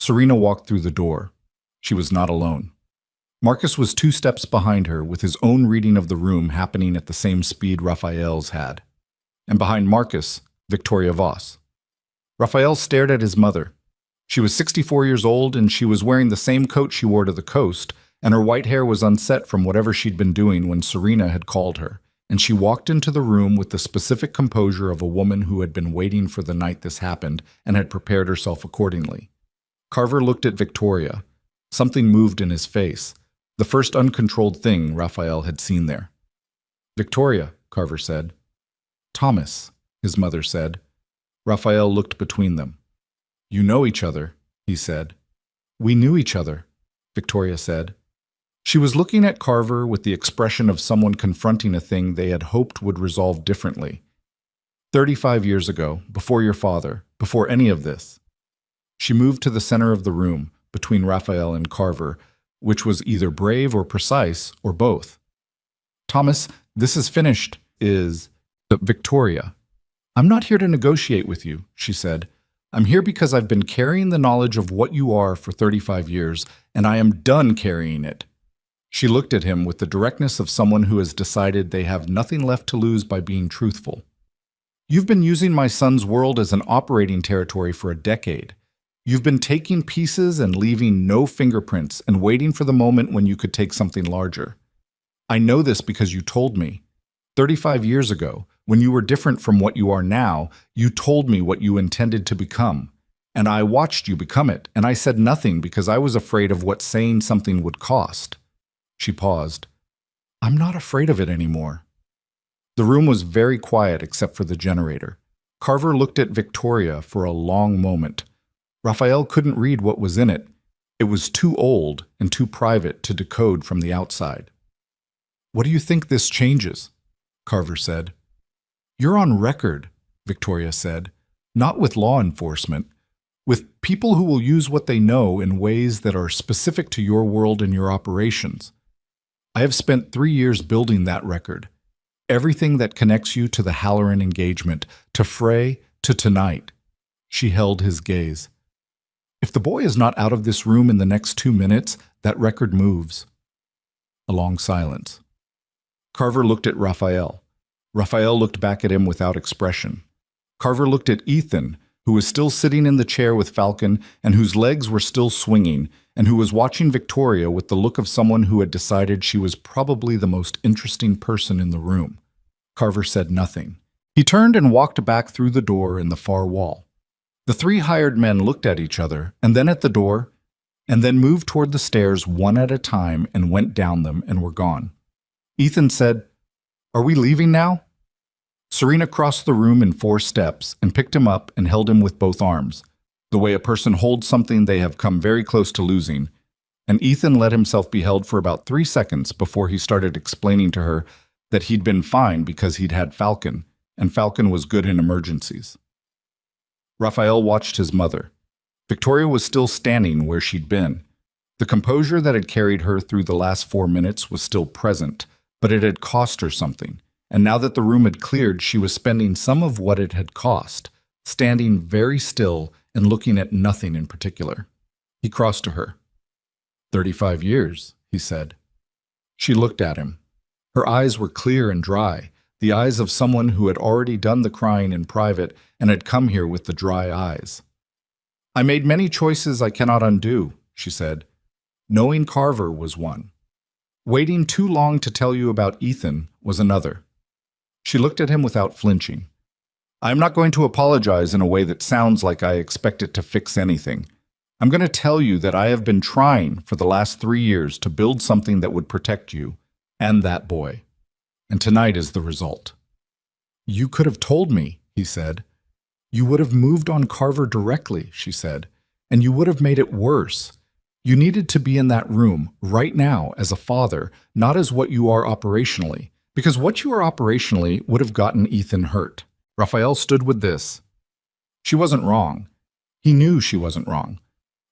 Serena walked through the door. She was not alone. Marcus was 2 steps behind her, with his own reading of the room happening at the same speed Raphael's had. And behind Marcus, Victoria Voss. Raphael stared at his mother. She was 64 years old, and she was wearing the same coat she wore to the coast, and her white hair was unset from whatever she'd been doing when Serena had called her, and she walked into the room with the specific composure of a woman who had been waiting for the night this happened and had prepared herself accordingly. Carver looked at Victoria. Something moved in his face, the first uncontrolled thing Raphael had seen there. Victoria, Carver said. Thomas, his mother said. Raphael looked between them. You know each other, he said. We knew each other, Victoria said. She was looking at Carver with the expression of someone confronting a thing they had hoped would resolve differently. 35 years ago, before your father, before any of this. She moved to the center of the room, between Raphael and Carver, which was either brave or precise, or both. Thomas, this is finished, Victoria. I'm not here to negotiate with you, she said. I'm here because I've been carrying the knowledge of what you are for 35 years, and I am done carrying it. She looked at him with the directness of someone who has decided they have nothing left to lose by being truthful. You've been using my son's world as an operating territory for a decade. You've been taking pieces and leaving no fingerprints and waiting for the moment when you could take something larger. I know this because you told me. 35 years ago, when you were different from what you are now, you told me what you intended to become. And I watched you become it, and I said nothing because I was afraid of what saying something would cost. She paused. I'm not afraid of it anymore. The room was very quiet except for the generator. Carver looked at Victoria for a long moment. Raphael couldn't read what was in it. It was too old and too private to decode from the outside. What do you think this changes? Carver said. You're on record, Victoria said, not with law enforcement, with people who will use what they know in ways that are specific to your world and your operations. I have spent 3 years building that record. Everything that connects you to the Halloran engagement, to Frey, to tonight. She held his gaze. If the boy is not out of this room in the next 2 minutes, that record moves. A long silence. Carver looked at Raphael. Raphael looked back at him without expression. Carver looked at Ethan, who was still sitting in the chair with Falcon and whose legs were still swinging, and who was watching Victoria with the look of someone who had decided she was probably the most interesting person in the room. Carver said nothing. He turned and walked back through the door in the far wall. The 3 hired men looked at each other, and then at the door, and then moved toward the stairs one at a time and went down them and were gone. Ethan said, "Are we leaving now?" Serena crossed the room in 4 steps and picked him up and held him with both arms, the way a person holds something they have come very close to losing, and Ethan let himself be held for about 3 seconds before he started explaining to her that he'd been fine because he'd had Falcon, and Falcon was good in emergencies. Raphael watched his mother. Victoria was still standing where she'd been. The composure that had carried her through the last 4 minutes was still present, but it had cost her something, and now that the room had cleared, she was spending some of what it had cost, standing very still and looking at nothing in particular. He crossed to her. 35 years, he said. She looked at him. Her eyes were clear and dry, the eyes of someone who had already done the crying in private and had come here with the dry eyes. I made many choices I cannot undo, she said. Knowing Carver was one. Waiting too long to tell you about Ethan was another. She looked at him without flinching. I'm not going to apologize in a way that sounds like I expect it to fix anything. I'm going to tell you that I have been trying for the last 3 years to build something that would protect you and that boy. And tonight is the result. You could have told me, he said. You would have moved on Carver directly, she said, and you would have made it worse. You needed to be in that room right now as a father, not as what you are operationally, because what you are operationally would have gotten Ethan hurt. Raphael stood with this. She wasn't wrong. He knew she wasn't wrong.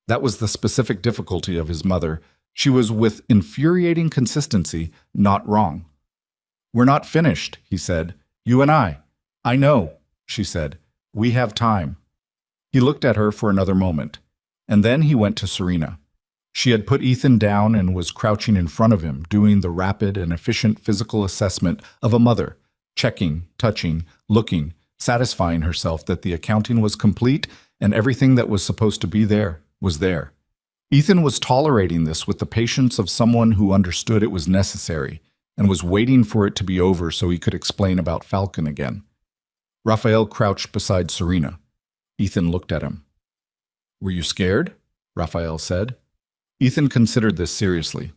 That was the specific difficulty of his mother. She was with infuriating consistency, not wrong. We're not finished, he said. You and I. I know, she said. We have time. He looked at her for another moment, and then he went to Serena. She had put Ethan down and was crouching in front of him, doing the rapid and efficient physical assessment of a mother, checking, touching, looking, satisfying herself that the accounting was complete and everything that was supposed to be there was there. Ethan was tolerating this with the patience of someone who understood it was necessary and was waiting for it to be over so he could explain about Falcon again. Raphael crouched beside Serena. Ethan looked at him. Were you scared? Raphael said. Ethan considered this seriously.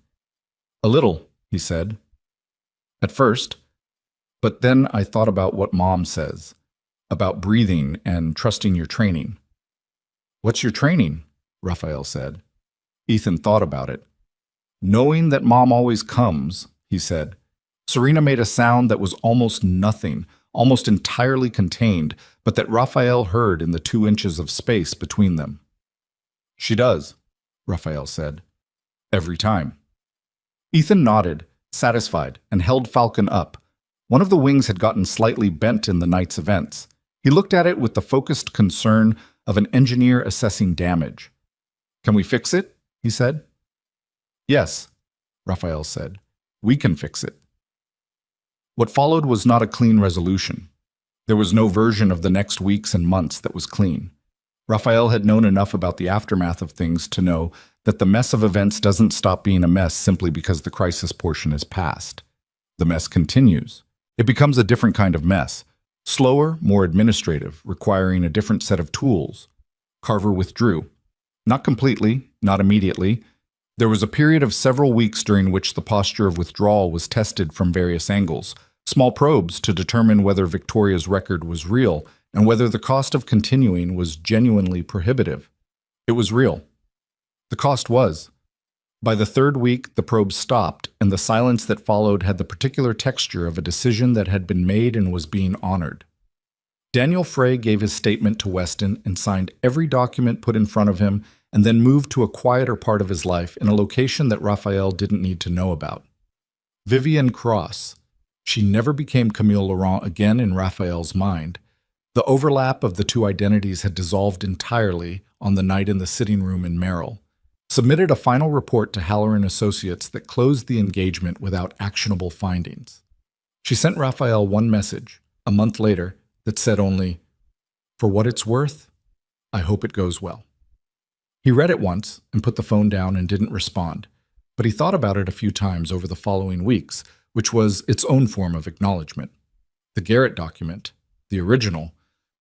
A little, he said. At first. But then I thought about what Mom says, about breathing and trusting your training. What's your training? Raphael said. Ethan thought about it. Knowing that Mom always comes, he said. Serena made a sound that was almost nothing, almost entirely contained, but that Raphael heard in the 2 inches of space between them. She does, Raphael said. Every time. Ethan nodded, satisfied, and held Falcon up. One of the wings had gotten slightly bent in the night's events. He looked at it with the focused concern of an engineer assessing damage. Can we fix it? He said. Yes, Raphael said. We can fix it. What followed was not a clean resolution. There was no version of the next weeks and months that was clean. Raphael had known enough about the aftermath of things to know that the mess of events doesn't stop being a mess simply because the crisis portion is past. The mess continues. It becomes a different kind of mess, slower, more administrative, requiring a different set of tools. Carver withdrew. Not completely, not immediately. There was a period of several weeks during which the posture of withdrawal was tested from various angles, small probes to determine whether Victoria's record was real and whether the cost of continuing was genuinely prohibitive. It was real. The cost was. By the 3rd week, the probes stopped, and the silence that followed had the particular texture of a decision that had been made and was being honored. Daniel Frey gave his statement to Weston and signed every document put in front of him and then moved to a quieter part of his life in a location that Raphael didn't need to know about. Vivian Cross. She never became Camille Laurent again in Raphael's mind. The overlap of the 2 identities had dissolved entirely on the night in the sitting room in Merrill. Submitted a final report to Halloran Associates that closed the engagement without actionable findings. She sent Raphael one message, a month later, that said only, "For what it's worth, I hope it goes well." He read it once and put the phone down and didn't respond, but he thought about it a few times over the following weeks, which was its own form of acknowledgement. The Garrett document, the original,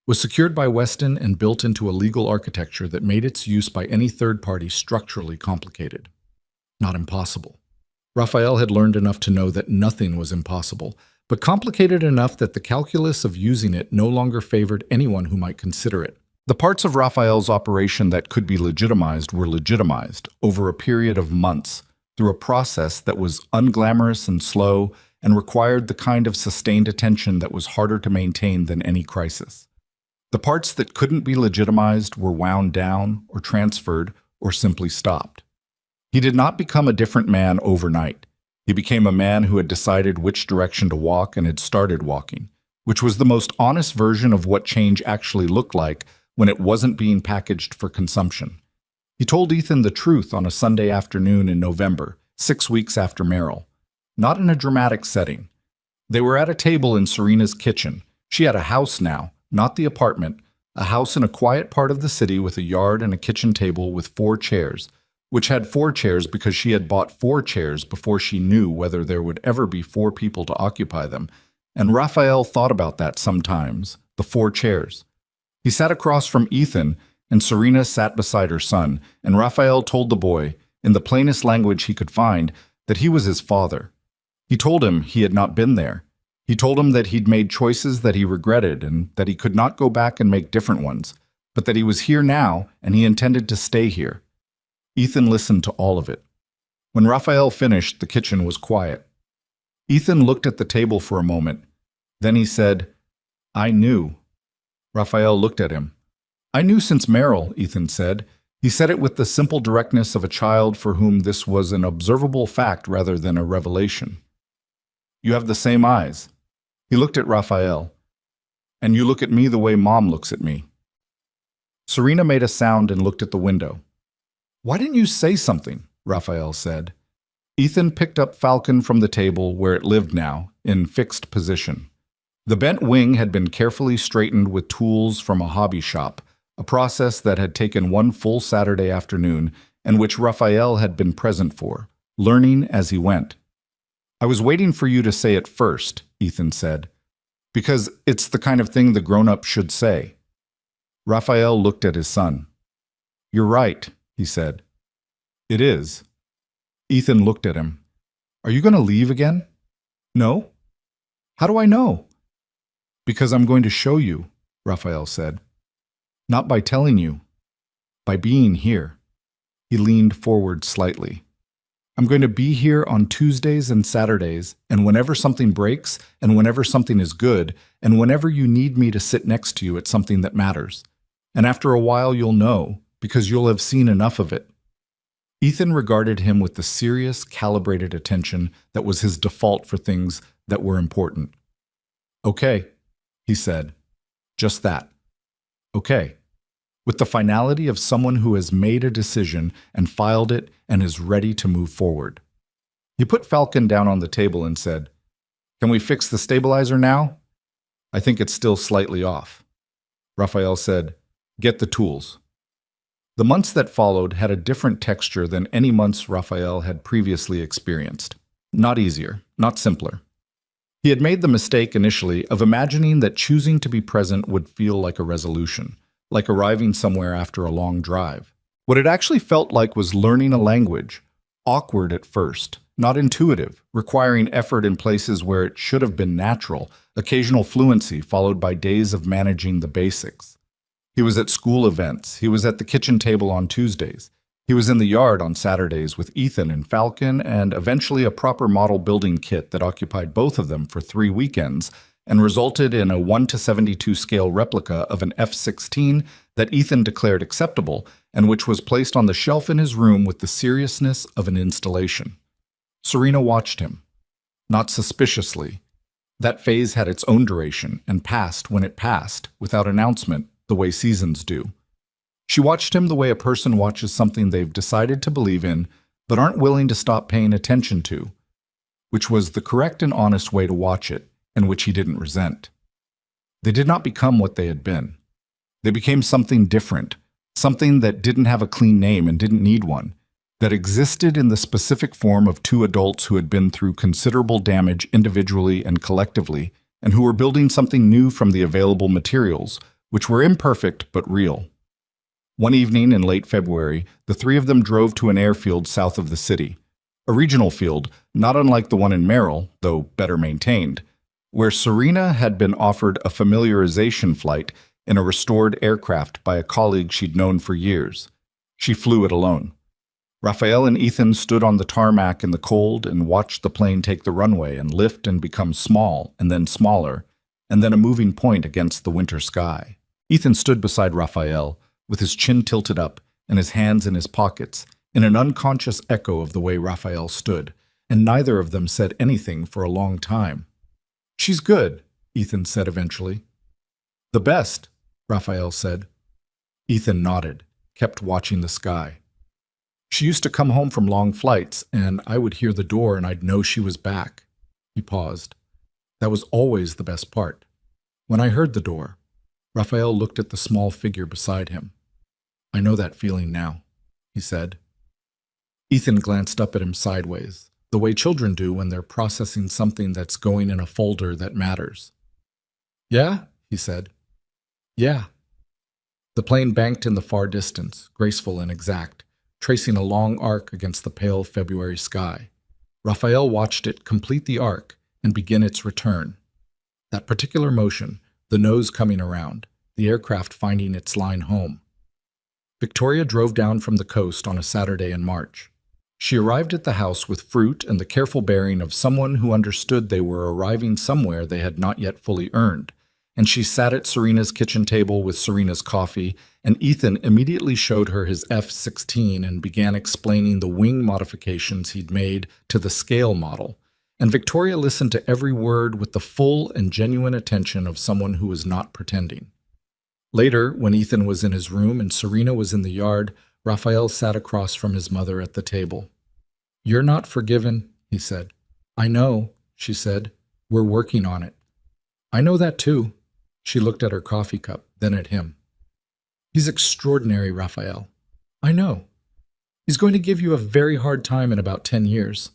was secured by Weston and built into a legal architecture that made its use by any third party structurally complicated. Not impossible. Raphael had learned enough to know that nothing was impossible, but complicated enough that the calculus of using it no longer favored anyone who might consider it. The parts of Raphael's operation that could be legitimized were legitimized over a period of months through a process that was unglamorous and slow and required the kind of sustained attention that was harder to maintain than any crisis. The parts that couldn't be legitimized were wound down or transferred or simply stopped. He did not become a different man overnight. He became a man who had decided which direction to walk and had started walking, which was the most honest version of what change actually looked like when it wasn't being packaged for consumption. He told Ethan the truth on a Sunday afternoon in November, 6 weeks after Merrill. Not in a dramatic setting. They were at a table in Serena's kitchen. She had a house now, not the apartment, a house in a quiet part of the city with a yard and a kitchen table with 4 chairs, which had 4 chairs because she had bought 4 chairs before she knew whether there would ever be 4 people to occupy them. And Raphael thought about that sometimes, the 4 chairs. He sat across from Ethan, and Serena sat beside her son, and Raphael told the boy, in the plainest language he could find, that he was his father. He told him he had not been there. He told him that he'd made choices that he regretted and that he could not go back and make different ones, but that he was here now and he intended to stay here. Ethan listened to all of it. When Raphael finished, the kitchen was quiet. Ethan looked at the table for a moment. Then he said, "I knew." Raphael looked at him. "I knew since Merrill," Ethan said. He said it with the simple directness of a child for whom this was an observable fact rather than a revelation. "You have the same eyes." He looked at Raphael. "And you look at me the way Mom looks at me." Serena made a sound and looked at the window. "Why didn't you say something?" Raphael said. Ethan picked up Falcon from the table where it lived now, in fixed position. The bent wing had been carefully straightened with tools from a hobby shop, a process that had taken one full Saturday afternoon and which Raphael had been present for, learning as he went. "I was waiting for you to say it first," Ethan said, "because it's the kind of thing the grown-up should say." Raphael looked at his son. "You're right," he said. "It is." Ethan looked at him. "Are you going to leave again?" "No." "How do I know?" "Because I'm going to show you," Raphael said. "Not by telling you, by being here." He leaned forward slightly. "I'm going to be here on Tuesdays and Saturdays, and whenever something breaks, and whenever something is good, and whenever you need me to sit next to you at something that matters. And after a while you'll know, because you'll have seen enough of it." Ethan regarded him with the serious, calibrated attention that was his default for things that were important. "Okay," he said. "Just that. Okay." With the finality of someone who has made a decision and filed it and is ready to move forward. He put Falcon down on the table and said, "Can we fix the stabilizer now?" "I think it's still slightly off." Raphael said, "Get the tools." The months that followed had a different texture than any months Raphael had previously experienced. Not easier, not simpler. He had made the mistake initially of imagining that choosing to be present would feel like a resolution, like arriving somewhere after a long drive. What it actually felt like was learning a language, awkward at first, not intuitive, requiring effort in places where it should have been natural, occasional fluency followed by days of managing the basics. He was at school events, he was at the kitchen table on Tuesdays, he was in the yard on Saturdays with Ethan and Falcon and eventually a proper model building kit that occupied both of them for 3 weekends and resulted in a 1:72 scale replica of an F-16 that Ethan declared acceptable and which was placed on the shelf in his room with the seriousness of an installation. Serena watched him. Not suspiciously. That phase had its own duration and passed when it passed, without announcement, the way seasons do. She watched him the way a person watches something they've decided to believe in but aren't willing to stop paying attention to, which was the correct and honest way to watch it, and which he didn't resent. They did not become what they had been. They became something different, something that didn't have a clean name and didn't need one, that existed in the specific form of 2 adults who had been through considerable damage individually and collectively, and who were building something new from the available materials, which were imperfect but real. One evening in late February, the three of them drove to an airfield south of the city, a regional field not unlike the one in Merrill, though better maintained, where Serena had been offered a familiarization flight in a restored aircraft by a colleague she'd known for years. She flew it alone. Raphael and Ethan stood on the tarmac in the cold and watched the plane take the runway and lift and become small and then smaller, and then a moving point against the winter sky. Ethan stood beside Raphael, with his chin tilted up and his hands in his pockets, in an unconscious echo of the way Raphael stood, and neither of them said anything for a long time. "She's good," Ethan said eventually. "The best," Raphael said. Ethan nodded, kept watching the sky. "She used to come home from long flights, and I would hear the door and I'd know she was back." He paused. "That was always the best part. When I heard the door," Raphael looked at the small figure beside him. "I know that feeling now," he said. Ethan glanced up at him sideways, the way children do when they're processing something that's going in a folder that matters. "Yeah?" he said. "Yeah." The plane banked in the far distance, graceful and exact, tracing a long arc against the pale February sky. Raphael watched it complete the arc and begin its return. That particular motion, the nose coming around, the aircraft finding its line home. Victoria drove down from the coast on a Saturday in March. She arrived at the house with fruit and the careful bearing of someone who understood they were arriving somewhere they had not yet fully earned, and she sat at Serena's kitchen table with Serena's coffee, and Ethan immediately showed her his F-16 and began explaining the wing modifications he'd made to the scale model, and Victoria listened to every word with the full and genuine attention of someone who was not pretending. Later, when Ethan was in his room and Serena was in the yard, Raphael sat across from his mother at the table. "You're not forgiven," he said. "I know," she said. "We're working on it." "I know that too." She looked at her coffee cup, then at him. "He's extraordinary, Raphael." "I know. He's going to give you a very hard time in about 10 years.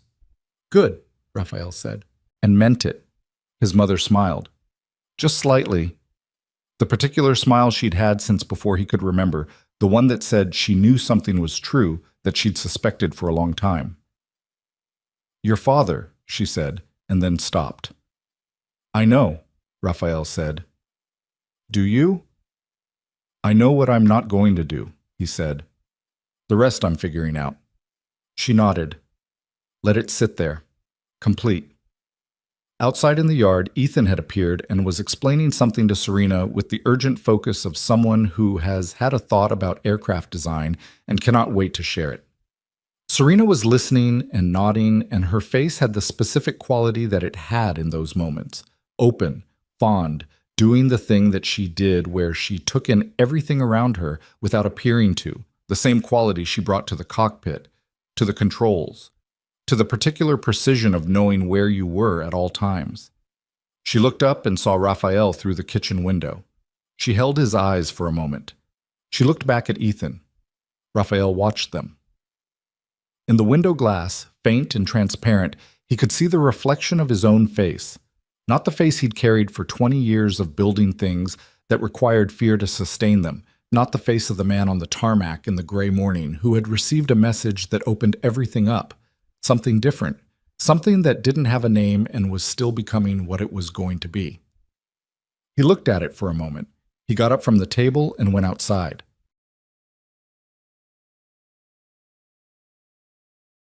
"Good," Raphael said, and meant it. His mother smiled. Just slightly. The particular smile she'd had since before he could remember, the one that said she knew something was true that she'd suspected for a long time. "Your father," she said, and then stopped. "I know," Raphael said. "Do you?" "I know what I'm not going to do," he said. "The rest I'm figuring out." She nodded. Let it sit there. Complete. Outside in the yard, Ethan had appeared and was explaining something to Serena with the urgent focus of someone who has had a thought about aircraft design and cannot wait to share it. Serena was listening and nodding, and her face had the specific quality that it had in those moments. Open, fond, doing the thing that she did where she took in everything around her without appearing to, the same quality she brought to the cockpit, to the controls, to the particular precision of knowing where you were at all times. She looked up and saw Raphael through the kitchen window. She held his eyes for a moment. She looked back at Ethan. Raphael watched them. In the window glass, faint and transparent, he could see the reflection of his own face, not the face he'd carried for 20 years of building things that required fear to sustain them, not the face of the man on the tarmac in the gray morning who had received a message that opened everything up, something different, something that didn't have a name and was still becoming what it was going to be. He looked at it for a moment. He got up from the table and went outside.